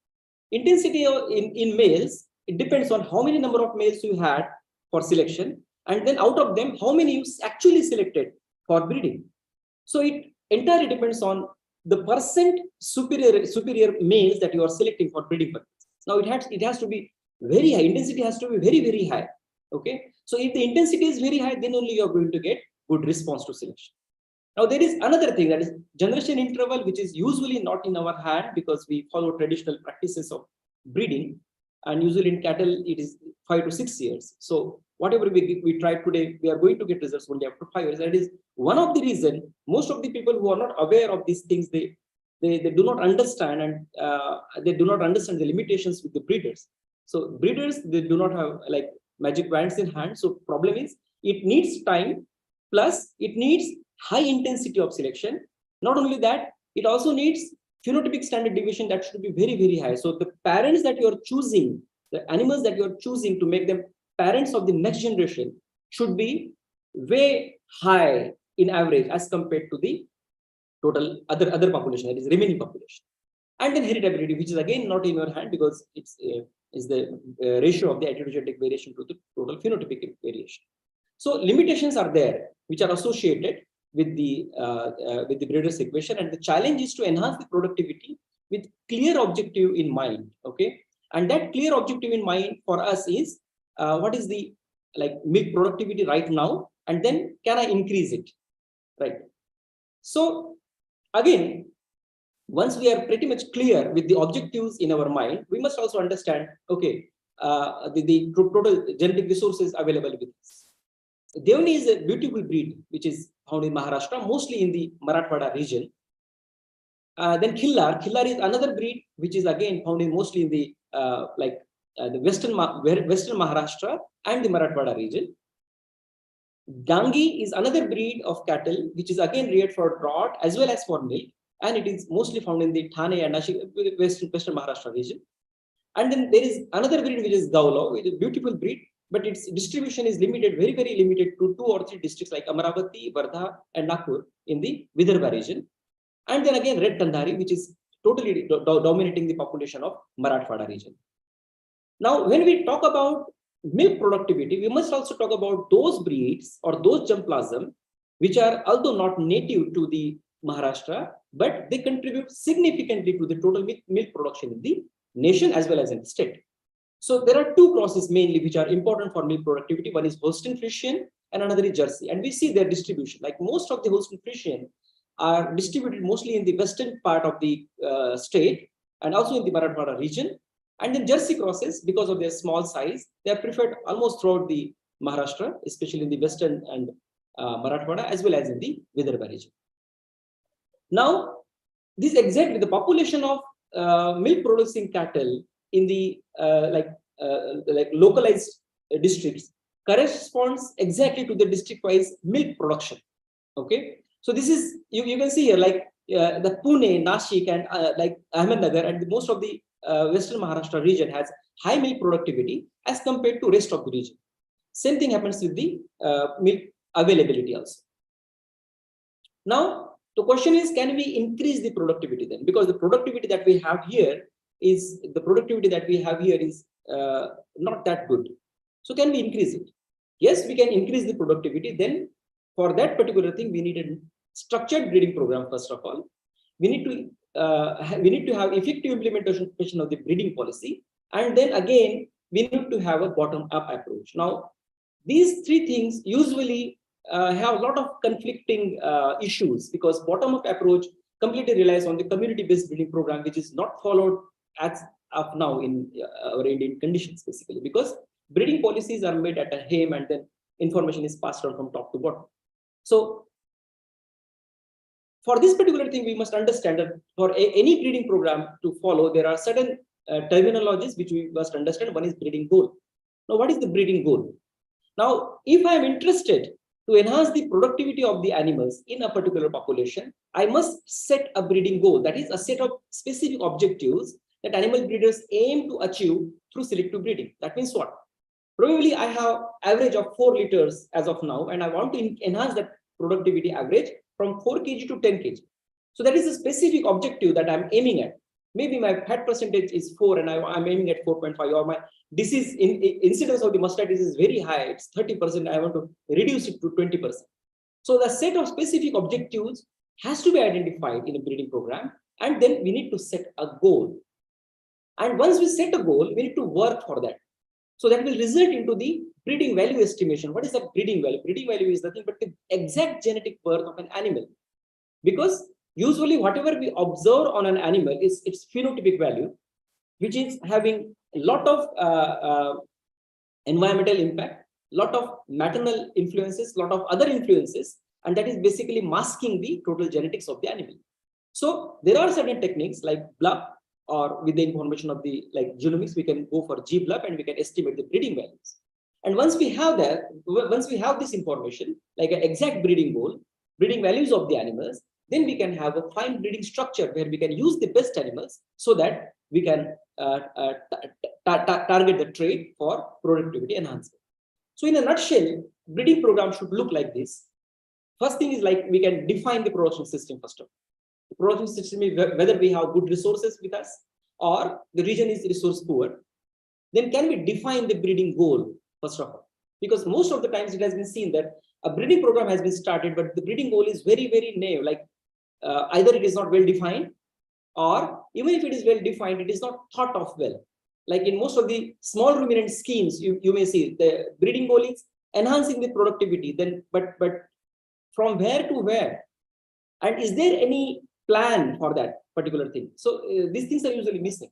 Intensity in males, it depends on how many number of males you had for selection, and then out of them, how many you actually selected for breeding. So it entirely depends on the percent superior males that you are selecting for breeding purpose. Now it has to be very high, intensity has to be very, very high. Okay, so if the intensity is very high, then only you are going to get good response to selection. Now there is another thing, that is generation interval, which is usually not in our hand because we follow traditional practices of breeding, and usually in cattle it is 5 to 6 years. So whatever we try today, we are going to get results only after 5 years. That is one of the reasons most of the people who are not aware of these things, they do not understand, and they do not understand the limitations with the breeders. So breeders, they do not have like magic wands in hand. So problem is it needs time, plus it needs high intensity of selection. Not only that, it also needs phenotypic standard deviation that should be very, very high. So the parents that you are choosing, the animals that you are choosing to make them parents of the next generation should be way high in average as compared to the total other population, that is remaining population. And then heritability, which is again not in your hand because it's is the ratio of the attitudogenic variation to the total phenotypic variation. So limitations are there which are associated with the breeder's equation, and the challenge is to enhance the productivity with clear objective in mind. Okay, and that clear objective in mind for us is what is the milk productivity right now, and then can I increase it, right? So again, once we are pretty much clear with the objectives in our mind, we must also understand, okay, the total genetic resources available with us. Devani is a beautiful breed which is found in Maharashtra, mostly in the Marathwada region. Then Khillar is another breed which is again found in mostly in the the western Maharashtra and the Marathwada region. Gangi is another breed of cattle which is again reared for draught as well as for milk, and it is mostly found in the Thane and Nashik, western Maharashtra region. And then there is another breed which is Gaulo, which is a beautiful breed, but its distribution is limited, very, very limited to 2 or 3 districts like Amaravati, Wardha, and Nagpur in the Vidarbha region. And then again, Red Kandhari, which is totally dominating the population of Marathwada region. Now, when we talk about milk productivity, we must also talk about those breeds or those germplasm which are although not native to the Maharashtra, but they contribute significantly to the total milk production in the nation as well as in the state. So there are 2 crosses mainly which are important for milk productivity. One is Holstein Friesian and another is Jersey. And we see their distribution. Like most of the Holstein Friesian are distributed mostly in the western part of the state and also in the Marathwada region. And then Jersey crosses, because of their small size, they are preferred almost throughout the Maharashtra, especially in the western and Marathwada as well as in the Vidarbha region. Now, this exactly the population of milk producing cattle in the localized districts corresponds exactly to the district wise milk production. Okay, so this is you can see here like the Pune, Nashik, and like Ahmednagar, and most of the western Maharashtra region has high milk productivity as compared to rest of the region. Same thing happens with the milk availability also. Now the question is, can we increase the productivity then? Because the productivity that we have here is not that good. So can we increase it? Yes, we can increase the productivity. Then for that particular thing, we need a structured breeding program. First of all, we need to have effective implementation of the breeding policy, and then again we need to have a bottom-up approach. Now, these 3 things usually have a lot of conflicting issues, because bottom-up approach completely relies on the community-based breeding program, which is not followed as of now in our Indian conditions, basically, because breeding policies are made at a aim and then information is passed on from top to bottom. So for this particular thing, we must understand that for any breeding program to follow, there are certain terminologies which we must understand. One is breeding goal. Now, what is the breeding goal? Now, if I am interested to enhance the productivity of the animals in a particular population, I must set a breeding goal. That is a set of specific objectives that animal breeders aim to achieve through selective breeding. That means what? Probably I have average of 4 liters as of now, and I want to enhance that productivity average from 4 kg to 10 kg. So that is a specific objective that I'm aiming at. Maybe my fat percentage is 4 and I'm aiming at 4.5, or my disease incidence of the mastitis is very high, it's 30%, I want to reduce it to 20%. So the set of specific objectives has to be identified in a breeding program, and then we need to set a goal. And once we set a goal, we need to work for that. So that will result into the breeding value estimation. What is the breeding value? Breeding value is nothing but the exact genetic birth of an animal. Because usually whatever we observe on an animal is its phenotypic value, which is having a lot of environmental impact, lot of maternal influences, lot of other influences, and that is basically masking the total genetics of the animal. So there are certain techniques like BLUP, or with the information of the genomics, we can go for GBLUP and we can estimate the breeding values. And once we have that, once we have this information, like an exact breeding goal, breeding values of the animals, then we can have a fine breeding structure where we can use the best animals so that we can target the trait for productivity enhancement. So in a nutshell, breeding program should look like this. First thing is we can define the production system first of all. The production system is whether we have good resources with us or the region is resource poor. Then can we define the breeding goal first of all? Because most of the times it has been seen that a breeding program has been started, but the breeding goal is very, very naive. Either it is not well defined, or even if it is well defined, it is not thought of well. Like in most of the small ruminant schemes, you may see the breeding goal is enhancing the productivity. Then, but from where to where? And is there any plan for that particular thing? So these things are usually missing.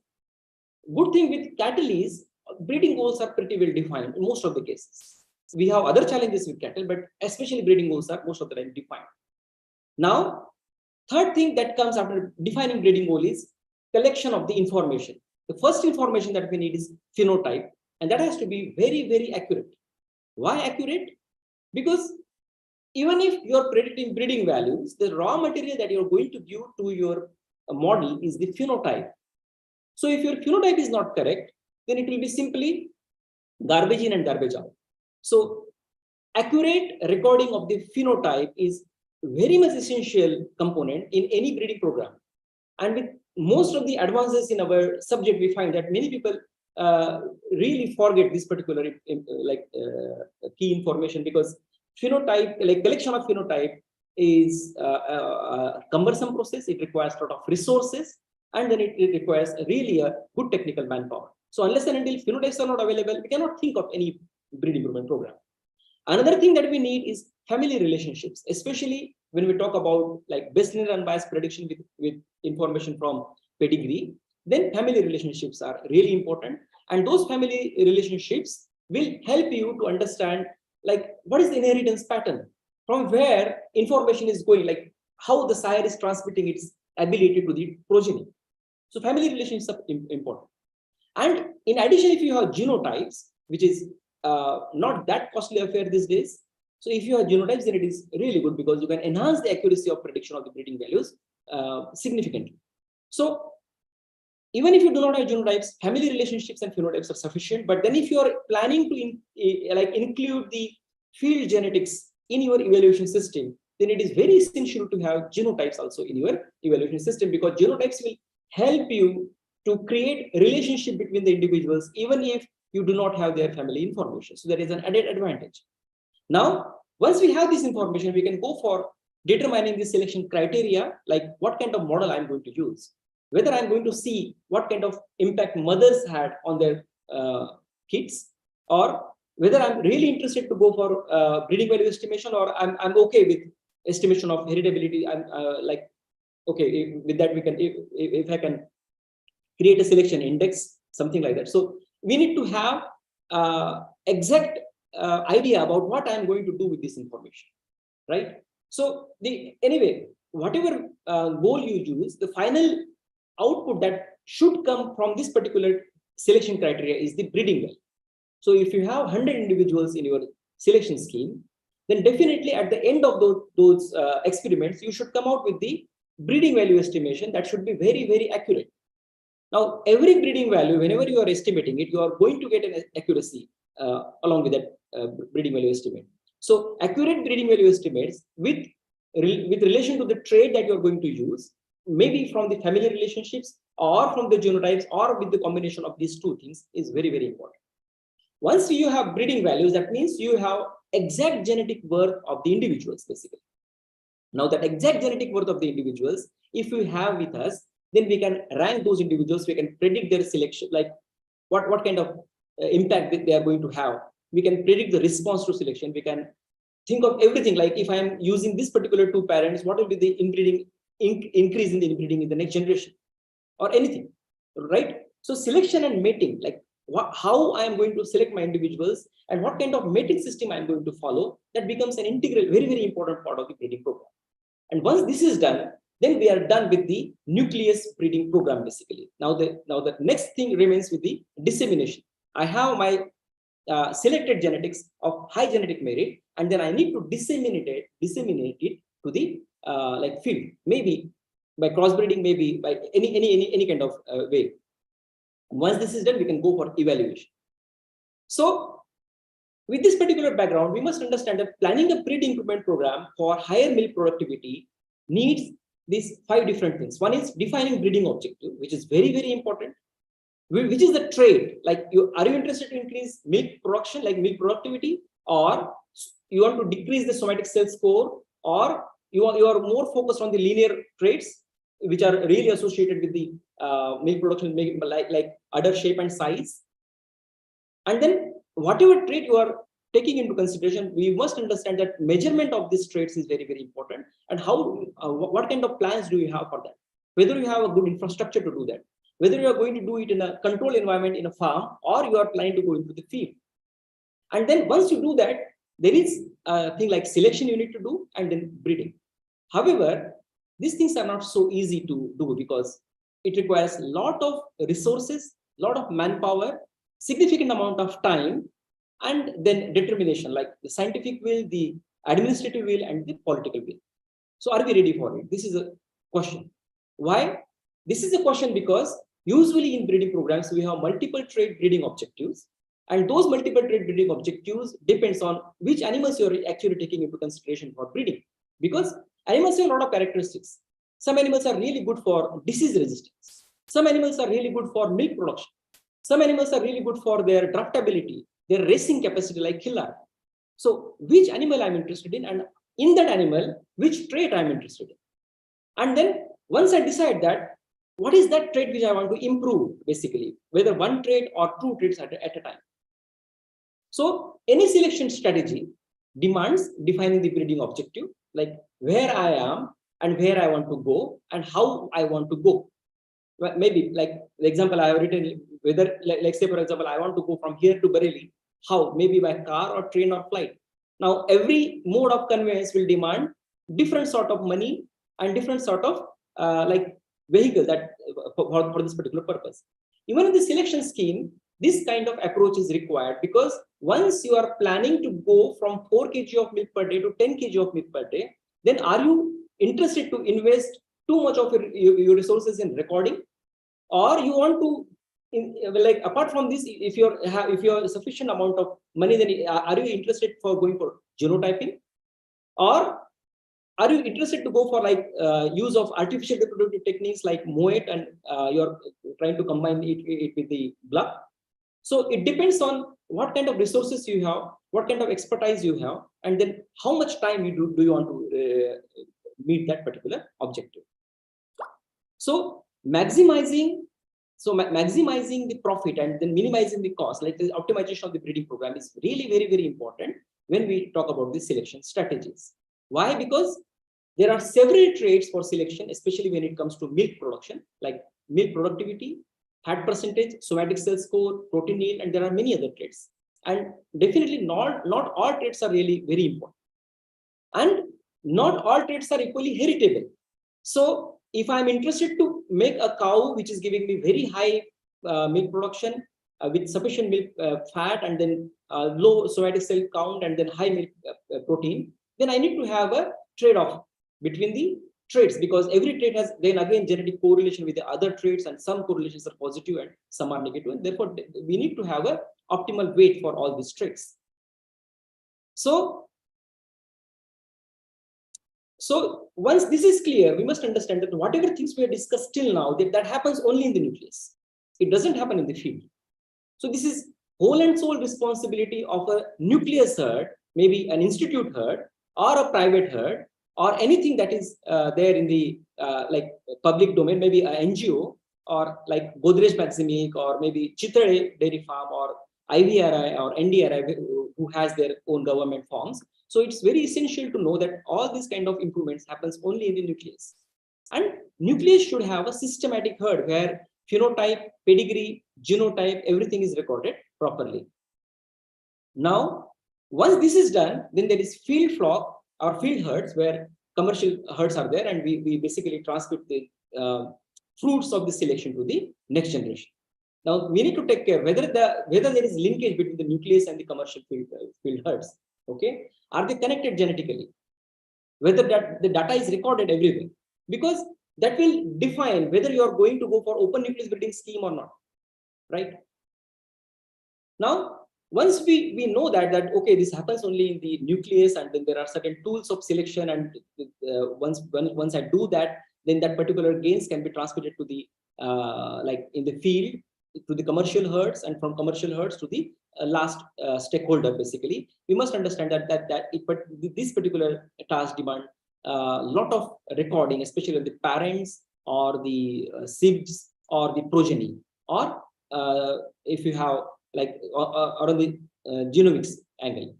Good thing with cattle is breeding goals are pretty well defined in most of the cases. We have other challenges with cattle, but especially breeding goals are most of the time defined. Now, Third thing that comes after defining breeding goal is collection of the information. The first information that we need is phenotype, and that has to be very, very accurate. Why accurate? Because even if you're predicting breeding values, the raw material that you're going to give to your model is the phenotype. So if your phenotype is not correct, then it will be simply garbage in and garbage out. So accurate recording of the phenotype is very much essential component in any breeding program. And with most of the advances in our subject, we find that many people really forget this particular key information, because phenotype, like collection of phenotype, is a cumbersome process. It requires a lot of resources, and then it requires really a good technical manpower. So unless and until phenotypes are not available, we cannot think of any breed improvement program. Another thing that we need is family relationships, especially when we talk about like Bayesian unbiased prediction with information from pedigree. Then family relationships are really important, and those family relationships will help you to understand like what is the inheritance pattern, from where information is going, like how the sire is transmitting its ability to the progeny. So family relationships are important. And in addition, if you have genotypes, which is not that costly affair these days. So if you have genotypes, then it is really good, because you can enhance the accuracy of prediction of the breeding values significantly. So even if you do not have genotypes, family relationships and phenotypes are sufficient. But then if you are planning to include the field genetics in your evaluation system, then it is very essential to have genotypes also in your evaluation system, because genotypes will help you to create a relationship between the individuals, even if you do not have their family information. So there is an added advantage. Now, once we have this information, we can go for determining the selection criteria, like what kind of model I'm going to use, whether I'm going to see what kind of impact mothers had on their kids, or whether I'm really interested to go for breeding value estimation, or I'm okay with estimation of heritability. I'm okay with that. We can, if I can create a selection index, something like that. So we need to have exact idea about what I'm going to do with this information, right? So anyway, whatever goal you use, the final output that should come from this particular selection criteria is the breeding value. So if you have 100 individuals in your selection scheme, then definitely at the end of those experiments, you should come out with the breeding value estimation that should be very, very accurate. Now, every breeding value, whenever you are estimating it, you are going to get an accuracy along with that breeding value estimate. So accurate breeding value estimates with relation to the trait that you are going to use, maybe from the family relationships or from the genotypes or with the combination of these two things, is very, very important. Once you have breeding values, that means you have exact genetic worth of the individuals, basically. Now that exact genetic worth of the individuals, if we have with us, then we can rank those individuals, we can predict their selection, like what kind of impact that they are going to have. We can predict the response to selection. We can think of everything, like if I am using this particular two parents, what will be the inbreeding increase in the inbreeding in the next generation, or anything, right? So selection and mating, like how I am going to select my individuals and what kind of mating system I am going to follow, that becomes an integral, very, very important part of the breeding program. And once this is done, then we are done with the nucleus breeding program, basically. Now the next thing remains with the dissemination. I have my selected genetics of high genetic merit, and then I need to disseminate it to the field, maybe by crossbreeding, maybe by any kind of way. Once this is done, we can go for evaluation. So with this particular background, we must understand that planning a breed improvement program for higher milk productivity needs these 5 different things. One is defining breeding objective, which is very, very important. Which is the trait, like are you interested to increase milk production, like milk productivity, or you want to decrease the somatic cell score, or you are more focused on the linear traits, which are really associated with the milk production, like udder shape and size. And then whatever trait you are taking into consideration, we must understand that measurement of these traits is very, very important. And how, what kind of plans do you have for that? Whether you have a good infrastructure to do that, whether you are going to do it in a controlled environment in a farm, or you are planning to go into the field. And then once you do that, there is a thing like selection you need to do, and then breeding. However, these things are not so easy to do because it requires a lot of resources, lot of manpower, significant amount of time, and then determination, like the scientific will, the administrative will, and the political will. So are we ready for it? This is a question. Why? This is a question because usually in breeding programs, we have multiple trait breeding objectives. And those multiple trait breeding objectives depends on which animals you're actually taking into consideration for breeding. Because animals have a lot of characteristics. Some animals are really good for disease resistance. Some animals are really good for milk production. Some animals are really good for their draftability, their racing capacity like killer. So which animal I'm interested in, and in that animal, which trait I'm interested in. And then once I decide that, what is that trait which I want to improve, basically, whether one trait or two traits at a time. So any selection strategy demands defining the breeding objective, like where I am and where I want to go and how I want to go. Well, maybe like the example I have written, whether like say for example, I want to go from here to Bareilly, how? Maybe by car or train or flight. Now every mode of conveyance will demand different sort of money and different sort of like vehicle that for this particular purpose. Even in the selection scheme, this kind of approach is required because once you are planning to go from 4 kg of milk per day to 10 kg of milk per day, then are you interested to invest too much of your resources in recording, or you want to like apart from this, if you have sufficient amount of money, then are you interested for going for genotyping, or are you interested to go for like use of artificial reproductive techniques like MOET and you're trying to combine it with the blood? So it depends on what kind of resources you have, what kind of expertise you have, and then how much time do you want to meet that particular objective. So maximizing the profit and then minimizing the cost, like the optimization of the breeding program, is really very, very important when we talk about the selection strategies. Why? Because there are several traits for selection, especially when it comes to milk production, like milk productivity, fat percentage, somatic cell score, protein yield, and there are many other traits. And definitely not all traits are really very important. And not all traits are equally heritable. So if I'm interested to make a cow which is giving me very high milk production with sufficient milk fat and then low somatic cell count and then high milk protein, then I need to have a trade-off between the traits, because every trait has then again genetic correlation with the other traits, and some correlations are positive and some are negative, and therefore we need to have a optimal weight for all these traits. So once this is clear, we must understand that whatever things we have discussed till now, that happens only in the nucleus. It doesn't happen in the field. So this is whole and sole responsibility of a nucleus herd, maybe an institute herd or a private herd, or anything that is there in the like public domain, maybe an NGO, or like Godrej Maximic, or maybe Chitra Dairy Farm, or IVRI or NDRI, who has their own government forms. So it's very essential to know that all these kind of improvements happens only in the nucleus. And nucleus should have a systematic herd where phenotype, pedigree, genotype, everything is recorded properly. Now, once this is done, then there is field flock or field herds where commercial herds are there, and we basically transmit the fruits of the selection to the next generation. Now we need to take care whether there is linkage between the nucleus and the commercial field herds. Okay, are they connected genetically? Whether the data is recorded everywhere, because that will define whether you are going to go for open nucleus breeding scheme or not, right? Now, once we know that okay, this happens only in the nucleus, and then there are certain tools of selection, and once I do that, then that particular gains can be transmitted to the like in the field to the commercial herds, and from commercial herds to the last stakeholder. Basically, we must understand but this particular task demand a lot of recording, especially of the parents or the sibs or the progeny, or if you have like or on the genomics angle,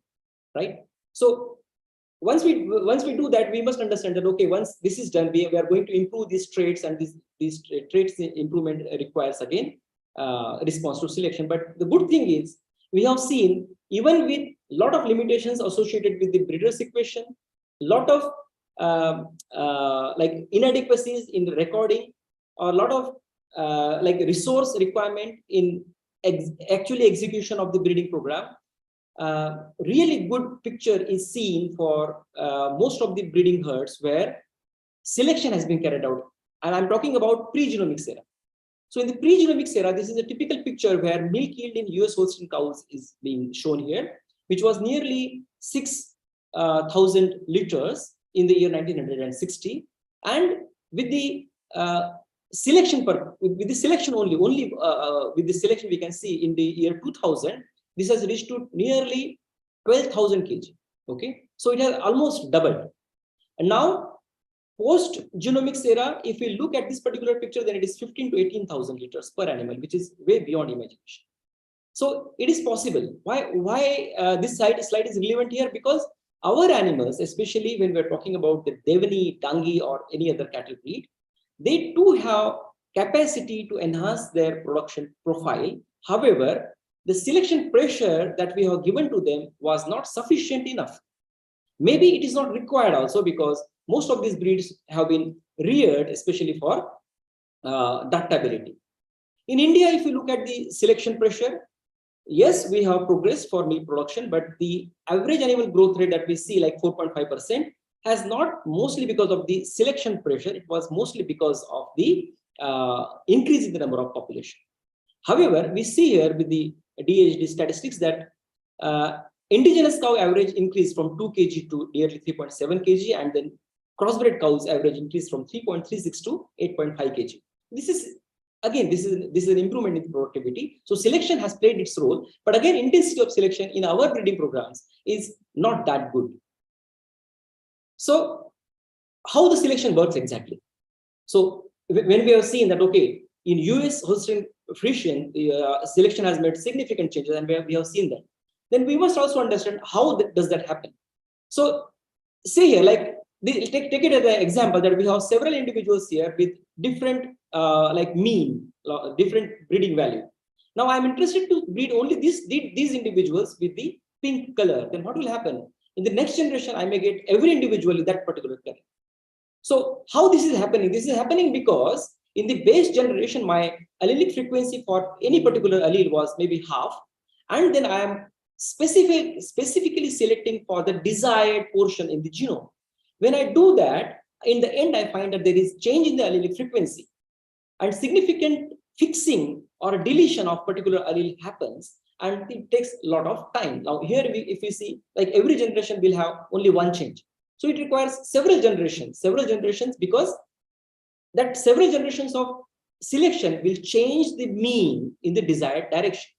right? So once we do that, we must understand that okay, once this is done, we are going to improve these traits, and these traits improvement requires again response to selection. But the good thing is, we have seen, even with a lot of limitations associated with the breeder's equation, lot of like inadequacies in the recording, or a lot of like resource requirement in actually execution of the breeding program. Really good picture is seen for most of the breeding herds where selection has been carried out. And I'm talking about pre-genomics era. So in the pre-genomics era, this is a typical picture where milk yield in US Holstein cows is being shown here, which was nearly 6,000 liters in the year 1960. And with the selection with the selection only with the selection we can see in the year 2000, this has reached to nearly 12,000 kg. Okay, so it has almost doubled. And now post genomics era, if we look at this particular picture, then it is 15 to 18,000 liters per animal, which is way beyond imagination. So it is possible. Why this slide is relevant here? Because our animals, especially when we're talking about the Devani, Dangi, or any other cattle breed, they too have capacity to enhance their production profile. However, the selection pressure that we have given to them was not sufficient enough. Maybe it is not required also, because most of these breeds have been reared especially for ductability. In India, if you look at the selection pressure, yes, we have progressed for milk production, but the average annual growth rate that we see, like 4.5%, has not mostly because of the selection pressure. It was mostly because of the increase in the number of population. However, we see here with the DHD statistics that indigenous cow average increased from 2 kg to nearly 3.7 kg, and then crossbred cows average increased from 3.36 to 8.5 kg. This is again, this is an improvement in productivity. So selection has played its role, but again, intensity of selection in our breeding programs is not that good. So how the selection works exactly? So when we have seen that, okay, in US Holstein Friesian, selection has made significant changes, and we have seen that, then we must also understand how does that happen. So say here, like take it as an example that we have several individuals here with different like mean, different breeding value. Now I'm interested to breed only these individuals with the pink color. Then what will happen? In the next generation, I may get every individual with that particular color. So how this is happening? This is happening because in the base generation, my allelic frequency for any particular allele was maybe half, and then I am specifically selecting for the desired portion in the genome. When I do that, in the end, I find that there is change in the allelic frequency, and significant fixing or deletion of particular allele happens, and it takes a lot of time. Now here, if we see, like every generation will have only one change. So it requires several generations, because that several generations of selection will change the mean in the desired direction.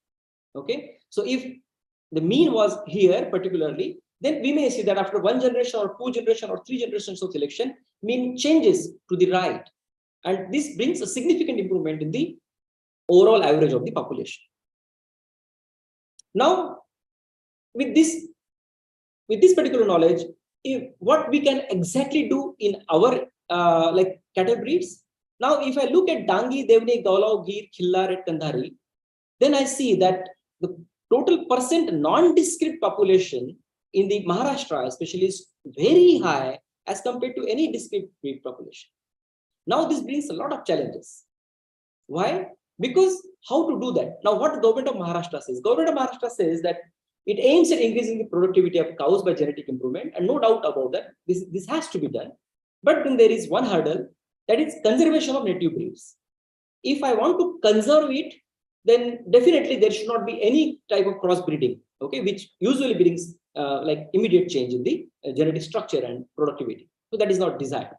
Okay, so if the mean was here particularly, then we may see that after one generation or two generations or three generations of selection, mean changes to the right. And this brings a significant improvement in the overall average of the population. Now, with this particular knowledge, what we can exactly do in our like cattle breeds. Now, if I look at Dangi, Devani, Gaulau, Gir, Khillar, and Kandhari, then I see that the total percent non-discrete population in the Maharashtra especially is very high as compared to any discrete breed population. Now this brings a lot of challenges. Why? Because how to do that? Now what the government of Maharashtra says? Government of Maharashtra says that it aims at increasing the productivity of cows by genetic improvement, and no doubt about that, this has to be done. But then there is one hurdle, that is conservation of native breeds. If I want to conserve it, then definitely there should not be any type of crossbreeding, okay, which usually brings like immediate change in the genetic structure and productivity. So that is not desired.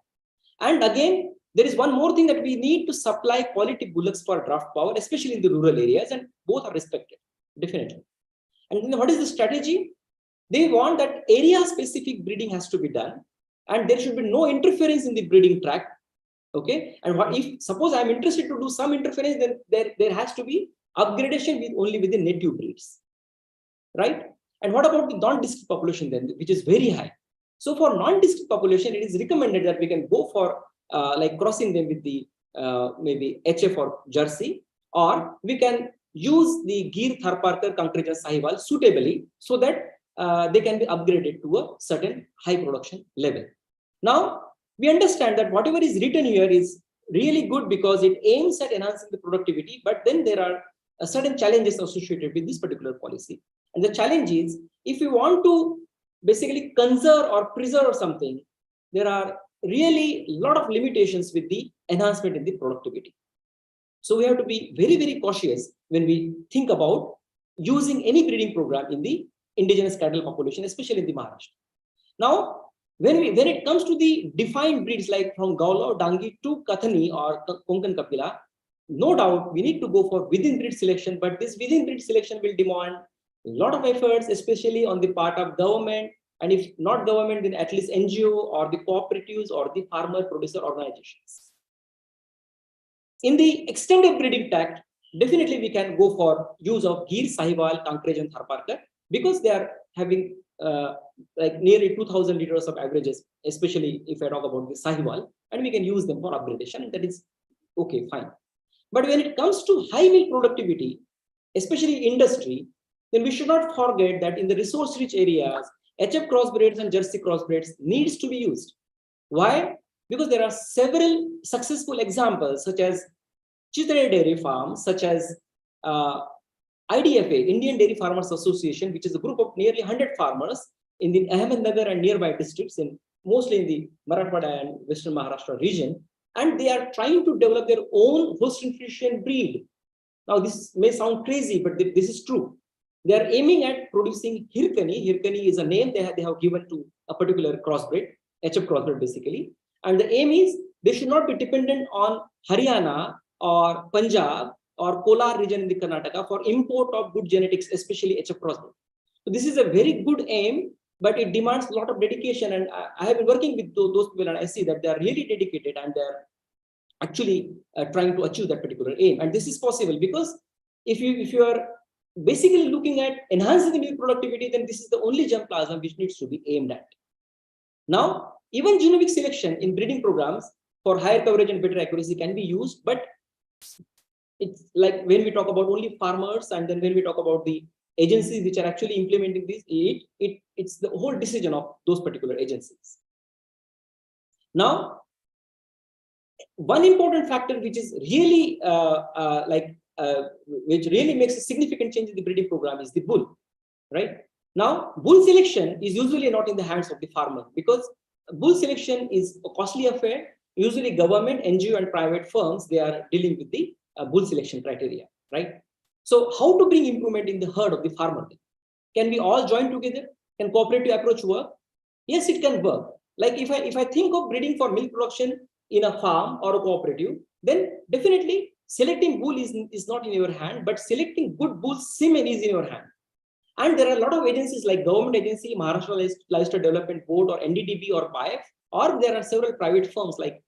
And again, there is one more thing, that we need to supply quality bullocks for draft power, especially in the rural areas, and both are respected, definitely. And then what is the strategy? They want that area-specific breeding has to be done, and there should be no interference in the breeding tract. Okay, and what if suppose I'm interested to do some interference, then there has to be upgradation only with the native breeds, right? And what about the non-discrete population then, which is very high? So for non-discrete population, it is recommended that we can go for like crossing them with the maybe HF or Jersey, or we can use the Gir, Tharparkar, Kankreja, Sahiwal suitably, so that they can be upgraded to a certain high production level. Now, we understand that whatever is written here is really good because it aims at enhancing the productivity, but then there are certain challenges associated with this particular policy. And the challenge is, if you want to basically conserve or preserve something, there are really a lot of limitations with the enhancement in the productivity. So we have to be very, very cautious when we think about using any breeding program in the indigenous cattle population, especially in the Maharashtra. Now, when it comes to the defined breeds like from Gaula, Dangi to Kathani or Konkan Kapila, no doubt we need to go for within breed selection, but this within breed selection will demand a lot of efforts, especially on the part of government, and if not government, then at least NGO or the cooperatives or the farmer producer organizations. In the extended breeding tract, definitely we can go for use of Gir, Sahiwal, Kankrej and Tharparkar because they are having like nearly 2000 liters of averages, especially if I talk about the Sahiwal, and we can use them for upgradation, and that is okay, fine. But when it comes to high milk productivity, especially industry, then we should not forget that in the resource-rich areas, HF crossbreds and Jersey crossbreds needs to be used. Why? Because there are several successful examples, such as Chitare Dairy Farm, such as IDFA, Indian Dairy Farmers Association, which is a group of nearly 100 farmers in the Ahmednagar and nearby districts, mostly in the Marathwada and Western Maharashtra region, and they are trying to develop their own Holstein Friesian breed. Now, this may sound crazy, but this is true. They are aiming at producing Hirkani. Hirkani is a name they have given to a particular crossbred, HF crossbred basically. And the aim is they should not be dependent on Haryana or Punjab or Kolar region in the Karnataka for import of good genetics, especially HF crossbred. So this is a very good aim, but it demands a lot of dedication. And I have been working with those people, and I see that they are really dedicated and they're actually trying to achieve that particular aim. And this is possible because if you are basically looking at enhancing the milk productivity, then this is the only germplasm which needs to be aimed at. Now, even genomic selection in breeding programs for higher coverage and better accuracy can be used, but it's like when we talk about only farmers and then when we talk about the agencies which are actually implementing this, it's the whole decision of those particular agencies. Now, one important factor which is really which really makes a significant change in the breeding program is the bull, right? Now, bull selection is usually not in the hands of the farmer because bull selection is a costly affair. Usually government, NGO and private firms, they are dealing with the bull selection criteria, right? So how to bring improvement in the herd of the farmer? Can we all join together? Can cooperative approach work? Yes, it can work. Like if I think of breeding for milk production in a farm or a cooperative, then definitely selecting bull is not in your hand, but selecting good bull semen is in your hand. And there are a lot of agencies like government agency, Maharashtra Livestock Development Board or NDDB or BIF, or there are several private firms like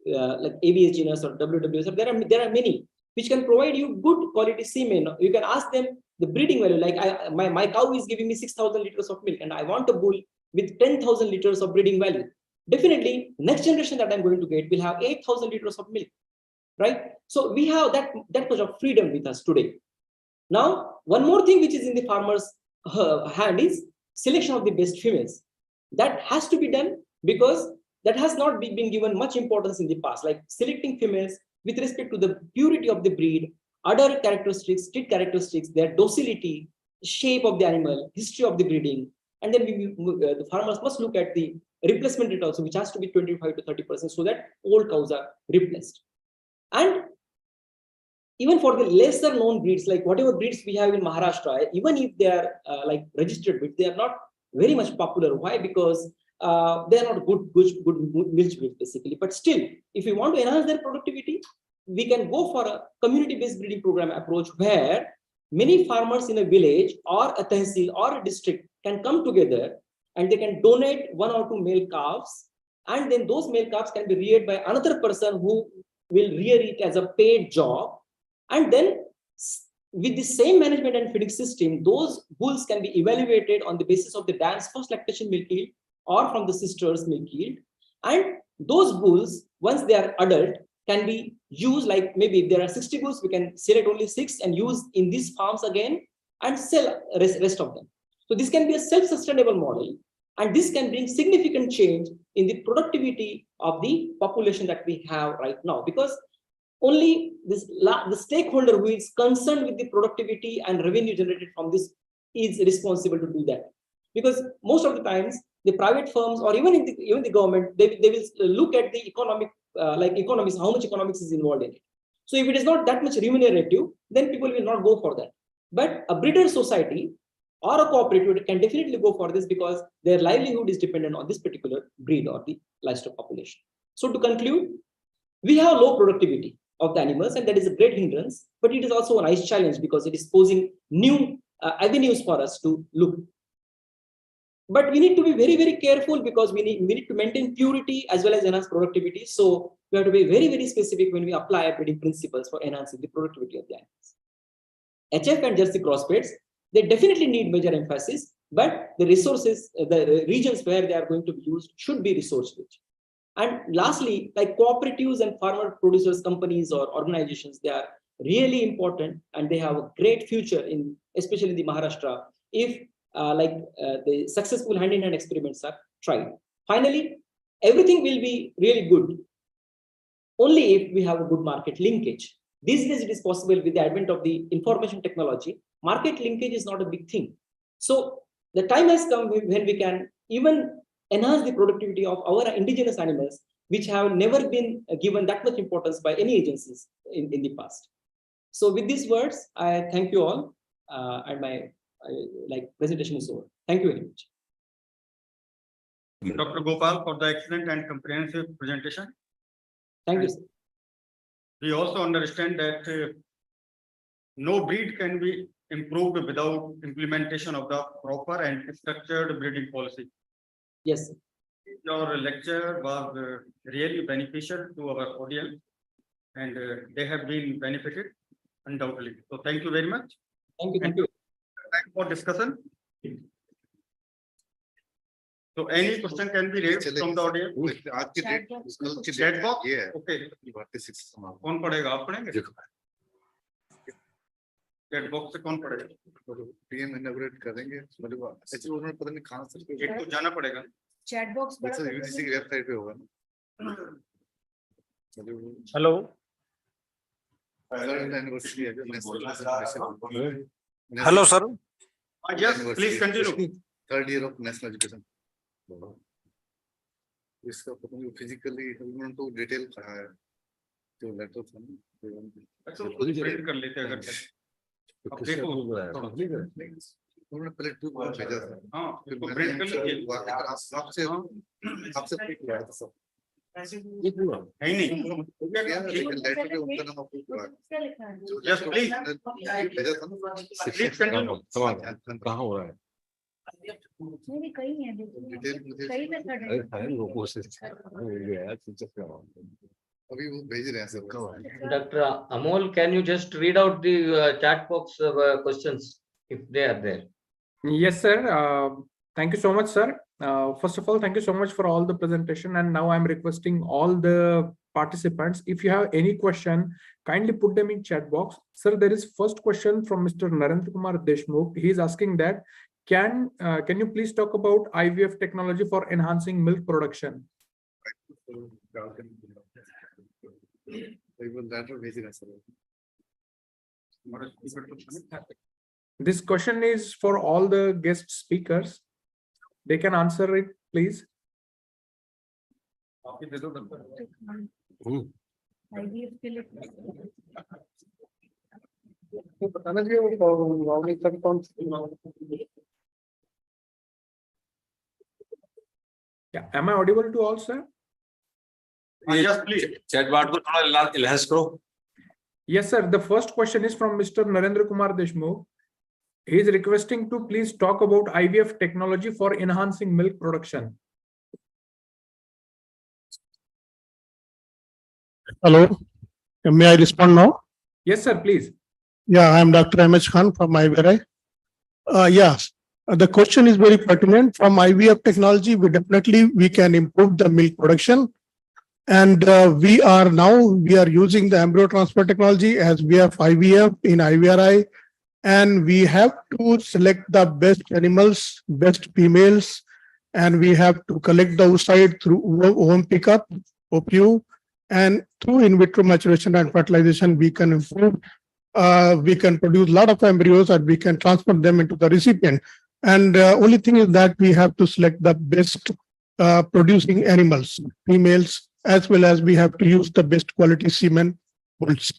ABS Genus or WWS. There are many which can provide you good quality semen. You can ask them the breeding value. Like my cow is giving me 6,000 liters of milk, and I want a bull with 10,000 liters of breeding value. Definitely, next generation that I'm going to get will have 8,000 liters of milk, right? So we have that much of freedom with us today. Now, one more thing which is in the farmer's hand is selection of the best females. That has to be done because that has not been given much importance in the past, like selecting females with respect to the purity of the breed, other characteristics, trait characteristics, their docility, shape of the animal, history of the breeding. And then the farmers must look at the replacement rate also, which has to be 25 to 30% so that old cows are replaced. And even for the lesser known breeds, like whatever breeds we have in Maharashtra, even if they are like registered breeds, they are not very much popular. Why? Because they are not good milk breeds basically. But still, if we want to enhance their productivity, we can go for a community-based breeding program approach where many farmers in a village or a tehsil or a district can come together and they can donate 1 or 2 male calves, and then those male calves can be reared by another person who will rear it as a paid job. And then with the same management and feeding system, those bulls can be evaluated on the basis of the dam's first lactation milk yield or from the sister's milk yield. And those bulls, once they are adult, can be used, like maybe if there are 60 bulls, we can select only 6 and use in these farms again and sell rest of them. So this can be a self-sustainable model And this can bring significant change in the productivity of the population that we have right now, because only the stakeholder who is concerned with the productivity and revenue generated from this is responsible to do that. Because most of the times, the private firms or even the government, they will look at the economic, like economics, how much economics is involved in it. So if it is not that much remunerative, then people will not go for that. But a breeder society or a cooperative can definitely go for this because their livelihood is dependent on this particular breed or the livestock population. So to conclude, we have low productivity of the animals, and that is a great hindrance, but it is also a nice challenge because it is posing new avenues for us to look. But we need to be very, very careful because we need to maintain purity as well as enhance productivity. So we have to be very, very specific when we apply breeding principles for enhancing the productivity of the animals. HF and Jersey crossbreeds, they definitely need major emphasis, but the resources, the regions where they are going to be used should be resource rich. And lastly, like cooperatives and farmer producers companies or organizations, they are really important and they have a great future in, especially in the Maharashtra, if the successful hand-in-hand experiments are tried. Finally, everything will be really good only if we have a good market linkage. These days, it is possible with the advent of the information technology. Market linkage is not a big thing. So the time has come when we can even enhance the productivity of our indigenous animals, which have never been given that much importance by any agencies in the past. So with these words, I thank you all, and my presentation is over. Thank you very much. Dr. Gopal, for the excellent and comprehensive presentation. Thank you, sir. We also understand that no breed can be improved without implementation of the proper and structured breeding policy. Yes, sir. Your lecture was really beneficial to our audience, and they have been benefited undoubtedly. So thank you very much. Thank you. Thank you. Time for discussion. So any question can be raised from the audience. Chat box? Okay. कौन पढ़ेगा आप पढ़ेंगे? Chat box से कौन पढ़ेगा? PM inaugurate करेंगे. ऐसे उन्होंने पता नहीं कहाँ से एक तो जाना पड़ेगा. Chat box बड़ा UGC की वेबसाइट पे होगा ना. Hello. Hello, sir. Yes, please continue. Third year of national education. इसका पता नहीं physically उन्होंने तो detail पढ़ा है. जो letter था ना. अच्छा प्रिंट कर लेते अगर. अब देखो. उन्होंने पहले 2 भेजा था. हाँ. इसको प्रिंट कर लीजिए. आपसे प्रिंट किया था सब. ये पूरा है नहीं. लेटर पे उनका नाम आपको हुआ. Just please. भेजा था ना. Please continue. कहाँ हो रहा है? नहीं कहीं है कहीं में अरे लोगों से अभी वो भेज रहे हैं सब. Dr. Amol, can you just read out the chat box questions if they are there? Yes, sir. Thank you so much, sir. First of all, thank you so much for all the presentation. And now I'm requesting all the participants, if you have any question, kindly put them in chat box. Sir, there is first question from Mr. Narendra Kumar Deshmukh. He is asking that, can you please talk about IVF technology for enhancing milk production? This question is for all the guest speakers. They can answer it, please. Yeah, am I audible to all, sir? Yes, please. Chat bar को थोड़ा enhance करो. Yes, sir. The first question is from Mr. Narendra Kumar Deshmukh. He is requesting to please talk about IVF technology for enhancing milk production. Hello, may I respond now? Yes, sir, please. Yeah, I am Dr. M.H. Khan from IVRI. Yes, the question is very pertinent. From IVF technology, we can improve the milk production. And we are using the embryo transfer technology as we have IVF in IVRI. And we have to select the best animals, best females, And we have to collect the oocyte through OM pickup, OPU, and through in vitro maturation and fertilization, we can improve. We can produce a lot of embryos and we can transfer them into the recipient. And only thing is that we have to select the best producing animals, females, as well as we have to use the best quality semen bulls.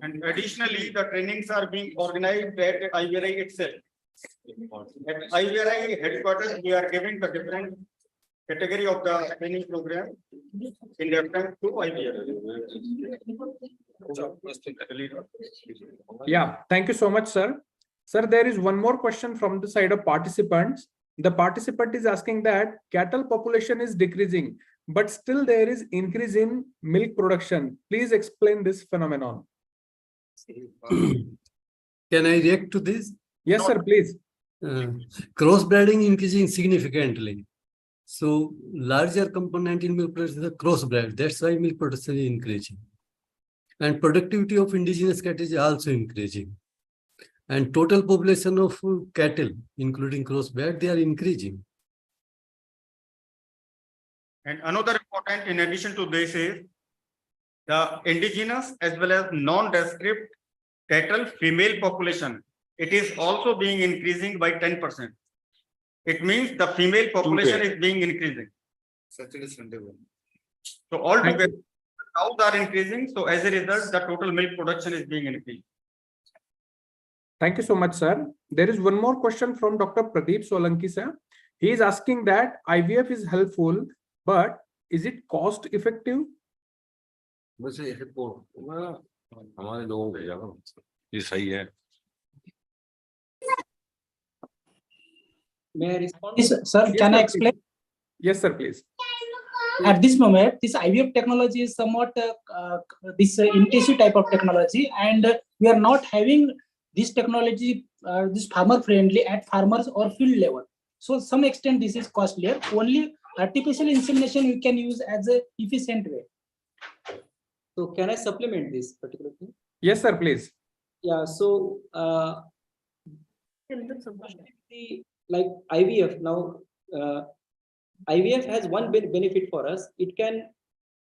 And additionally, the trainings are being organized at IVRI itself. At IVRI headquarters, we are giving the different category of the training program in reference to IVRI. Yeah, thank you so much, sir. Sir, there is one more question from the side of participants. The participant is asking that cattle population is decreasing, but still there is increase in milk production. Please explain this phenomenon. Can I react to this? Yes, sir, please. Crossbreeding increasing significantly. So larger component in milk production is the crossbred. That's why milk production is increasing. And productivity of indigenous cattle is also increasing. And total population of cattle, including crossbred, they are increasing. And another important in addition to this is the indigenous as well as non-descript cattle female population. It is also being increasing by 10%. It means the female population is being increasing. Saturday, Sunday one. So altogether, cows are increasing. So as a result, the total milk production is being increased. Thank you so much, sir. There is one more question from Dr. Pradeep Solanki, sir. He is asking that IVF is helpful, but is it cost effective? हमारे लोगों को जाना ये सही है. May I respond? Yes, sir, Yes, can sir, I explain? Yes, sir, please. At this moment, this IVF technology is somewhat this intensive type of technology, and we are not having this technology, this farmer friendly at farmers or field level. So, some extent this is costlier. Only artificial insemination we can use as a efficient way. So can I supplement this particular thing? Yes, sir, please. Yeah, so like IVF now, IVF has one benefit for us. It can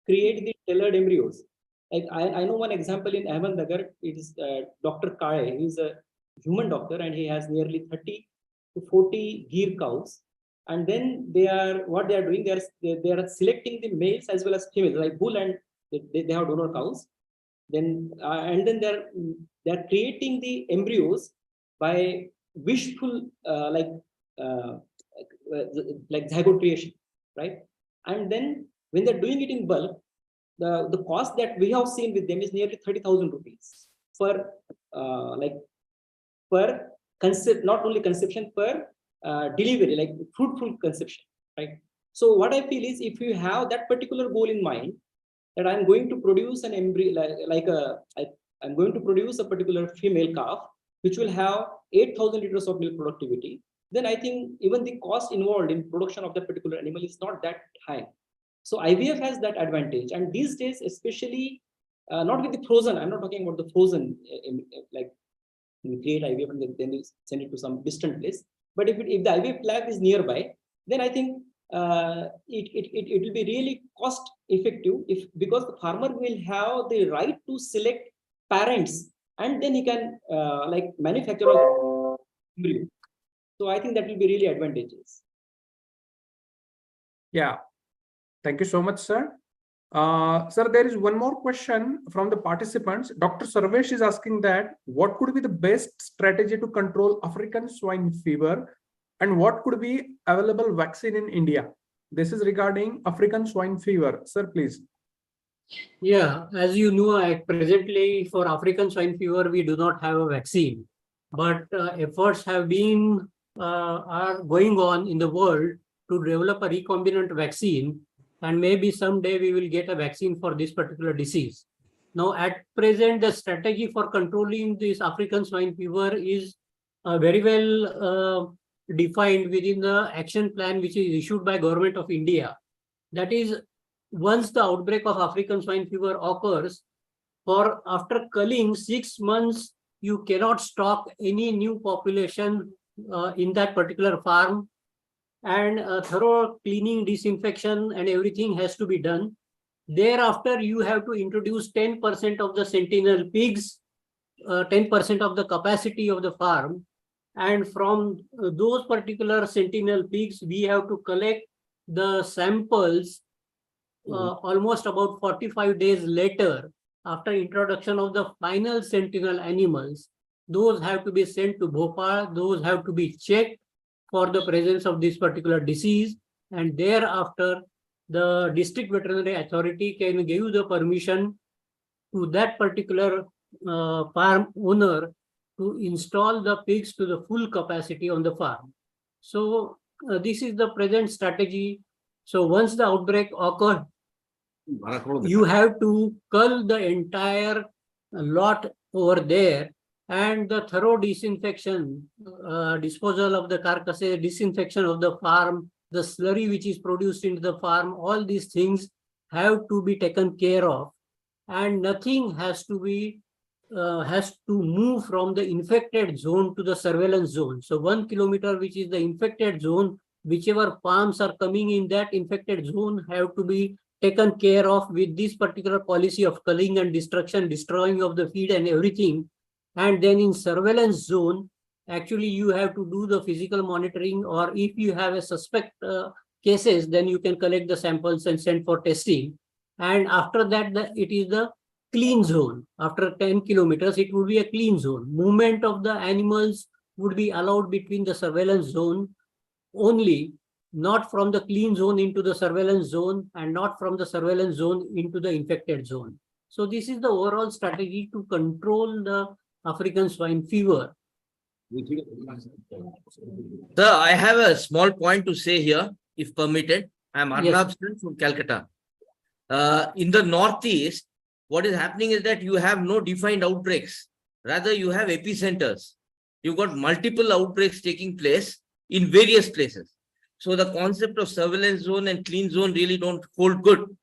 create the tailored embryos. Like I know one example in Ahmednagar. It is Dr. Kale. He is a human doctor and he has nearly 30 to 40 gir cows. And then what they are doing, they are selecting the males as well as females, like bull, and they have donor cows. Then and then they're creating the embryos by wishful like zygote creation, right? And then when they're doing it in bulk, the cost that we have seen with them is nearly 30,000 rupees per per concept, not only conception, per delivery, like fruitful conception, right? So what I feel is, if you have that particular goal in mind, that I'm going to produce an embryo, I'm going to produce a particular female calf, which will have 8,000 liters of milk productivity, then I think even the cost involved in production of that particular animal is not that high. So IVF has that advantage, and these days, especially not with the frozen. I'm not talking about the frozen, like you create IVF and then you send it to some distant place. But if the IVF lab is nearby, then I think it will be really cost effective, because the farmer will have the right to select parents, and then he can like manufacture a embryo. So I think that will be really advantageous. Yeah, thank you so much, sir. Sir, there is one more question from the participants. Dr. Sarvesh is asking that what could be the best strategy to control African swine fever, and what could be available vaccine in India? This is regarding African swine fever. Sir, please. Yeah, as you know, presently for African swine fever, we do not have a vaccine, but efforts have been are going on in the world to develop a recombinant vaccine, and maybe someday we will get a vaccine for this particular disease. Now, at present, the strategy for controlling this African swine fever is very well defined within the action plan which is issued by Government of India. That is, once the outbreak of African swine fever occurs, after culling 6 months, you cannot stock any new population in that particular farm, and thorough cleaning, disinfection, and everything has to be done. Thereafter, you have to introduce 10% of the sentinel pigs, 10% of the capacity of the farm. And from those particular sentinel pigs, we have to collect the samples almost about 45 days later, after introduction of the final sentinel animals. Those have to be sent to Bhopal, those have to be checked for the presence of this particular disease, and thereafter the district veterinary authority can give the permission to that particular farm owner to install the pigs to the full capacity on the farm. So this is the present strategy. So once the outbreak occurs, you have to cull the entire lot over there, and the thorough disinfection, disposal of the carcasses, disinfection of the farm, the slurry which is produced into the farm, all these things have to be taken care of, and nothing has to move from the infected zone to the surveillance zone. So 1 kilometer, which is the infected zone, whichever farms are coming in that infected zone have to be taken care of with this particular policy of culling and destruction, destroying of the feed and everything. And then in surveillance zone, actually you have to do the physical monitoring, or if you have a suspect cases, then you can collect the samples and send for testing. And after that, it is the clean zone. After 10 kilometers, it would be a clean zone. Movement of the animals would be allowed between the surveillance zone only, not from the clean zone into the surveillance zone, and not from the surveillance zone into the infected zone. So this is the overall strategy to control the African swine fever. Sir, I have a small point to say here, if permitted. I am Arnab Sen from Calcutta. In the Northeast, what is happening is that you have no defined outbreaks. Rather, you have epicenters. You've got multiple outbreaks taking place in various places. So the concept of surveillance zone and clean zone really don't hold good.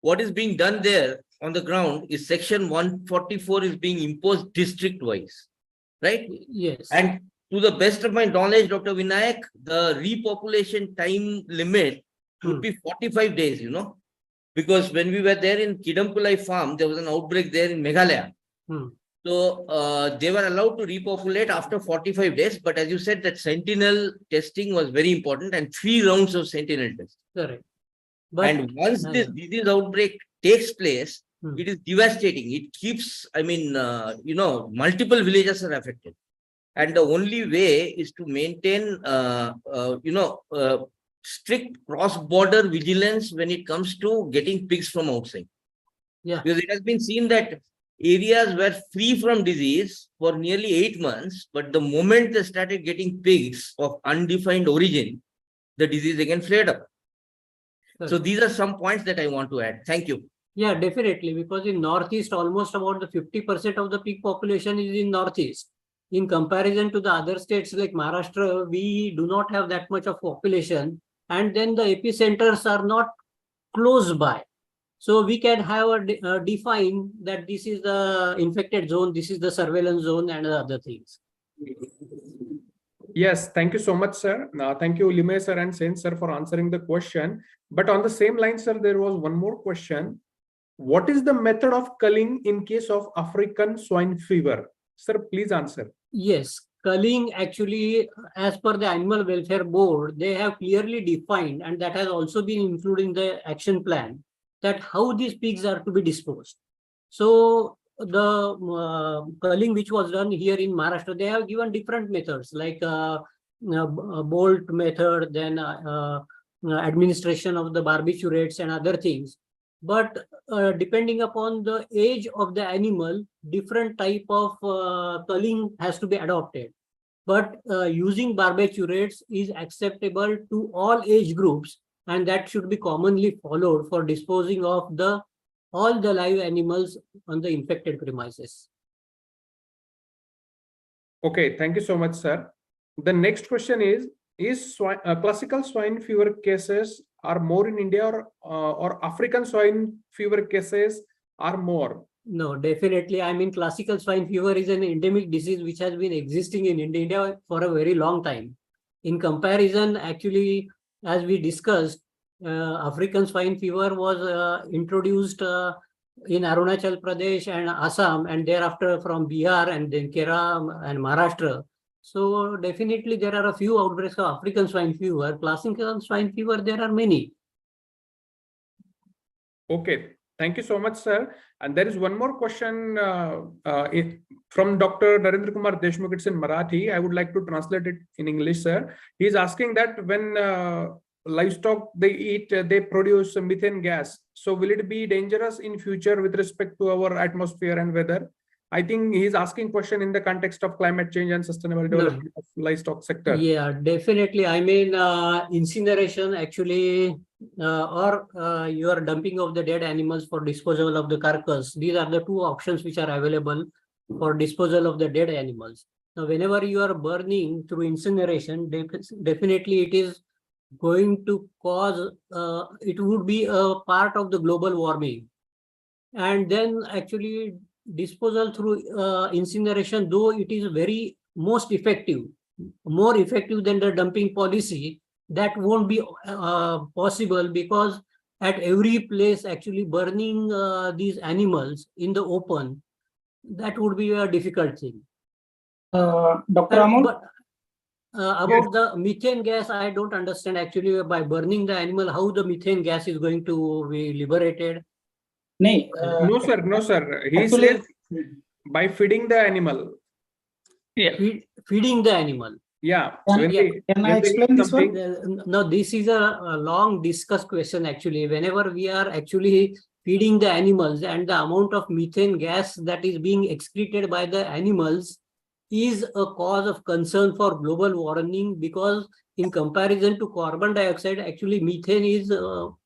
What is being done there on the ground is section 144 is being imposed district-wise, right? Yes. And to the best of my knowledge, Dr. Vinayak, the repopulation time limit would be 45 days, you know, because when we were there in Kidampulai farm, there was an outbreak there in Meghalaya. So they were allowed to repopulate after 45 days. But as you said, that sentinel testing was very important, and 3 rounds of sentinel testing. Correct. And once this disease outbreak takes place, it is devastating. It keeps, I mean, you know, multiple villages are affected. And the only way is to maintain, you know, strict cross-border vigilance when it comes to getting pigs from outside. Yeah. Because it has been seen that areas were free from disease for nearly 8 months, but the moment they started getting pigs of undefined origin, the disease again flared up. So these are some points that I want to add. Thank you. Yeah, definitely, because in Northeast, almost about the 50% of the pig population is in Northeast. In comparison to the other states like Maharashtra, we do not have that much of population, and then the epicenters are not close by. So we can have a define that this is the infected zone, this is the surveillance zone, and the other things. Yes, thank you so much, sir. Thank you, Lime sir and Sen sir, for answering the question. But on the same line, sir, there was one more question. What is the method of culling in case of African swine fever? Sir, please answer. Yes, culling actually, as per the Animal Welfare Board, they have clearly defined, and that has also been included in the action plan, that how these pigs are to be disposed. So the culling which was done here in Maharashtra, they have given different methods like bolt method, then administration of the barbiturates and other things. But depending upon the age of the animal, different type of culling has to be adopted. But using barbiturates is acceptable to all age groups, and that should be commonly followed for disposing of all the live animals on the infected premises. Okay, thank you so much, sir. The next question is classical swine fever cases are more in India, or African swine fever cases are more? No, definitely. I mean, classical swine fever is an endemic disease which has been existing in India for a very long time. In comparison, actually, as we discussed, African swine fever was introduced in Arunachal Pradesh and Assam, and thereafter from Bihar and then Kerala and Maharashtra. So definitely there are a few outbreaks of African swine fever. Classical swine fever, there are many. Okay, thank you so much, sir. And there is one more question from Dr. Narendra Kumar Deshmukh. It's in Marathi. I would like to translate it in English, sir. He is asking that when livestock they eat, they produce methane gas. So will it be dangerous in future with respect to our atmosphere and weather? I think he is asking question in the context of climate change and sustainable development of livestock sector. Yeah, definitely. I mean, incineration actually, or your dumping of the dead animals for disposal of the carcass. These are the two options which are available for disposal of the dead animals. Now, whenever you are burning through incineration, definitely it is going to cause, it would be a part of the global warming. And then actually disposal through incineration, though it is very most effective, more effective than the dumping policy, that won't be possible, because at every place actually burning these animals in the open, that would be a difficult thing. Dr. Amol? But about the methane gas, I don't understand actually by burning the animal, how the methane gas is going to be liberated. No, sir. No, sir. He says by feeding the animal. Yeah. Feeding the animal. Yeah. Can I explain this one? No, this is a long discussed question actually. Whenever we are actually feeding the animals, and the amount of methane gas that is being excreted by the animals is a cause of concern for global warming, because in comparison to carbon dioxide, actually methane is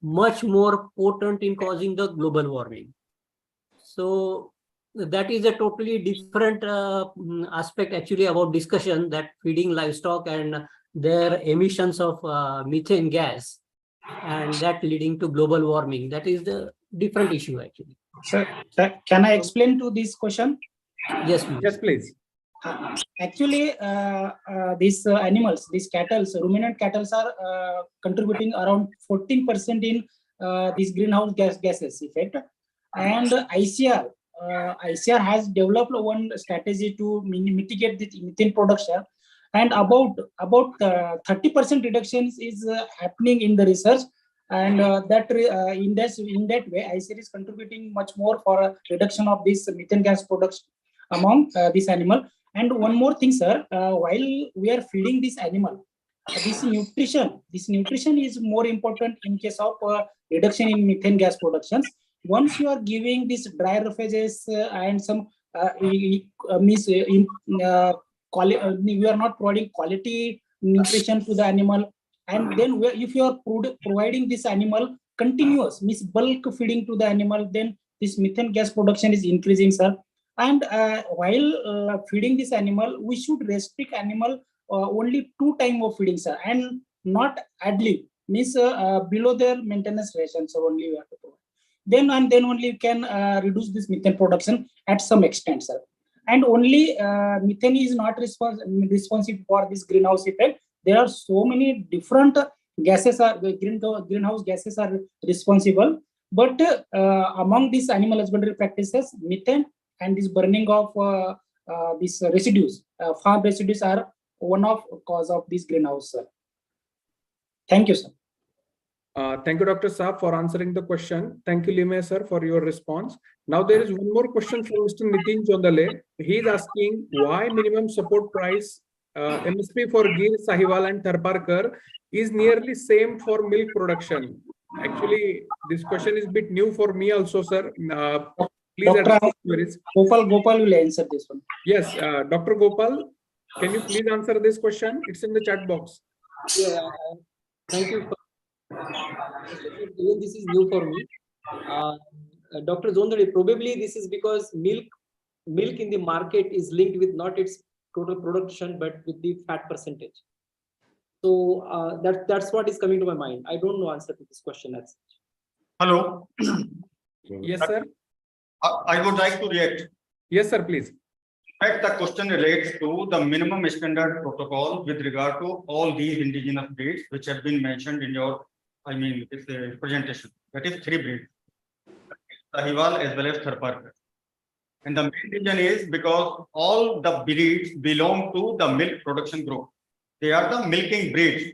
much more potent in causing the global warming. So that is a totally different aspect actually about discussion, that feeding livestock and their emissions of methane gas, and that leading to global warming. That is the different issue actually. Sir, can I explain to this question? Yes, please. Yes, please. Actually, these animals, these cattle, ruminant cattle are contributing around 14% in this greenhouse gases effect. And ICR has developed one strategy to mitigate this methane production, and about 30% reductions is happening in the research, and in that way ICR is contributing much more for a reduction of this methane gas production among this animal. And one more thing, sir, while we are feeding this animal, this nutrition is more important in case of reduction in methane gas productions. Once you are giving these dry roughages and some we are not providing quality nutrition to the animal, and then if you are providing this animal continuous bulk feeding to the animal, then this methane gas production is increasing, sir. And while feeding this animal, we should restrict animal only 2 times of feeding, sir, and not ad lib, means below their maintenance ration. So only we have to provide. Then only you can reduce this methane production at some extent, sir. And only methane is not responsive for this greenhouse effect. There are so many different gases greenhouse gases are responsible, but among these animal husbandry practices, methane and this burning of these residues, farm residues, are one of cause of this greenhouse, sir. Thank you, sir. Thank you, Dr. Saab, for answering the question. Thank you, Lime, sir, for your response. Now there is one more question from Mr. Nitin Jondale. He is asking why minimum support price MSP for Gir, Sahiwal and Tharparkar is nearly same for milk production. Actually, this question is a bit new for me also, sir. Please address queries. Gopal will answer this one. Yes, Dr. Gopal, can you please answer this question? It's in the chat box. Yeah, thank you. Even this is new for me. Dr. Jondale, probably this is because milk in the market is linked with not its total production, but with the fat percentage. So that's what is coming to my mind. I don't know answer to this question as such. Hello. Yes, sir. I would like to react. Yes, sir, please. In fact, the question relates to the minimum standard protocol with regard to all these indigenous breeds which have been mentioned in your, this presentation. That is 3 breeds, Sahiwal as well as Tharparkar. And the main reason is because all the breeds belong to the milk production group. They are the milking breeds.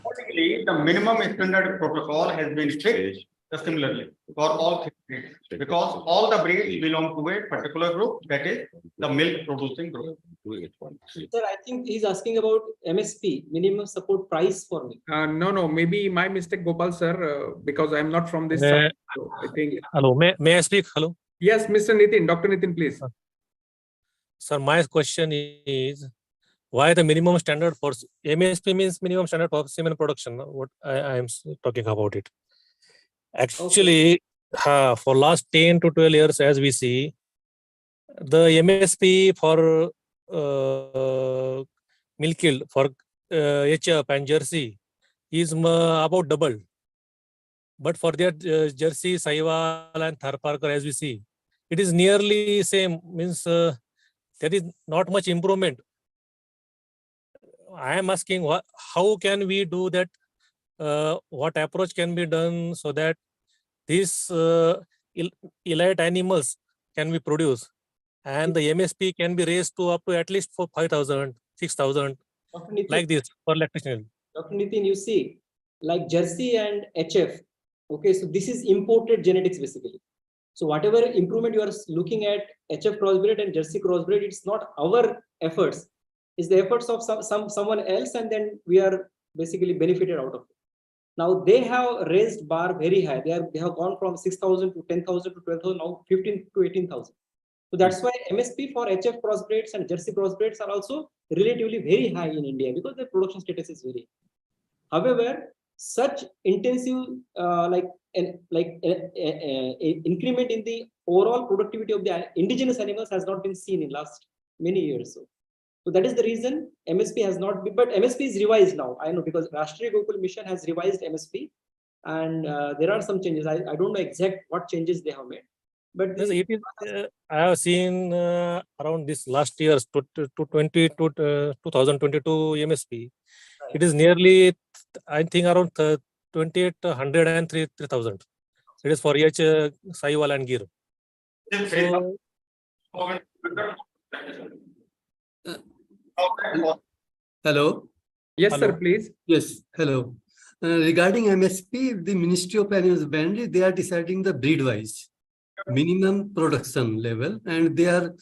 Accordingly, the minimum standard protocol has been fixed similarly for all 3 breeds, because all the breeds belong to a particular group, that is the milk producing group. Sir, I think he's asking about MSP, minimum support price for me. No, maybe my mistake, Gopal sir, because I'm not from this side. So I think. Hello, may I speak? Hello. Yes, Mr. Nitin, Dr. Nitin, please. Sir, my question is why the minimum standard for MSP means minimum standard for semen production. What I am talking about it. Actually, for last 10 to 12 years, as we see, the MSP for milk yield for HF and Jersey is about double. But for their Jersey, Sahiwal and Tharparkar, as we see, it is nearly same, means there is not much improvement. I am asking how can we do that? What approach can be done so that these elite animals can be produced and the MSP can be raised to up to at least for 5,000, 6,000, like this for lactation. Dr. Nitin, you see, like Jersey and HF, okay, so this is imported genetics basically. So whatever improvement you are looking at HF crossbred and Jersey crossbred, it's not our efforts, it's the efforts of someone else, and then we are basically benefited out of it. Now they have raised bar very high. They have gone from 6,000 to 10,000 to 12,000, now 15 to 18,000. So that's why MSP for HF crossbreds and Jersey crossbreds are also relatively very high in India because the production status is very high. However, such intensive increment in the overall productivity of the indigenous animals has not been seen in last many years. So that is the reason MSP has not been, but MSP is revised now. I know because Rashtriya Gokul Mission has revised MSP, and there are some changes. I don't know exact what changes they have made. But Yes, it is, I have seen around this last year's 2022 MSP. Right. It is nearly, I think, around 2,800 and 3,000. It is for each Sahiwal and Gir. So, Hello. Yes, Hello. sir, please. Yes, hello. Regarding MSP, the Ministry of Animals Boundary, they are deciding the breed-wise minimum production level, and they are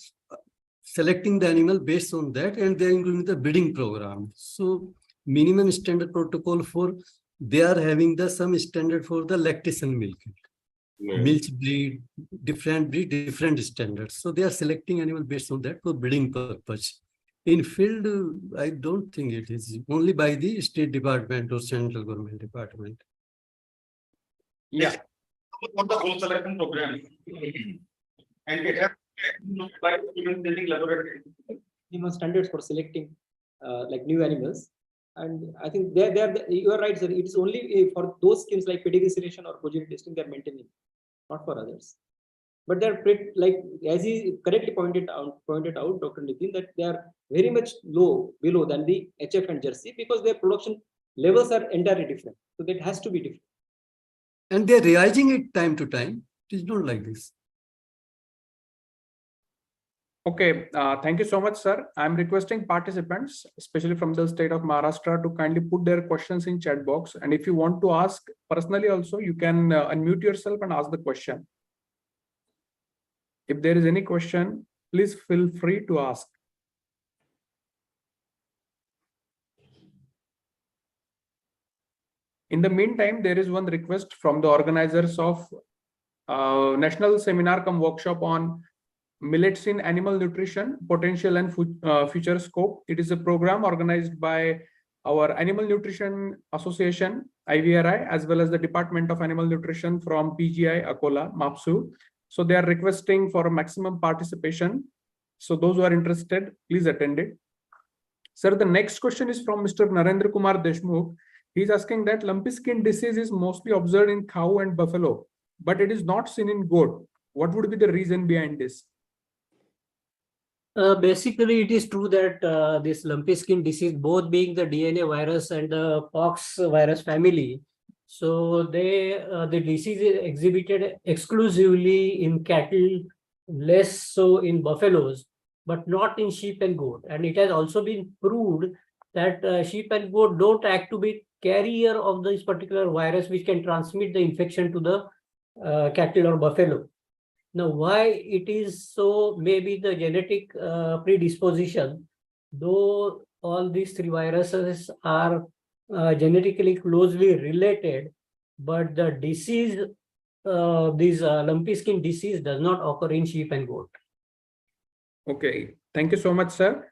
selecting the animal based on that, and they are including the breeding program. So minimum standard protocol for, they are having the some standard for the lactation milk. Milk breed, different standards. So they are selecting animal based on that for breeding purpose. In field, I don't think it is only by the state department or central government department. Yeah. For the whole selection program. And we have by building laboratory. minimum standards for selecting like new animals. And I think you are right, sir. It is only for those schemes like pedigree selection or progeny testing they are maintaining, not for others. But they're pretty, like as he correctly pointed out, Dr. Nitin, that they are very much below than the HF and Jersey because their production levels are entirely different. So that has to be different. And they're revising it time to time. It is not like this. Okay, thank you so much, sir. I'm requesting participants, especially from the state of Maharashtra, to kindly put their questions in chat box. And if you want to ask personally also, you can unmute yourself and ask the question. If there is any question, please feel free to ask. In the meantime, there is one request from the organizers of National Seminar cum Workshop on Millets in Animal Nutrition, Potential and Future Scope. It is a program organized by our Animal Nutrition Association, IVRI, as well as the Department of Animal Nutrition from PGI, Akola, MAPSU. So they are requesting for maximum participation. So those who are interested, please attend it. Sir, the next question is from Mr. Narendra Kumar Deshmukh. He is asking that lumpy skin disease is mostly observed in cow and buffalo, but it is not seen in goat. What would be the reason behind this? Basically, it is true that this lumpy skin disease, both being the DNA virus and the pox virus family, so the disease is exhibited exclusively in cattle, less so in buffaloes, but not in sheep and goat. And it has also been proved that sheep and goat don't act to be carrier of this particular virus, which can transmit the infection to the cattle or buffalo. Now, why it is so, maybe the genetic predisposition, though all these three viruses are genetically closely related, but the disease, this lumpy skin disease does not occur in sheep and goat. Okay, thank you so much, sir.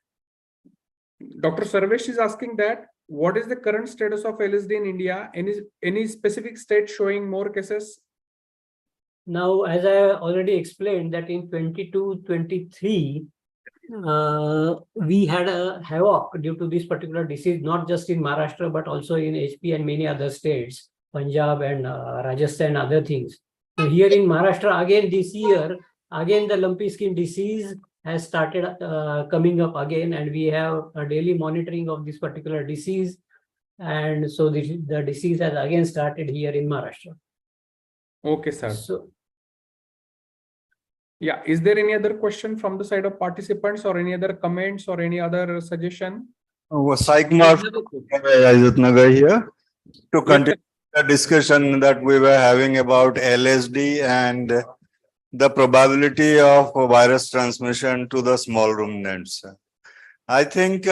Dr. Sarvesh is asking that what is the current status of LSD in India? Any specific state showing more cases? Now, as I already explained that in 22-23, we had a havoc due to this particular disease, not just in Maharashtra, but also in HP and many other states, Punjab and Rajasthan, other things. So here in Maharashtra, again this year, again the lumpy skin disease has started coming up again, and we have a daily monitoring of this particular disease. And so the disease has again started here in Maharashtra. Okay, sir. So, yeah, is there any other question from the side of participants or any other comments or any other suggestion? Sai Kumar from Ajitnagar here to continue the discussion that we were having about LSD and the probability of virus transmission to the small ruminants. I think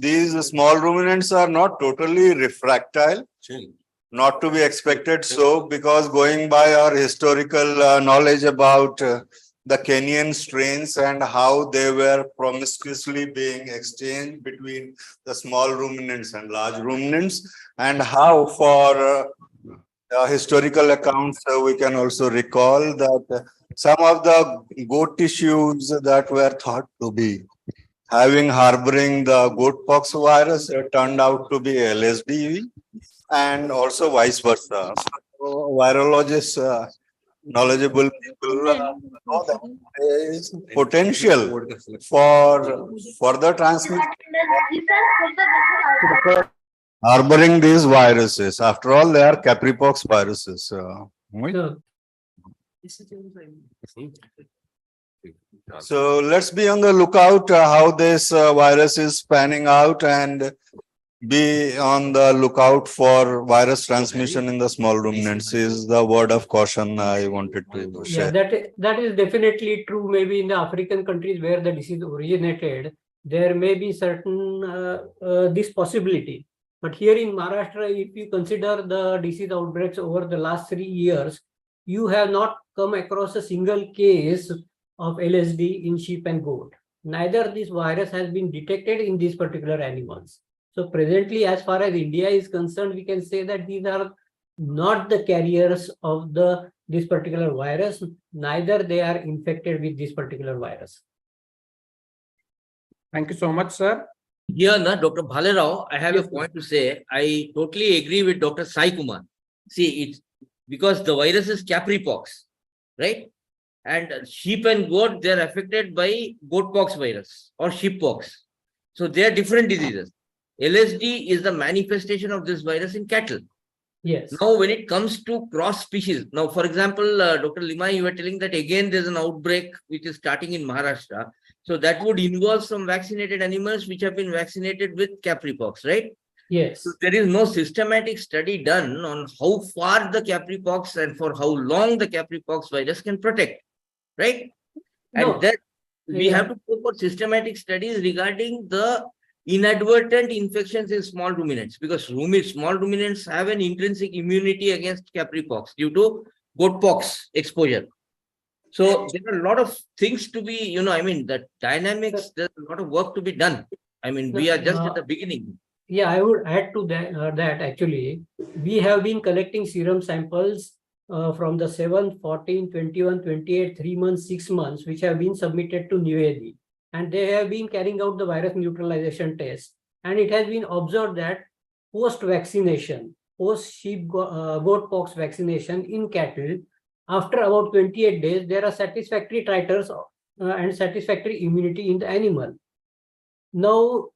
these small ruminants are not totally refractile, not to be expected so, because going by our historical knowledge about the Kenyan strains and how they were promiscuously being exchanged between the small ruminants and large ruminants, and how for historical accounts we can also recall that some of the goat tissues that were thought to be harboring the goat pox virus turned out to be LSD, and also vice versa. So, virologists, knowledgeable people know that there is potential for further transmission harboring these viruses. After all, they are Capripox viruses. So let's be on the lookout how this virus is panning out, and be on the lookout for virus transmission in the small ruminants is the word of caution I wanted to share. Yeah, that is definitely true. Maybe in the African countries where the disease originated, there may be certain this possibility. But here in Maharashtra, if you consider the disease outbreaks over the last 3 years, you have not come across a single case of LSD in sheep and goat. Neither this virus has been detected in these particular animals. So presently, as far as India is concerned, we can say that these are not the carriers of this particular virus, neither they are infected with this particular virus. Thank you so much, sir. Here, Dr. Bhalerao, I have a point to say. I totally agree with Dr. Sai Kumar. See, it's because the virus is Capripox, right? And sheep and goat, they are affected by goat pox virus or sheep pox. So they are different diseases. LSD is the manifestation of this virus in cattle. Yes. Now, when it comes to cross species, now, for example, Dr. Lima, you were telling that again there's an outbreak which is starting in Maharashtra. So that would involve some vaccinated animals which have been vaccinated with Capripox, right? Yes. So there is no systematic study done on how far the Capripox and for how long the Capripox virus can protect, right? No. And that we have to go for systematic studies regarding the inadvertent infections in small ruminants, because small ruminants have an intrinsic immunity against Capripox due to goat pox exposure. So there are a lot of things to be, the dynamics, there's a lot of work to be done. We are just at the beginning. Yeah, I would add to that actually, we have been collecting serum samples from the 7, 14, 21, 28, 3 months, 6 months, which have been submitted to Nivedi. And they have been carrying out the virus neutralization test. And it has been observed that post-vaccination, post-sheep goat pox vaccination in cattle, After about 28 days, there are satisfactory titers and satisfactory immunity in the animal. Now,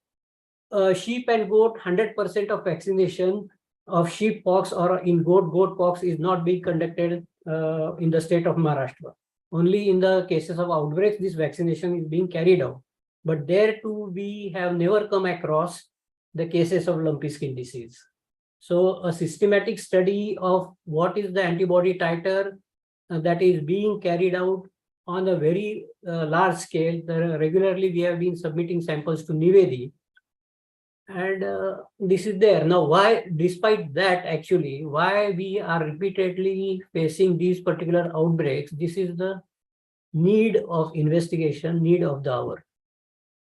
sheep and goat, 100% of vaccination of sheep pox or in goat pox is not being conducted in the state of Maharashtra. Only in the cases of outbreaks, this vaccination is being carried out. But there too, we have never come across the cases of lumpy skin disease. So a systematic study of what is the antibody titer that is being carried out on a very large scale. Regularly, we have been submitting samples to Nivedi. And this is there. Now, why, despite that, actually, why we are repeatedly facing these particular outbreaks, this is the need of investigation, need of the hour.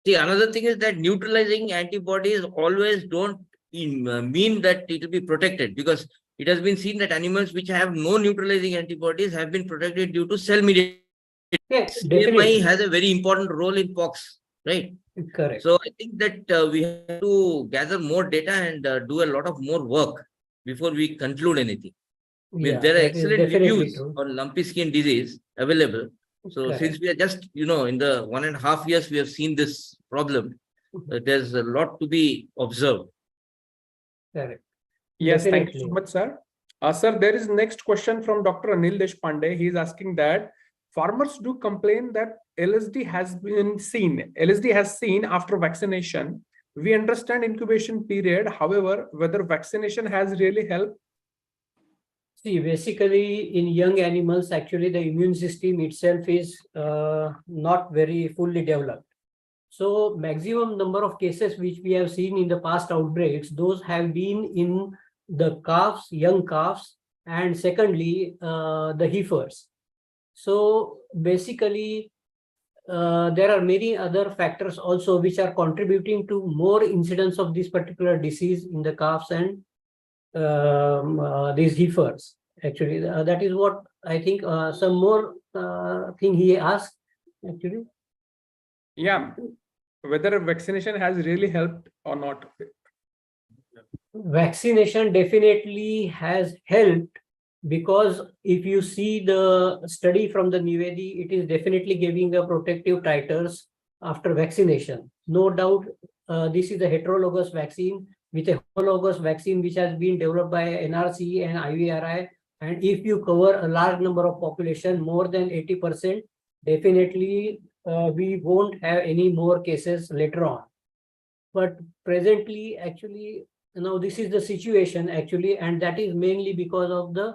See, another thing is that neutralizing antibodies always don't mean that it will be protected, because it has been seen that animals which have no neutralizing antibodies have been protected due to cell mediated. Yes, CMI definitely. has a very important role in pox, right? Correct. So I think that we have to gather more data and do a lot of more work before we conclude anything. I mean, Yeah, there are that is excellent definitely reviews true. on lumpy skin disease available. So Correct. since we are just, in the 1.5 years, we have seen this problem, there's a lot to be observed. Correct. Yes, thank you so Definitely. much, sir. Sir, there is next question from Dr. Anil Deshpande. He is asking that farmers do complain that LSD has seen after vaccination. We understand incubation period. However, whether vaccination has really helped. See, basically in young animals, actually the immune system itself is not very fully developed. So maximum number of cases which we have seen in the past outbreaks, those have been in the calves, young calves, and secondly, the heifers. So basically, there are many other factors also which are contributing to more incidence of this particular disease in the calves and these heifers. Actually, that is what I think. Some more thing he asked. Actually, Yeah, whether vaccination has really helped or not. vaccination definitely has helped, because if you see the study from the Nivedi, it is definitely giving a protective titers after vaccination. No doubt, this is a heterologous vaccine with a homologous vaccine which has been developed by NRC and IVRI. And if you cover a large number of population, more than 80%, definitely we won't have any more cases later on. But presently, actually, this is the situation actually, and that is mainly because of the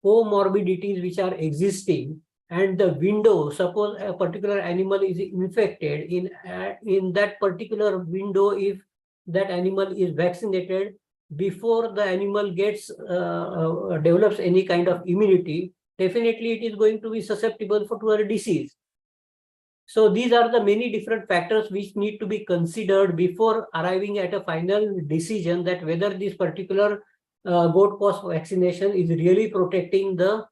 comorbidities which are existing, and the window. Suppose a particular animal is infected, in that particular window, if that animal is vaccinated, before the animal gets develops any kind of immunity, definitely it is going to be susceptible to a disease. So these are the many different factors which need to be considered before arriving at a final decision that whether this particular goat pox vaccination is really protecting the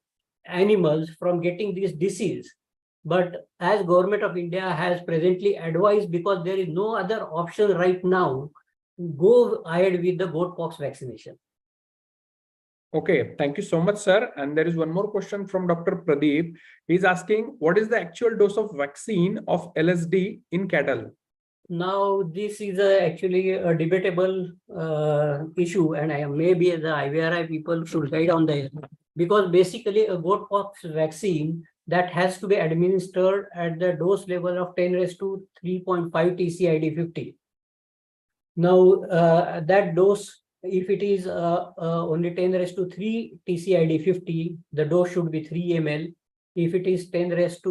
animals from getting this disease. But as Government of India has presently advised, because there is no other option right now, go ahead with the goat pox vaccination. Okay, thank you so much, sir. And there is one more question from Dr. Pradeep. He's asking, what is the actual dose of vaccine of LSD in cattle? Now, this is actually a debatable issue, and maybe the IVRI people should guide on that, because basically a goat pox vaccine that has to be administered at the dose level of 10⁻³ TCID50. Now, that dose, if it is only 10⁻³ TCID50, the dose should be 3 ml. If it is 10⁻³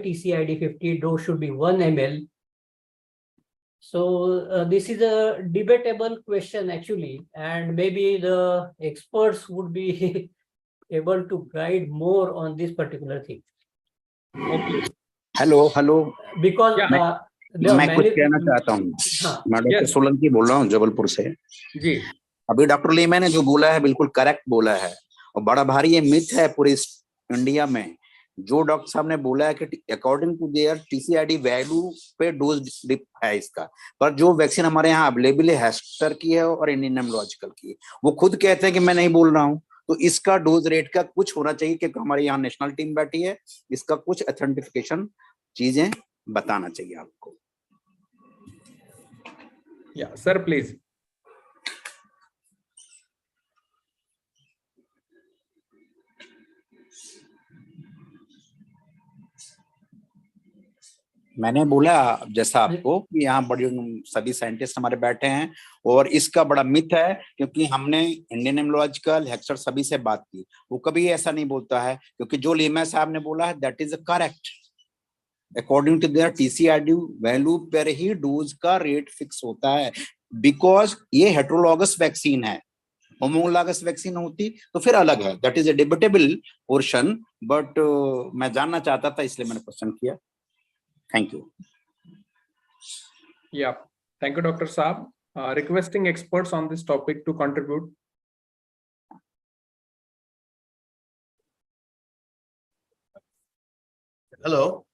TCID50, dose should be 1 ml. So this is a debatable question actually, and maybe the experts would be able to guide more on this particular thing. Okay. Hello Because मैं कुछ कहना चाहता हूँ। मैं doctor Solanki बोल रहा हूँ जबलपुर से। जी। अभी डॉक्टर लीमा ने जो बोला है बिल्कुल करेक्ट बोला है, और बड़ा भारी ये मिथ है पूरे इंडिया में। जो डॉक्टर साहब ने बोला है कि अकॉर्डिंग टू देयर टीसीआईडी वैल्यू पे डोज डिप है इसका, पर जो वैक्सीन हमारे यहाँ अवेलेबल है हेस्टर की है और इंडियन इम्यूनोलॉजिकल की, वो खुद कहते हैं कि मैं नहीं बोल रहा हूँ। तो इसका डोज रेट का कुछ होना चाहिए, क्योंकि हमारे यहाँ नेशनल टीम बैठी है, इसका कुछ ऑथेंटिफिकेशन चीजें बताना चाहिए आपको। Yeah, sir, please. मैंने बोला जैसा आपको कि यहाँ बड़ी सभी साइंटिस्ट हमारे बैठे हैं, और इसका बड़ा मिथ है, क्योंकि हमने इंडियन इम्यूनोलॉजिकल हेक्सर सभी से बात की, वो कभी ऐसा नहीं बोलता है, क्योंकि जो लीमा साहब ने बोला है that is correct. According to their TCRD value पर ही डोज का रेट फिक्स होता है, बिकॉज ये हेट्रोलॉगस वैक्सीन है। होमोलॉगस वैक्सीन होती तो फिर अलग है, that is a debatable portion, but मैं जानना चाहता था इसलिए मैंने क्वेश्चन किया। Thank you. Yeah, thank you, Dr. Saab. Requesting experts on this topic to contribute. Hello.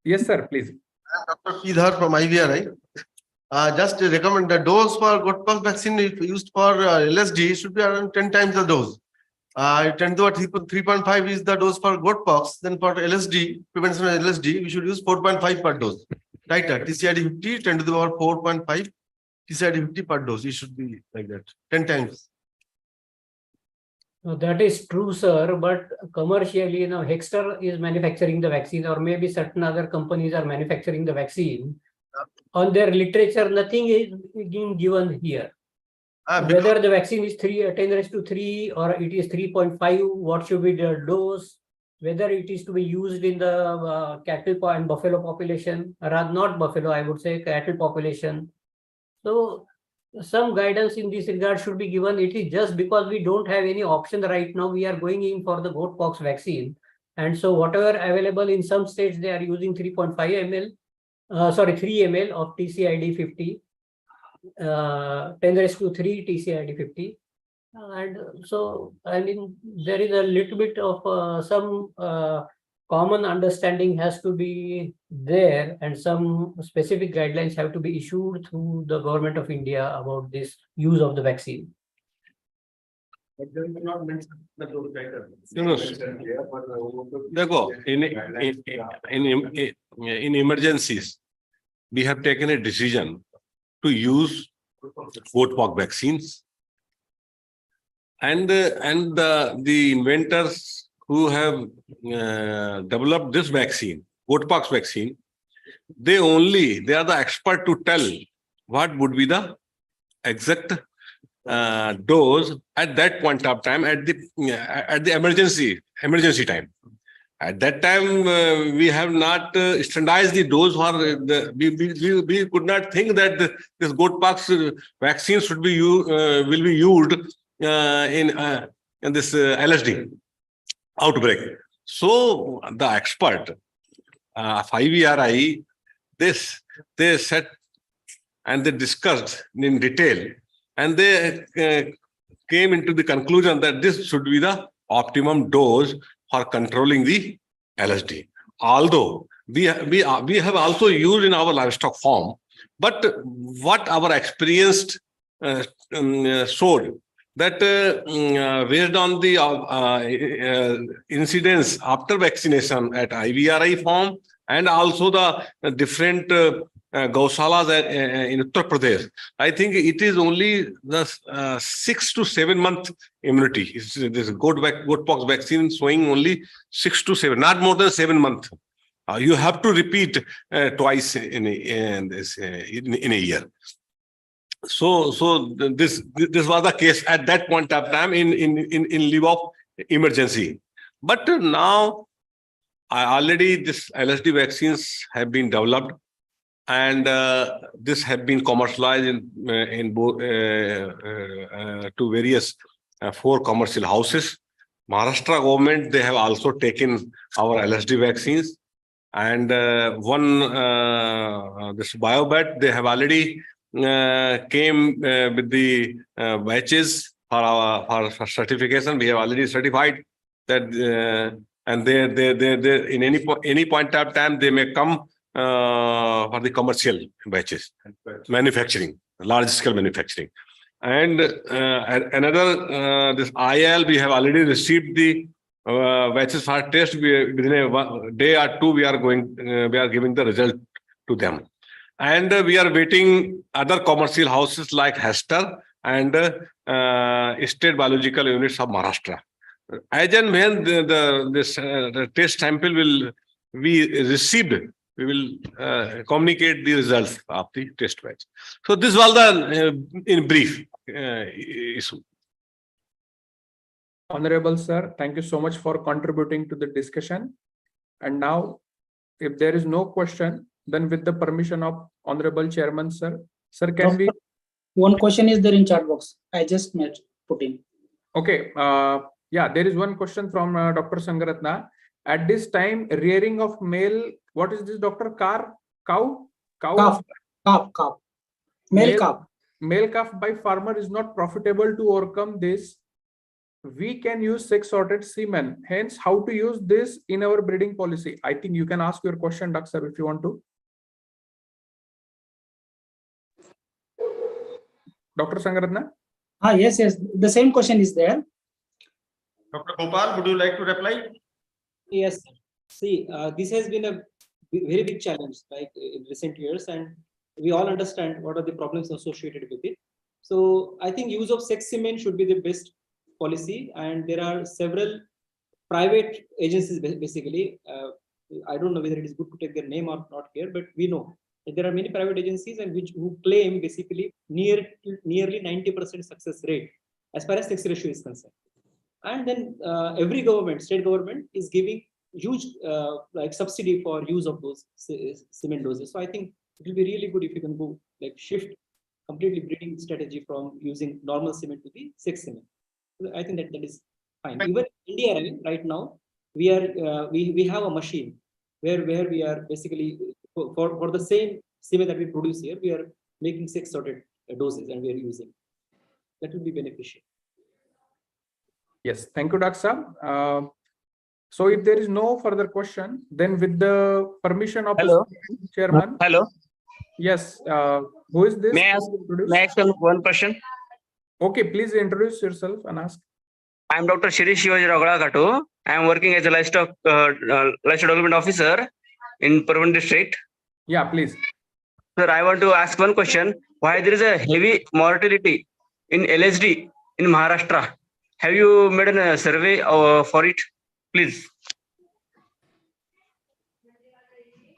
Yes, sir, please. I am Dr. Pidhar from IVRI. Just recommend the dose for Godpox vaccine used for LSD should be around 10 times the dose. 10 to 3.5 is the dose for Godpox. Then for LSD, prevention of LSD, we should use 4.5 per dose. Right, TCID 50, 10 to the power 4.5, TCID 50 per dose. It should be like that, 10 times. No, that is true, sir. But commercially, Hexter is manufacturing the vaccine, or maybe certain other companies are manufacturing the vaccine. On their literature, nothing is being given here. Whether the vaccine is 10⁻³ or it is 3.5, what should be the dose, whether it is to be used in the cattle and buffalo population, rather not buffalo, I would say cattle population. So some guidance in this regard should be given. It is just because we don't have any option right now, we are going in for the goat pox vaccine. And so whatever available in some states, they are using 3.5 ml, 3 ml of TCID 50. 10⁻³ TCID 50, and so I mean there is a little bit of some common understanding has to be there, and some specific guidelines have to be issued through the government of India about this use of the vaccine. But they will not mention the dose title. देखो in emergencies we have taken a decision to use goat pox vaccines, and the inventors who have developed this vaccine, goat pox vaccine, they are the expert to tell what would be the exact dose at that point of time, at the emergency time. At that time, we have not standardized the dose, or we could not think that this goat pox vaccine should be will be used in this LSD outbreak. So the expert of IVRI, they sat and they discussed in detail, and they came into the conclusion that this should be the optimum dose for controlling the LSD. Although we have also used in our livestock farm, but what our experience showed that based on the incidents after vaccination at IVRI farm, and also the different Gaushalas in Uttar Pradesh, I think it is only the 6 to 7 month immunity. This goat pox vaccine showing only 6 to 7, not more than 7 months. You have to repeat twice in a year. So this was the case at that point of time in lieu of emergency. But now already this LSD vaccines have been developed, and this have been commercialized in both to various 4 commercial houses. Maharashtra government, they have also taken our LSD vaccines, and one this BioBat, they have already came with the batches for certification. We have already certified that, and they in any point of time they may come for the commercial batches, manufacturing, large scale manufacturing. And another, this IL, we have already received the batches for test. Within a day or two, we are giving the result to them. And we are waiting other commercial houses like Hester and State Biological Units of Maharashtra. As and when the test sample will be received, we will communicate the results of the test batch. So this was the in brief issue. Honorable sir, thank you so much for contributing to the discussion. And now, if there is no question, then with the permission of Honorable Chairman, sir, can we? One question is there in chat box. I just put in. Okay. Yeah, there is one question from Dr. Sangaratna. At this time, rearing of male, what is this, Dr. Cow? Calf. Male calf. Male calf by farmer is not profitable. To overcome this, we can use sex sorted semen. Hence, how to use this in our breeding policy? I think you can ask your question, Doctor, if you want to. Dr. Sangaratna? Yes. The same question is there. Dr. Gopal, would you like to reply? Yes. See, this has been a very big challenge, like in recent years, and we all understand what are the problems associated with it. So I think use of sex semen should be the best policy, and there are several private agencies basically. I don't know whether it is good to take their name or not here, but we know that there are many private agencies and who claim basically nearly 90% success rate as far as sex ratio is concerned. And then every state government is giving huge like subsidy for use of those semen doses. So I think it will be really good if you can go like shift completely breeding strategy from using normal semen to the sex semen. I think that is fine. Even India right now, we have a machine where we are basically for the same semen that we produce here, we are making sex sorted doses and we are using. That will be beneficial. Yes, thank you, Dr. So if there is no further question, then with the permission of the Chairman. Hello. Yes, who is this? May I ask one question? Okay, please introduce yourself and ask. I am Dr. Shri Shivaji Raghuda. I am working as a livestock development officer in Parwan district. Yeah, please. Sir, I want to ask one question. Why there is a heavy mortality in LSD in Maharashtra? Have you made a survey for it? Please.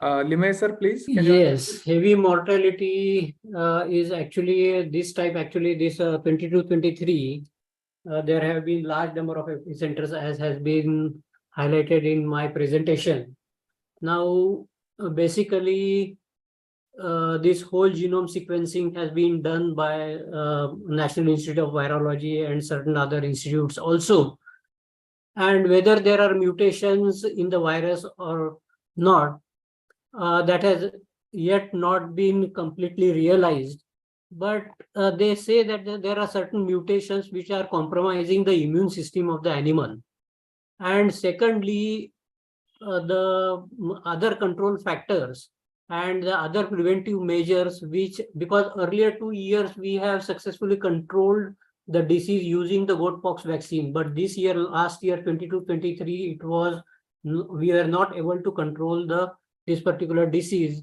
Limay sir, please. Yes, heavy mortality is actually this type. Actually, this 22-23. There have been large number of epicenters, as has been highlighted in my presentation. Now, basically, this whole genome sequencing has been done by National Institute of Virology and certain other institutes also. And whether there are mutations in the virus or not, that has yet not been completely realized. But they say that there are certain mutations which are compromising the immune system of the animal. And secondly, the other control factors and the other preventive measures, which because earlier 2 years we have successfully controlled the disease using the goat pox vaccine, but this year, last year 22-23, we were not able to control this particular disease.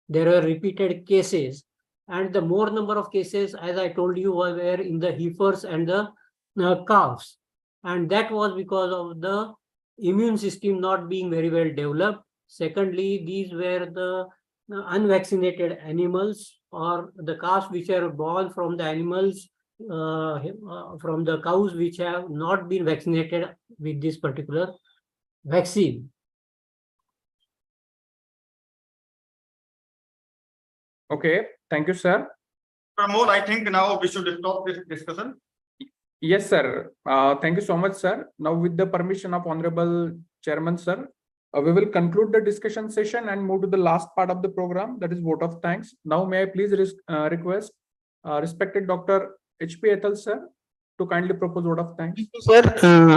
There were repeated cases, and the more number of cases, as I told you, were in the heifers and the calves, and that was because of the immune system not being very well developed. Secondly, these were the unvaccinated animals or the calves which are born from the animals, from the cows which have not been vaccinated with this particular vaccine. Okay, thank you, sir. Pramod, I think now we should stop this discussion. Yes, sir. Thank you so much, sir. Now, with the permission of Honorable Chairman, sir, we will conclude the discussion session and move to the last part of the program, that is vote of thanks. Now, may I please request respected Dr. H.P. Ethel, sir, to kindly propose vote of thanks. Sir,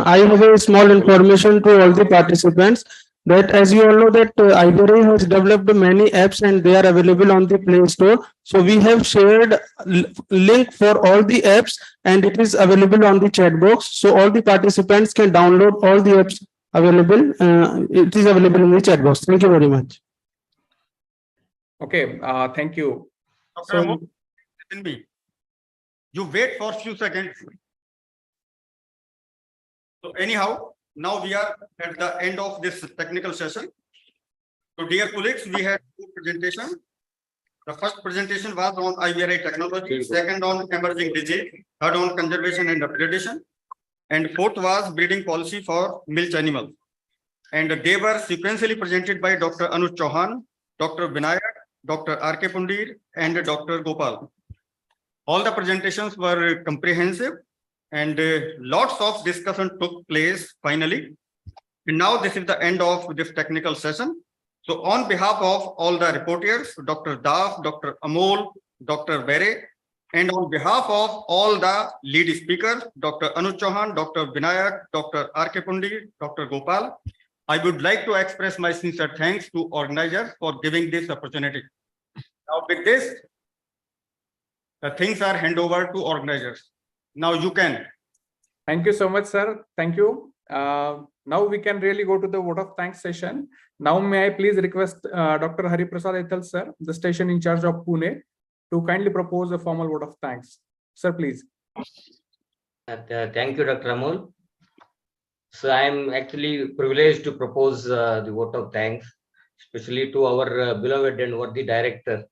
I have a small information to all the participants. that as you all know that IBRI has developed many apps and they are available on the Play Store. So we have shared link for all the apps and it is available on the chat box. So all the participants can download all the apps available. It is available in the chat box. Thank you very much. Okay, thank you. Dr. Amol, listen me. You wait for few seconds. So anyhow, now we are at the end of this technical session. So dear colleagues, we had two presentations. The first presentation was on IVRI technology, second on emerging disease, third on conservation and upgradation, and fourth was breeding policy for milch animals. And they were sequentially presented by Dr. Anuj Chauhan, Dr. Vinayak, Dr. R.K. Pundir, and Dr. Gopal. All the presentations were comprehensive and lots of discussion took place finally. And now this is the end of this technical session. So on behalf of all the reporters, Dr. Das, Dr. Amol, Dr. Bere, and on behalf of all the lead speakers, Dr. Anuj Chauhan, Dr. Vinayak, Dr. R.K. Pundir, Dr. Gopal, I would like to express my sincere thanks to organizers for giving this opportunity. Now with this, the things are handed over to organizers. Now you can. Thank you so much, sir. Thank you. Now we can really go to the vote of thanks session. Now may I please request Dr. Hari Prasad Ethel, sir, the station in charge of Pune, to kindly propose a formal vote of thanks. Sir, please. Thank you, Dr. Amol. So I am actually privileged to propose the vote of thanks, especially to our beloved and worthy director,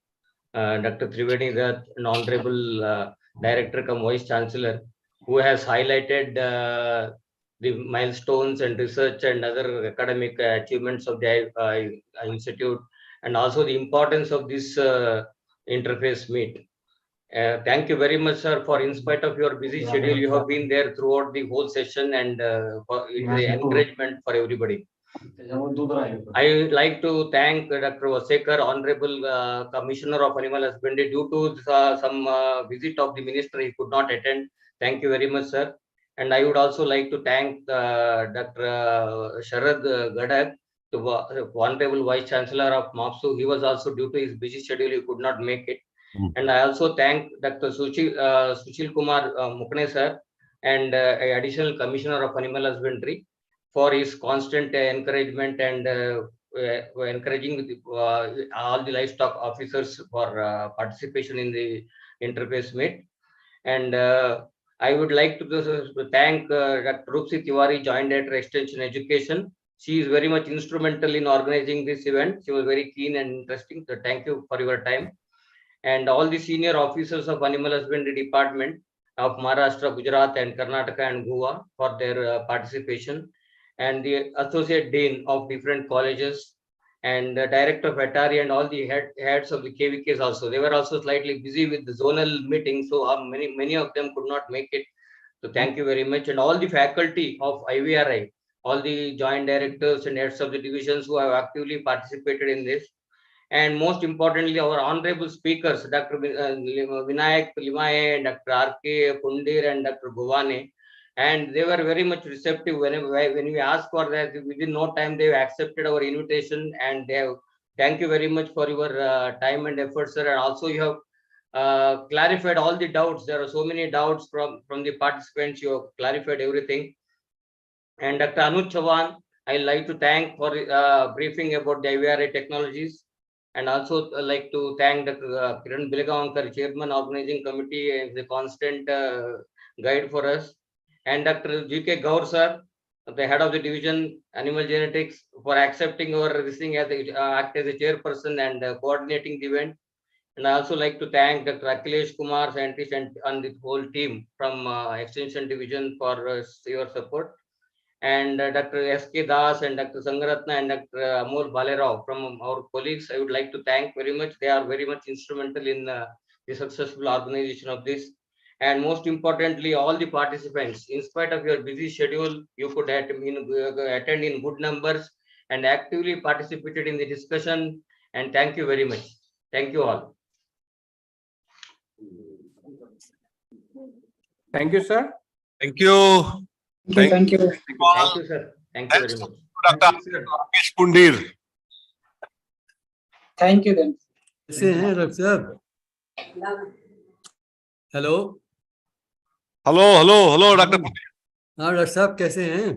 Dr. Trivedi Dutt, an honorable director come vice chancellor, who has highlighted the milestones and research and other academic achievements of the institute, and also the importance of this interface meet. Thank you very much, sir, for in spite of your busy schedule, you have been there throughout the whole session and for the encouragement for everybody. I would like to thank Dr. Vasekar, Honorable Commissioner of Animal Husbandry, due to some visit of the minister, he could not attend. Thank you very much, sir. And I would also like to thank Dr. Sharad Gadak, the Honorable Vice Chancellor of MAPSU. He was also due to his busy schedule, he could not make it. And I also thank Dr. Sushil Kumar Mukne, sir, and Additional Commissioner of Animal Husbandry, for his constant encouragement and encouraging all the livestock officers for participation in the interface meet. And I would like to thank Dr. Rupsi Tiwari, Joint Director Extension Education. She is very much instrumental in organizing this event. She was very keen and interesting. So thank you for your time. And all the senior officers of Animal Husbandry Department of Maharashtra, Gujarat, and Karnataka and Goa for their participation. And the associate dean of different colleges and the director of Atari and all the heads of the KVKs also. They were also slightly busy with the zonal meeting, so many of them could not make it. So thank you very much. And all the faculty of IVRI, all the joint directors and heads of the divisions who have actively participated in this. And most importantly, our honorable speakers, Dr. Vinayak Limaye, and Dr. R.K. Pundir and Dr. Bhavane. And they were very much receptive when we asked for that. Within no time, they accepted our invitation, and they have. Thank you very much for your time and effort, sir. And also you have clarified all the doubts. There are so many doubts from the participants. You have clarified everything. And Dr. Anuj Chauhan, I'd like to thank for briefing about the IVRI technologies. And also like to thank Dr. Kiran Bilagaonkar, Chairman Organizing Committee, as a constant guide for us. And Dr. G.K. Gaur, sir, the head of the division Animal Genetics, for accepting our listing as act as a chairperson and coordinating the event. And I also like to thank Dr. Akhilesh Kumar, scientist, and the whole team from Extension Division for your support. And Dr. S.K. Das and Dr. Sangaratna and Dr. Amol Balerao from our colleagues, I would like to thank very much. They are very much instrumental in the successful organization of this. And most importantly, all the participants, in spite of your busy schedule, you could attend in good numbers and actively participated in the discussion. And thank you very much. Thank you all. Thank you, sir. Thank you. Thank you. Thank you, sir. Thank you very much. Dr. Rakesh Pundir. Thank you then. कैसे हैं doctor साहब? Hello, Hello, Dr. Pundir. हाँ doctor साहब कैसे हैं?